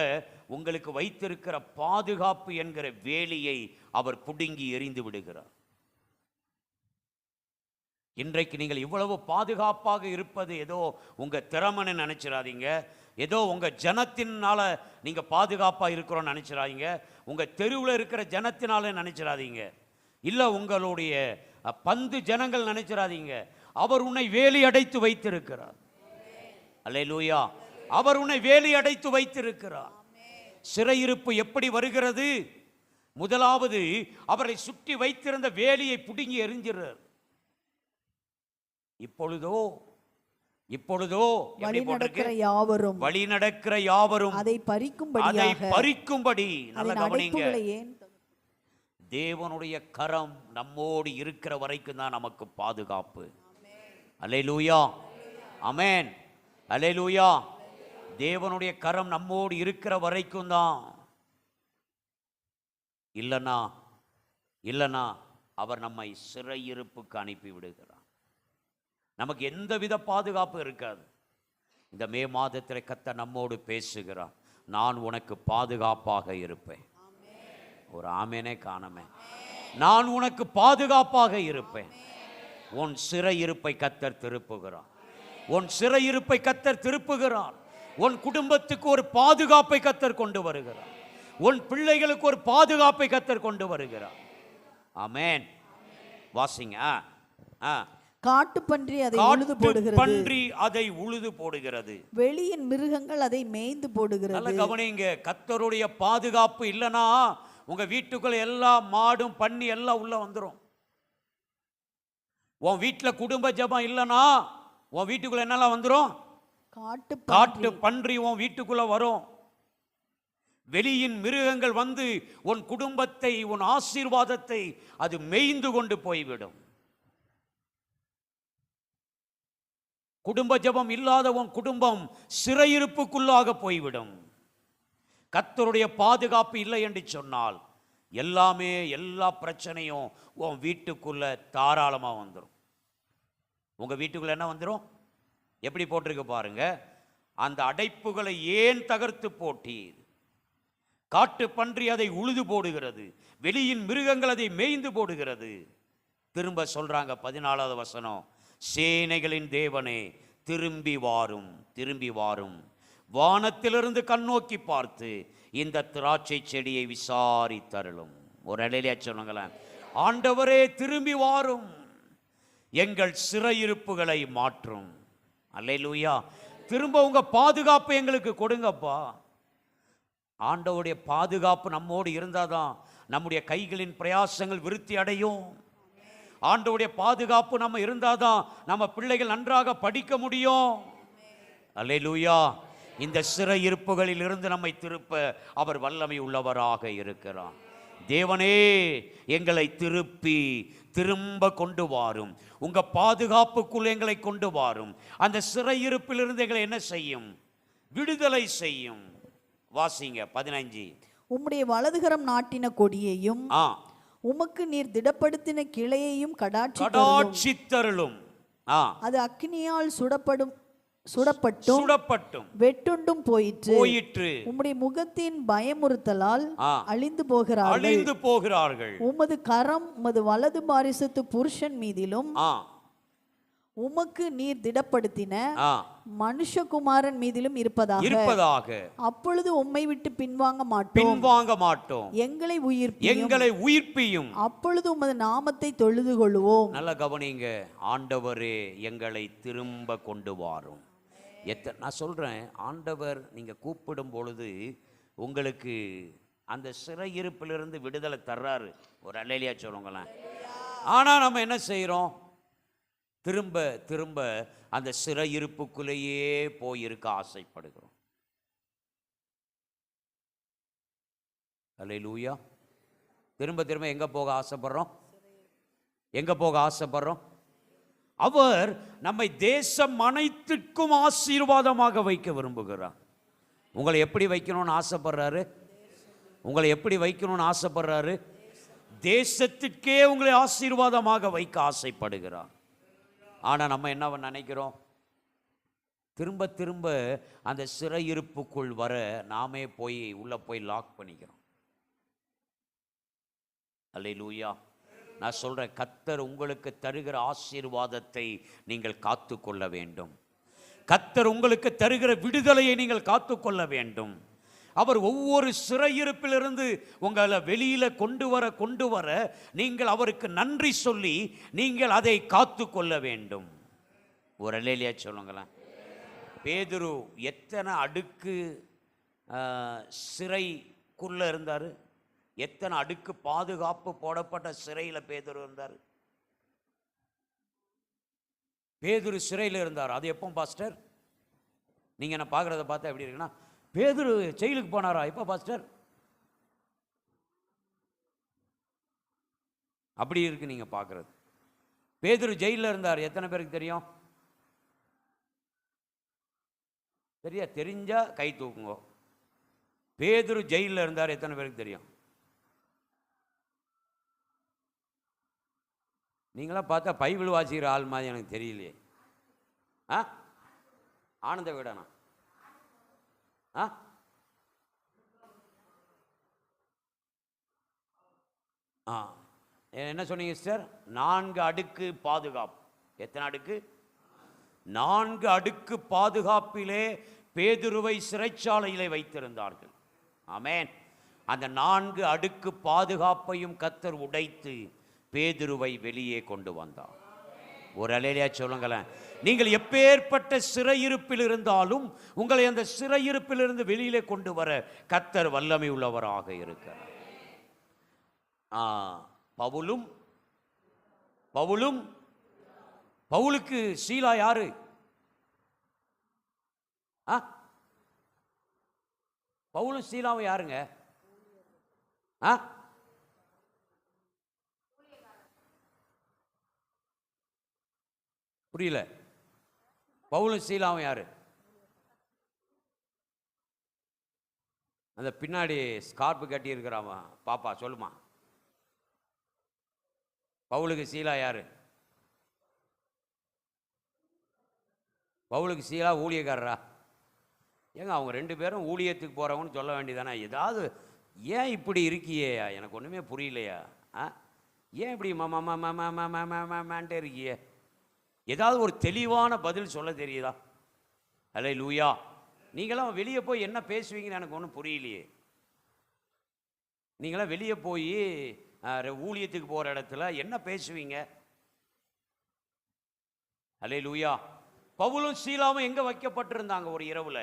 உங்களுக்கு வைத்திருக்கிற பாதுகாப்பு என்கிற வேலியை அவர் புடுங்கி எறிந்து விடுகிறார். இன்றைக்கு நீங்கள் இவ்வளவு பாதுகாப்பாக இருப்பது ஏதோ உங்க திறமைன்னு நினைச்சிடாதீங்க. ஏதோ உங்க ஜனத்தினால நீங்க பாதுகாப்பா இருக்கிறோன்னு நினைச்சிடாதீங்க. உங்க தெருவில் இருக்கிற ஜனத்தினால நினைச்சிடாதீங்க. இல்ல உங்களுடைய பந்து ஜனங்கள் நினைச்சிடாதீங்க. அவர் உன்னை வேலி அடைத்து வைத்திருக்கிறார். அல்லேலூயா. அவர் உன்னை வேலி அடைத்து வைத்திருக்கிறார். சிறையிருப்பு எப்படி வருகிறது? முதலாவது அவரை சுற்றி வைத்திருந்த வேலியை புடுங்கி எறிஞ்சிறார். இப்பொழுதோ வழிநடக்கிற யாவரும் அதை பறிக்கும்படி நல்ல கவனிங்க. தேவனுடைய கரம் நம்மோடு இருக்கிற வரைக்கும் தான் நமக்கு பாதுகாப்பு. அல்லேலூயா. ஆமென். அல்லேலூயா. தேவனுடைய கரம் நம்மோடு இருக்கிற வரைக்கும் தான். இல்லனா அவர் நம்மை சிறையிருப்புக்கு அனுப்பி விடுகிறார். நமக்கு எந்தவித பாதுகாப்பு இருக்காது. இந்த மே மாதத்தில் கர்த்தர் நம்மோடு பேசுகிறார். நான் உனக்கு பாதுகாப்பாக இருப்பேன். ஒரு ஆமேனே காணமே. நான் உனக்கு பாதுகாப்பாக இருப்பேன். உன் சிறையிருப்பை கர்த்தர் திருப்புகிறார். உன் சிறையிருப்பை கர்த்தர் திருப்புகிறார். உன் குடும்பத்துக்கு ஒரு பாதுகாப்பை கர்த்தர் கொண்டு வருகிறார். உன் பிள்ளைகளுக்கு ஒரு பாதுகாப்பை கர்த்தர் கொண்டு வருகிறார். ஆமென். வாசிங்க. காட்டுப்பன்றி அதை உழுது போடுகிறது. பன்றி அதை உழுது போடுகிறது. வெளியின் மிருகங்கள் அதை மேய்ந்து போடுகிறது. நல்ல கவனிங்க. கர்த்தருடைய பாதுகாப்பு இல்லனா உங்க வீட்டுக்குள்ள எல்லா மாடும் பன்னி எல்லாம் உள்ள வந்துரும். உன் வீட்டுல குடும்ப ஜெபம் இல்லனா உன் வீட்டுக்குள்ள என்னெல்லாம் வந்துரும்? காட்டு பன்றி உன் வீட்டுக்குள்ள வரும். வெளியின் மிருகங்கள் வந்து உன் குடும்பத்தை, உன் ஆசீர்வாதத்தை அது மேய்ந்து கொண்டு போய்விடும். குடும்ப ஜெபம் இல்லாத உன் குடும்பம் சிறையிருப்புக்குள்ளாக போய்விடும். கர்த்தருடைய பாதுகாப்பு இல்லை என்று சொன்னால் எல்லா பிரச்சனையும் உன் வீட்டுக்குள்ள தாராளமாக வந்துடும். உங்க வீட்டுக்குள்ள என்ன வந்துடும்? எப்படி போட்டிருக்கு பாருங்க. அந்த அடைப்புகளை ஏன் தகர்த்து போட்டீர்? காட்டு பன்றி அதை உழுது போடுகிறது, வெளியின் மிருகங்கள் அதை மேய்ந்து போடுகிறது. திரும்ப சொல்றாங்க 14வது வசனம், சேனைகளின் தேவனே திரும்பி வாரும், திரும்பி வாரும். வானத்திலிருந்து கண்ணோக்கி பார்த்து இந்த திராட்சை செடியை விசாரித்தருளும். ஒரு அலையிலே சொல்லுங்களேன், ஆண்டவரே திரும்பி வாரும், எங்கள் சிறையிருப்புகளை மாற்றும். அல்லேலூயா. திரும்ப உங்க பாதுகாப்பு எங்களுக்கு கொடுங்கப்பா. ஆண்டவருடைய பாதுகாப்பு நம்மோடு இருந்தாதான் நம்முடைய கைகளின் பிரயாசங்கள் விருத்தி அடையும். ஆண்டவருடைய பாதுகாப்பு நம்ம இருந்தாதான் நம்ம பிள்ளைகள் நன்றாக படிக்க முடியும். அல்லேலூயா. இந்த சிறையிருப்புகளில் இருந்து நம்மை திருப்ப அவர் வல்லமை உள்ளவராக இருக்கிறார். தேவனே எங்களை திரும்ப கொண்டு வாரும். உங்க பாதுகாப்புக்குள் எங்களை கொண்டு வாரும். அந்த சிறையிருப்பிலிருந்து எங்களை என்ன செய்யும்? விடுதலை செய்யும். வாசிங்க 15. உம்முடைய வலதுகரம் நாட்டின கொடியையும் உமக்கு நீர் திடப்படுத்தின கிளையையும் கடாட்சித்தருளும். அது அக்கினியால் சுடப்பட்டும் வெட்டுண்டும் போயிற்று. உம்முடைய முகத்தின் பயமுறுத்தலால் அழிந்து போகிறார்கள். உமது கரம் உமது வலது பாரிசத்து புருஷன் மீதிலும் உமக்கு நீர் திடப்படுத்தின மனுஷகுமாரன் மீதிலும் இருப்பதாக. அப்பொழுது உம்மை விட்டு பின்வாங்க மாட்டோம். எங்களை உயிர்ப்பியும். அப்பொழுது உமது நாமத்தை தொழுது கொள்வோம். நல்ல கவனிங்க. ஆண்டவரே எங்களை திரும்ப கொண்டு வாரும். நான் சொல்றேன், ஆண்டவர் நீங்க கூப்பிடும் பொழுது உங்களுக்கு அந்த சிறையிருப்பிலிருந்து விடுதலை தர்றாரு. ஒரு அல்லேலியா சொல்லுங்களேன். ஆனா நம்ம என்ன செய்யறோம்? திரும்ப திரும்ப அந்த சிறையிருப்புக்குள்ளேயே போயிருக்க ஆசைப்படுகிறோம். அல்லேலூயா. திரும்ப திரும்ப எங்க போக ஆசைப்படுறோம்? அவர் நம்மை தேசம் அனைத்திற்கும் ஆசீர்வாதமாக வைக்க விரும்புகிறார். உங்களை எப்படி வைக்கணும்னு ஆசைப்படுறாரு? தேசத்திற்கே உங்களை ஆசீர்வாதமாக வைக்க ஆசைப்படுகிறார். ஆனால் நம்ம என்ன நினைக்கிறோம்? திரும்ப திரும்ப அந்த சிறையிருப்புக்குள் வர நாமே உள்ள போய் லாக் பண்ணிக்கிறோம். அல்லேலூயா. நான் சொல்றேன், கர்த்தர் உங்களுக்கு தருகிற ஆசீர்வாதத்தை நீங்கள் காத்து கொள்ள வேண்டும். கர்த்தர் உங்களுக்கு தருகிற விடுதலையை நீங்கள் காத்து கொள்ள வேண்டும். அவர் ஒவ்வொரு சிறையிருப்பிலிருந்து உங்களை வெளியில கொண்டு வர நீங்கள் அவருக்கு நன்றி சொல்லி நீங்கள் அதை காத்து கொள்ள வேண்டும். ஒரு அல்லேலியா சொல்லுங்களேன். பேதுரு எத்தனை அடுக்கு சிறைக்குள்ள இருந்தார்? எத்தனை அடுக்கு பாதுகாப்பு போடப்பட்ட சிறையில் பேதுரு இருந்தார்? பேதுரு சிறையில் இருந்தார். அது எப்போ பாஸ்டர்? நீங்கள் என்ன பார்க்குறத பார்த்தா எப்படி இருக்குன்னா, பேதுரு ஜெயிலுக்கு போனாரா? எப்போ பாஸ்டர்? அப்படி இருக்கு நீங்க பார்க்குறது. பேதுரு ஜெயிலில் இருந்தார். எத்தனை பேருக்கு தெரியும்? தெரிஞ்சா கை தூக்குங்க. பேதுரு ஜெயிலில் இருந்தார். எத்தனை பேருக்கு தெரியும்? நீங்களாம் பார்த்தா பைபிள் வாசிக்கிற ஆள் மாதிரி எனக்கு தெரியலையே. ஆனந்த விடனா என்ன சொன்னீங்க சிஸ்டர்? 4 அடுக்கு பாதுகாப்பு. எத்தனை அடுக்கு? 4 அடுக்கு பாதுகாப்பிலே பேதுருவை சிறைச்சாலையிலே வைத்திருந்தார்கள். ஆமென். அந்த 4 அடுக்கு பாதுகாப்பையும் கர்த்தர் உடைத்து பேதுருவை வெளியே கொண்டு வந்தார். ஒரு அல்லேலூயா சொல்லுங்களேன். நீங்கள் எப்பேற்பட்ட சிறையிருப்பில் இருந்தாலும் உங்களை அந்த சிறையிருப்பிலிருந்து வெளியிலே கொண்டு வர கர்த்தர் வல்லமை உள்ளவராக இருக்கிறார். பவுலுக்கு சீலா யாரு? பவுலும் சீலாவும் யாருங்க? புரியல. பவுலும் சீலாவும் யாரு? அந்த பின்னாடி ஸ்கார்ப்பு கட்டி இருக்கிறாமா பாப்பா, சொல்லுமா. பவுலுக்கு சீலா யாரு? பவுலுக்கு சீலா ஊழியக்காரரா? ஏங்க அவங்க 2 பேரும் ஊழியத்துக்கு போகிறவங்கன்னு சொல்ல வேண்டியதானே? ஏதாவது ஏன் இப்படி இருக்கியே? எனக்கு ஒன்றுமே புரியலையா? ஏன் இப்படி மாமான்ட்டே இருக்கியே? ஏதாவது ஒரு தெளிவான பதில் சொல்ல தெரியுதா? அல்லேலூயா. நீங்களாம் வெளியே போய் என்ன பேசுவீங்கன்னு எனக்கு ஒன்றும் புரியலையே. நீங்களாம் வெளியே போய் ஊழியத்துக்கு போகிற இடத்துல என்ன பேசுவீங்க? அல்லேலூயா. பவுலும் சீலாவும் எங்கே வைக்கப்பட்டிருந்தாங்க? ஒரு இரவுல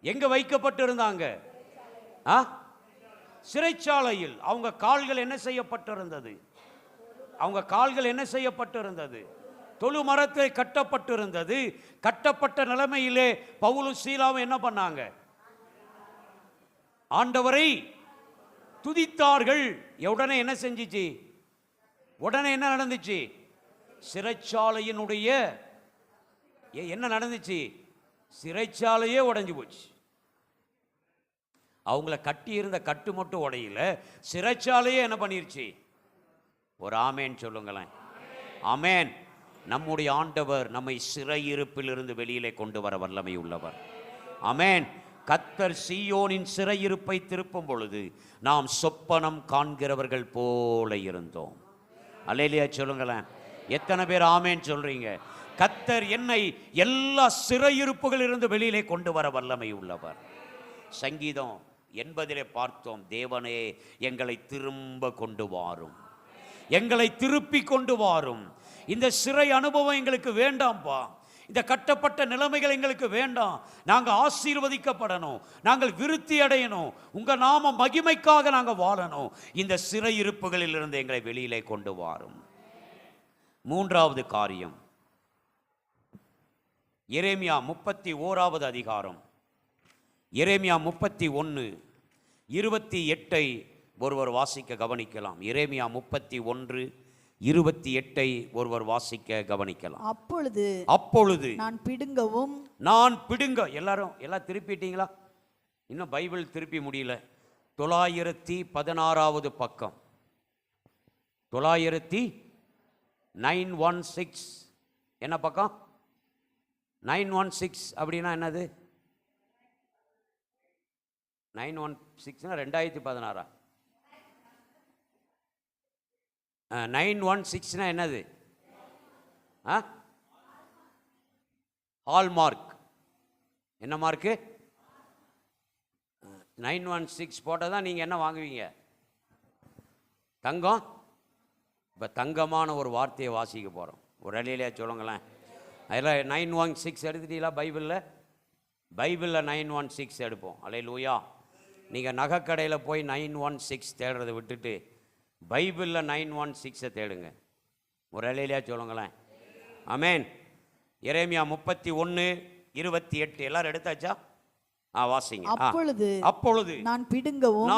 எங்கே வைக்கப்பட்டிருந்தாங்க? சிறைச்சாலையில். அவங்க கால்கள் என்ன செய்யப்பட்டிருந்தது? அவங்க கால்கள் என்ன செய்யப்பட்டிருந்தது? தொழு மரத்தை கட்டப்பட்டிருந்தது. கட்டப்பட்ட நிலைமையிலே பவுலும் சீலாவும் என்ன பண்ணாங்க? ஆண்டவரை துதித்தார்கள். உடனே என்ன செஞ்சிச்சு? உடனே என்ன நடந்துச்சு? சிறைச்சாலையினுடைய என்ன நடந்துச்சு? சிறைச்சாலையே உடைஞ்சு போச்சு. அவங்கள கட்டி இருந்த கட்டு மட்டும் உடையில, சிறைச்சாலையே என்ன பண்ணிருச்சு? ஒரு ஆமேன் சொல்லுங்களேன். ஆமேன். நம்முடைய ஆண்டவர் நம்மை சிறையிருப்பிலிருந்து வெளியிலே கொண்டு வர வல்லமை உள்ளவர். ஆமேன். கர்த்தர் சீயோனின் சிறையிருப்பை திருப்பும் பொழுது நாம் சொப்பனம் காண்கிறவர்கள் போல இருந்தோம். அல்லேலூயா சொல்லுங்களேன். எத்தனை பேர் ஆமேன் சொல்றீங்க? கர்த்தர் என்னை எல்லா சிறையிருப்புகளிலிருந்து வெளியிலே கொண்டு வர வல்லமை உள்ளவர். சங்கீதம் 80 பார்த்தோம். தேவனே எங்களை திரும்ப கொண்டு வாரும், எங்களை திருப்பி கொண்டு வாரும். இந்த சிறை அனுபவம் எங்களுக்கு வேண்டாம்ப்பா. இந்த கட்டப்பட்ட நிலைமைகள் எங்களுக்கு வேண்டாம். நாங்கள் ஆசீர்வதிக்கப்படணும், நாங்கள் விருத்தி அடையணும், உங்கள் நாம மகிமைக்காக நாங்கள் வாழணும். இந்த சிறையிருப்புகளிலிருந்து எங்களை வெளியிலே கொண்டு வாரும். 3வது காரியம், எரேமியா 31வது அதிகாரம். எரேமியா 31:28 ஒருவர் வாசிக்க கவனிக்கலாம். எரேமியா 31:28 ஒருவர் வாசிக்க கவனிக்கலாம். அப்பொழுது நான் பிடுங்கவும், எல்லாம் திருப்பிட்டீங்களா? இன்னும் பைபிள் திருப்பி முடியல. 916வது பக்கம். 916 என்ன பக்கம்? 916 அப்படின்னா என்னது? 916 2016. 916 என்னது? ஹால்மார்க். என்ன மார்க்கு? 916 போட்டால் தான் நீங்கள் என்ன வாங்குவீங்க? தங்கம். இப்போ தங்கமான ஒரு வார்த்தையை வாசிக்க போகிறோம். ஒரு அலையிலையா சொல்லுங்களேன். அதில் 916 எடுத்துட்டீங்களா? பைபிளில் 916 எடுப்போம். அல்லேலூயா. நீங்கள் நகைக்கடையில் போய் 916 தேடுறதை விட்டுட்டு பைபிளில் 916 தேடுங்க. ஒரு அலையிலையா சொல்லுங்களேன். ஆமேன். எரேமியா 31:28 எல்லாரும் எடுத்தாச்சா? வாசிங்க. அப்பொழுது நான் பிடுங்கவும்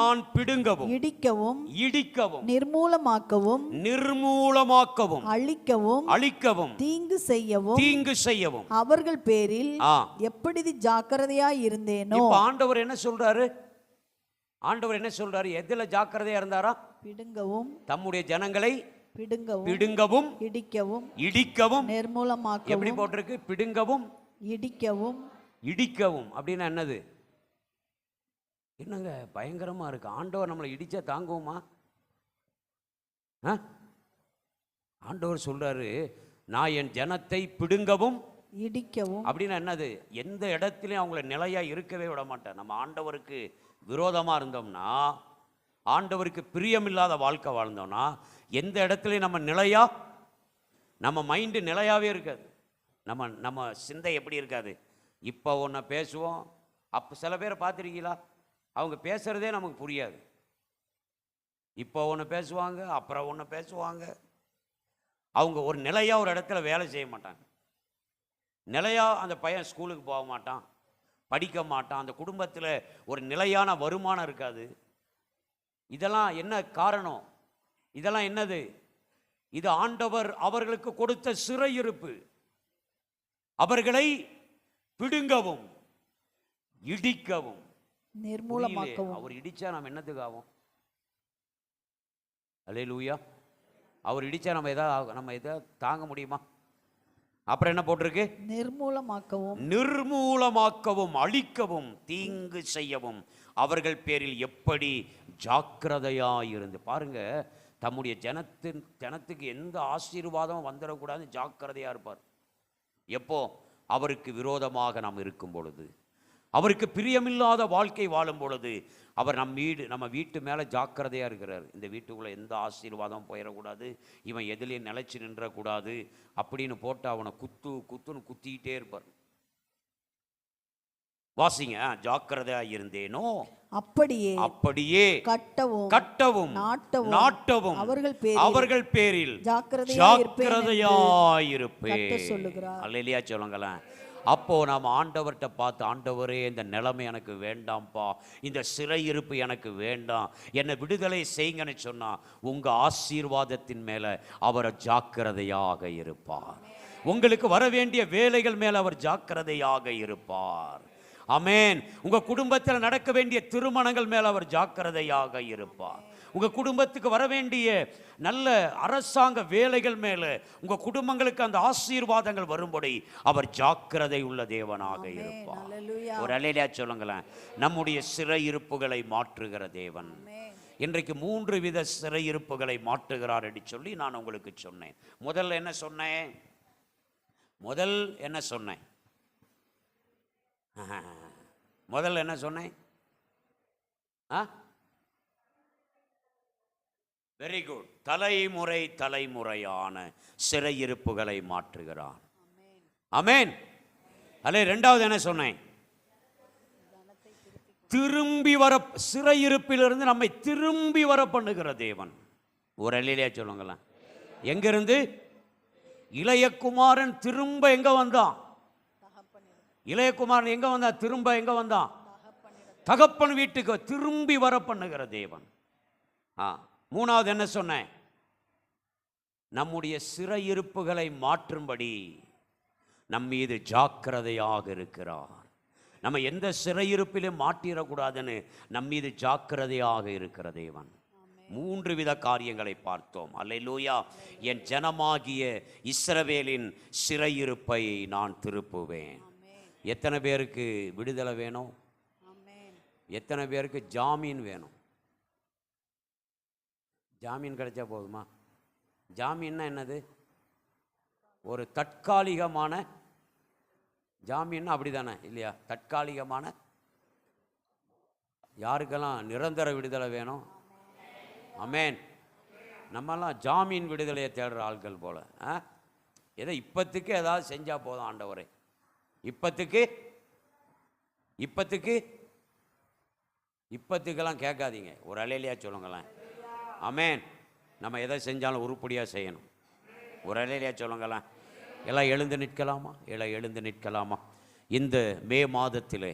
இடிக்கவும் நிர்மூலமாக்கவும் அழிக்கவும் தீங்கு செய்யவும் அவர்கள் பேரில் எப்படி ஜாக்கிரதையாய் இருந்தேனோ. ஆண்டவர் என்ன சொல்றாரு? எதுல ஜாக்கிரதையா இருந்தாரா? பிடுங்கவும், தம்முடைய ஜனங்களை பிடுங்கவும் இடிக்கவும் நிர்மூலமாக்கவும். எப்படி போட்டிருக்கு? பிடுங்கவும் இடிக்கவும் அப்படின்னா என்னது? என்னங்க பயங்கரமா இருக்கு. ஆண்டவர் நம்மளை இடிச்சா தாங்குவோமா? ஆண்டவர் சொல்றாரு, நான் என் ஜனத்தை பிடுங்கவும் இடிக்கவும். அப்படின்னா என்னது? எந்த இடத்துலையும் அவங்கள நிலையா இருக்கவே விட மாட்டேன். நம்ம ஆண்டவருக்கு விரோதமா இருந்தோம்னா, ஆண்டவருக்கு பிரியமில்லாத வாழ்க்கை வாழ்ந்தோம்னா, எந்த இடத்துலையும் நம்ம நிலையா, நம்ம மைண்டு நிலையாவே இருக்காது. நம்ம சிந்தை எப்படி இருக்காது? இப்போ ஒன்று பேசுவோம், அப்போ சில பேரை பார்த்துருக்கீங்களா? அவங்க பேசுகிறதே நமக்கு புரியாது. இப்போ ஒன்று பேசுவாங்க, அப்புறம் ஒன்று பேசுவாங்க. அவங்க ஒரு நிலையாக ஒரு இடத்துல வேலை செய்ய மாட்டாங்க. நிலையாக அந்த பையன் ஸ்கூலுக்கு போக மாட்டான், படிக்க மாட்டான், அந்த குடும்பத்தில் ஒரு நிலையான வருமானம் இருக்காது. இதெல்லாம் என்ன காரணம்? இதெல்லாம் என்னது? இது ஆண்டவர் அவர்களுக்கு கொடுத்த சிறையிருப்பு. அவர்களை பிடுங்கவும் இடிக்கவும் நிர்மூலமாக்கவும். அவர் இடிச்சா நம்ம என்னத்துக்கு ஆகும்? அல்லேலூயா. அவர் இடிச்சா நம்ம எதாவது தாங்க முடியுமா? அப்புறம் என்ன போட்டிருக்கு? நிர்மூலமாக்கவும். நிர்மூலமாக்கவும், அழிக்கவும், தீங்கு செய்யவும் அவர்கள் பேரில் எப்படி ஜாக்கிரதையாயிருந்து. பாருங்க, தம்முடைய ஜனத்துக்கு எந்த ஆசீர்வாதமும் வந்துடக்கூடாதுன்னு ஜாக்கிரதையா இருப்பார். எப்போ? அவருக்கு விரோதமாக நாம் இருக்கும் பொழுது, அவருக்கு பிரியமில்லாத வாழ்க்கை வாழும் பொழுது, அவர் நம்ம வீட்டு மேலே ஜாக்கிரதையாக இருக்கிறார். இந்த வீட்டுக்குள்ளே எந்த ஆசீர்வாதம் போயிடக்கூடாது, இவன் எதுலேயும் நிலைச்சி நின்றக்கூடாது அப்படின்னு போட்டு அவனை குத்துன்னு குத்திக்கிட்டே இருப்பார். வாசிங்க, ஜாக்கிரதையாக இருந்தேனோ அப்படியே கட்டவும் நாட்டவும் அவர்கள் பேரில் ஜாக்கிரதையாயிருப்பேன். அல்லேலூயா சொல்லுங்களேன். அப்போ நாம் ஆண்டவர்கிட்ட பார்த்து, ஆண்டவரே இந்த நிலைமை எனக்கு வேண்டாம்ப்பா, இந்த சிறையிருப்பு எனக்கு வேண்டாம், என்னை விடுதலை செய்யுங்கன்னு சொன்னா, உங்க ஆசீர்வாதத்தின் மேல அவர் ஜாக்கிரதையாக இருப்பார். உங்களுக்கு வர வேண்டிய வேலைகள் மேல அவர் ஜாக்கிரதையாக இருப்பார். ஆமென். உங்க குடும்பத்தில் நடக்க வேண்டிய திருமணங்கள் மேல அவர் ஜாக்கிரதையாக இருப்பார். உங்க குடும்பத்துக்கு வர வேண்டிய நல்ல அரசாங்க வேலைகள் மேல, உங்க குடும்பங்களுக்கு அந்த ஆசீர்வாதங்கள் வரும்படி அவர் ஜாக்கிரதை உள்ள தேவனாக இருப்பார். ஒரு அல்லேலூயா சொல்லுங்களேன். நம்முடைய சிறையிருப்புகளை மாற்றுகிற தேவன். இன்றைக்கு 3 வித சிறையிருப்புகளை மாற்றுகிறார் என்று சொல்லி நான் உங்களுக்கு சொன்னேன். முதல்ல என்ன சொன்னேன்? முதல்ல என்ன சொன்னேன்? Very good. தலைமுறையான சிறையிருப்புகளை மாற்றுகிறார். ஆமென். அல்லே. ரெண்டாவது என்ன சொன்னேன்? திரும்பி வர, சிறையிருப்பிலிருந்து நம்மை திரும்பி வர பண்ணுகிற தேவன். ஒரு அல்லேலூயா சொல்லுங்களேன். எங்கிருந்து? இளையகுமாரன் திரும்ப எங்க வந்தான்? இளையகுமாரன் எங்க வந்தான்? திரும்ப எங்க வந்தான்? தகப்பன் வீட்டுக்கு திரும்பி வர பண்ணுகிற தேவன். மூணாவது என்ன சொன்னேன்? நம்முடைய சிறையிருப்புகளை மாற்றும்படி நம் மீது ஜாக்கிரதையாக இருக்கிறார். நம்ம எந்த சிறையிருப்பிலும் மாட்டிடக்கூடாதுன்னு நம் மீது ஜாக்கிரதையாக இருக்கிற தேவன். 3 வித காரியங்களை பார்த்தோம். அல்லேலூயா. என் ஜனமாகிய இஸ்ரவேலின் சிறையிருப்பை நான் திருப்புவேன். எத்தனை பேருக்கு விடுதலை வேணும்? எத்தனை பேருக்கு ஜாமீன் வேணும்? ஜாமீன் கிடைச்சா போதுமா? ஜாமீன்னா என்னது? ஒரு தற்காலிகமான ஜாமீன், அப்படி தானே இல்லையா? தற்காலிகமான. யாருக்கெல்லாம் நிரந்தர விடுதலை வேணும்? ஆமென். நம்மெல்லாம் ஜாமீன் விடுதலையை தேடுற ஆட்கள் போல. ஏதோ இப்பத்துக்கு ஏதாவது செஞ்சால் போதும் ஆண்டவரே, இப்பத்துக்கெல்லாம் கேட்காதீங்க. ஒரு அல்லேலூயா சொல்லுங்களேன். ஆமென். நம்ம எதை செஞ்சாலும் உருப்படியாக செய்யணும். ஒரு அல்லேலூயா சொல்லுங்களேன். எல்லாம் எழுந்து நிற்கலாமா? இந்த மே மாதத்திலே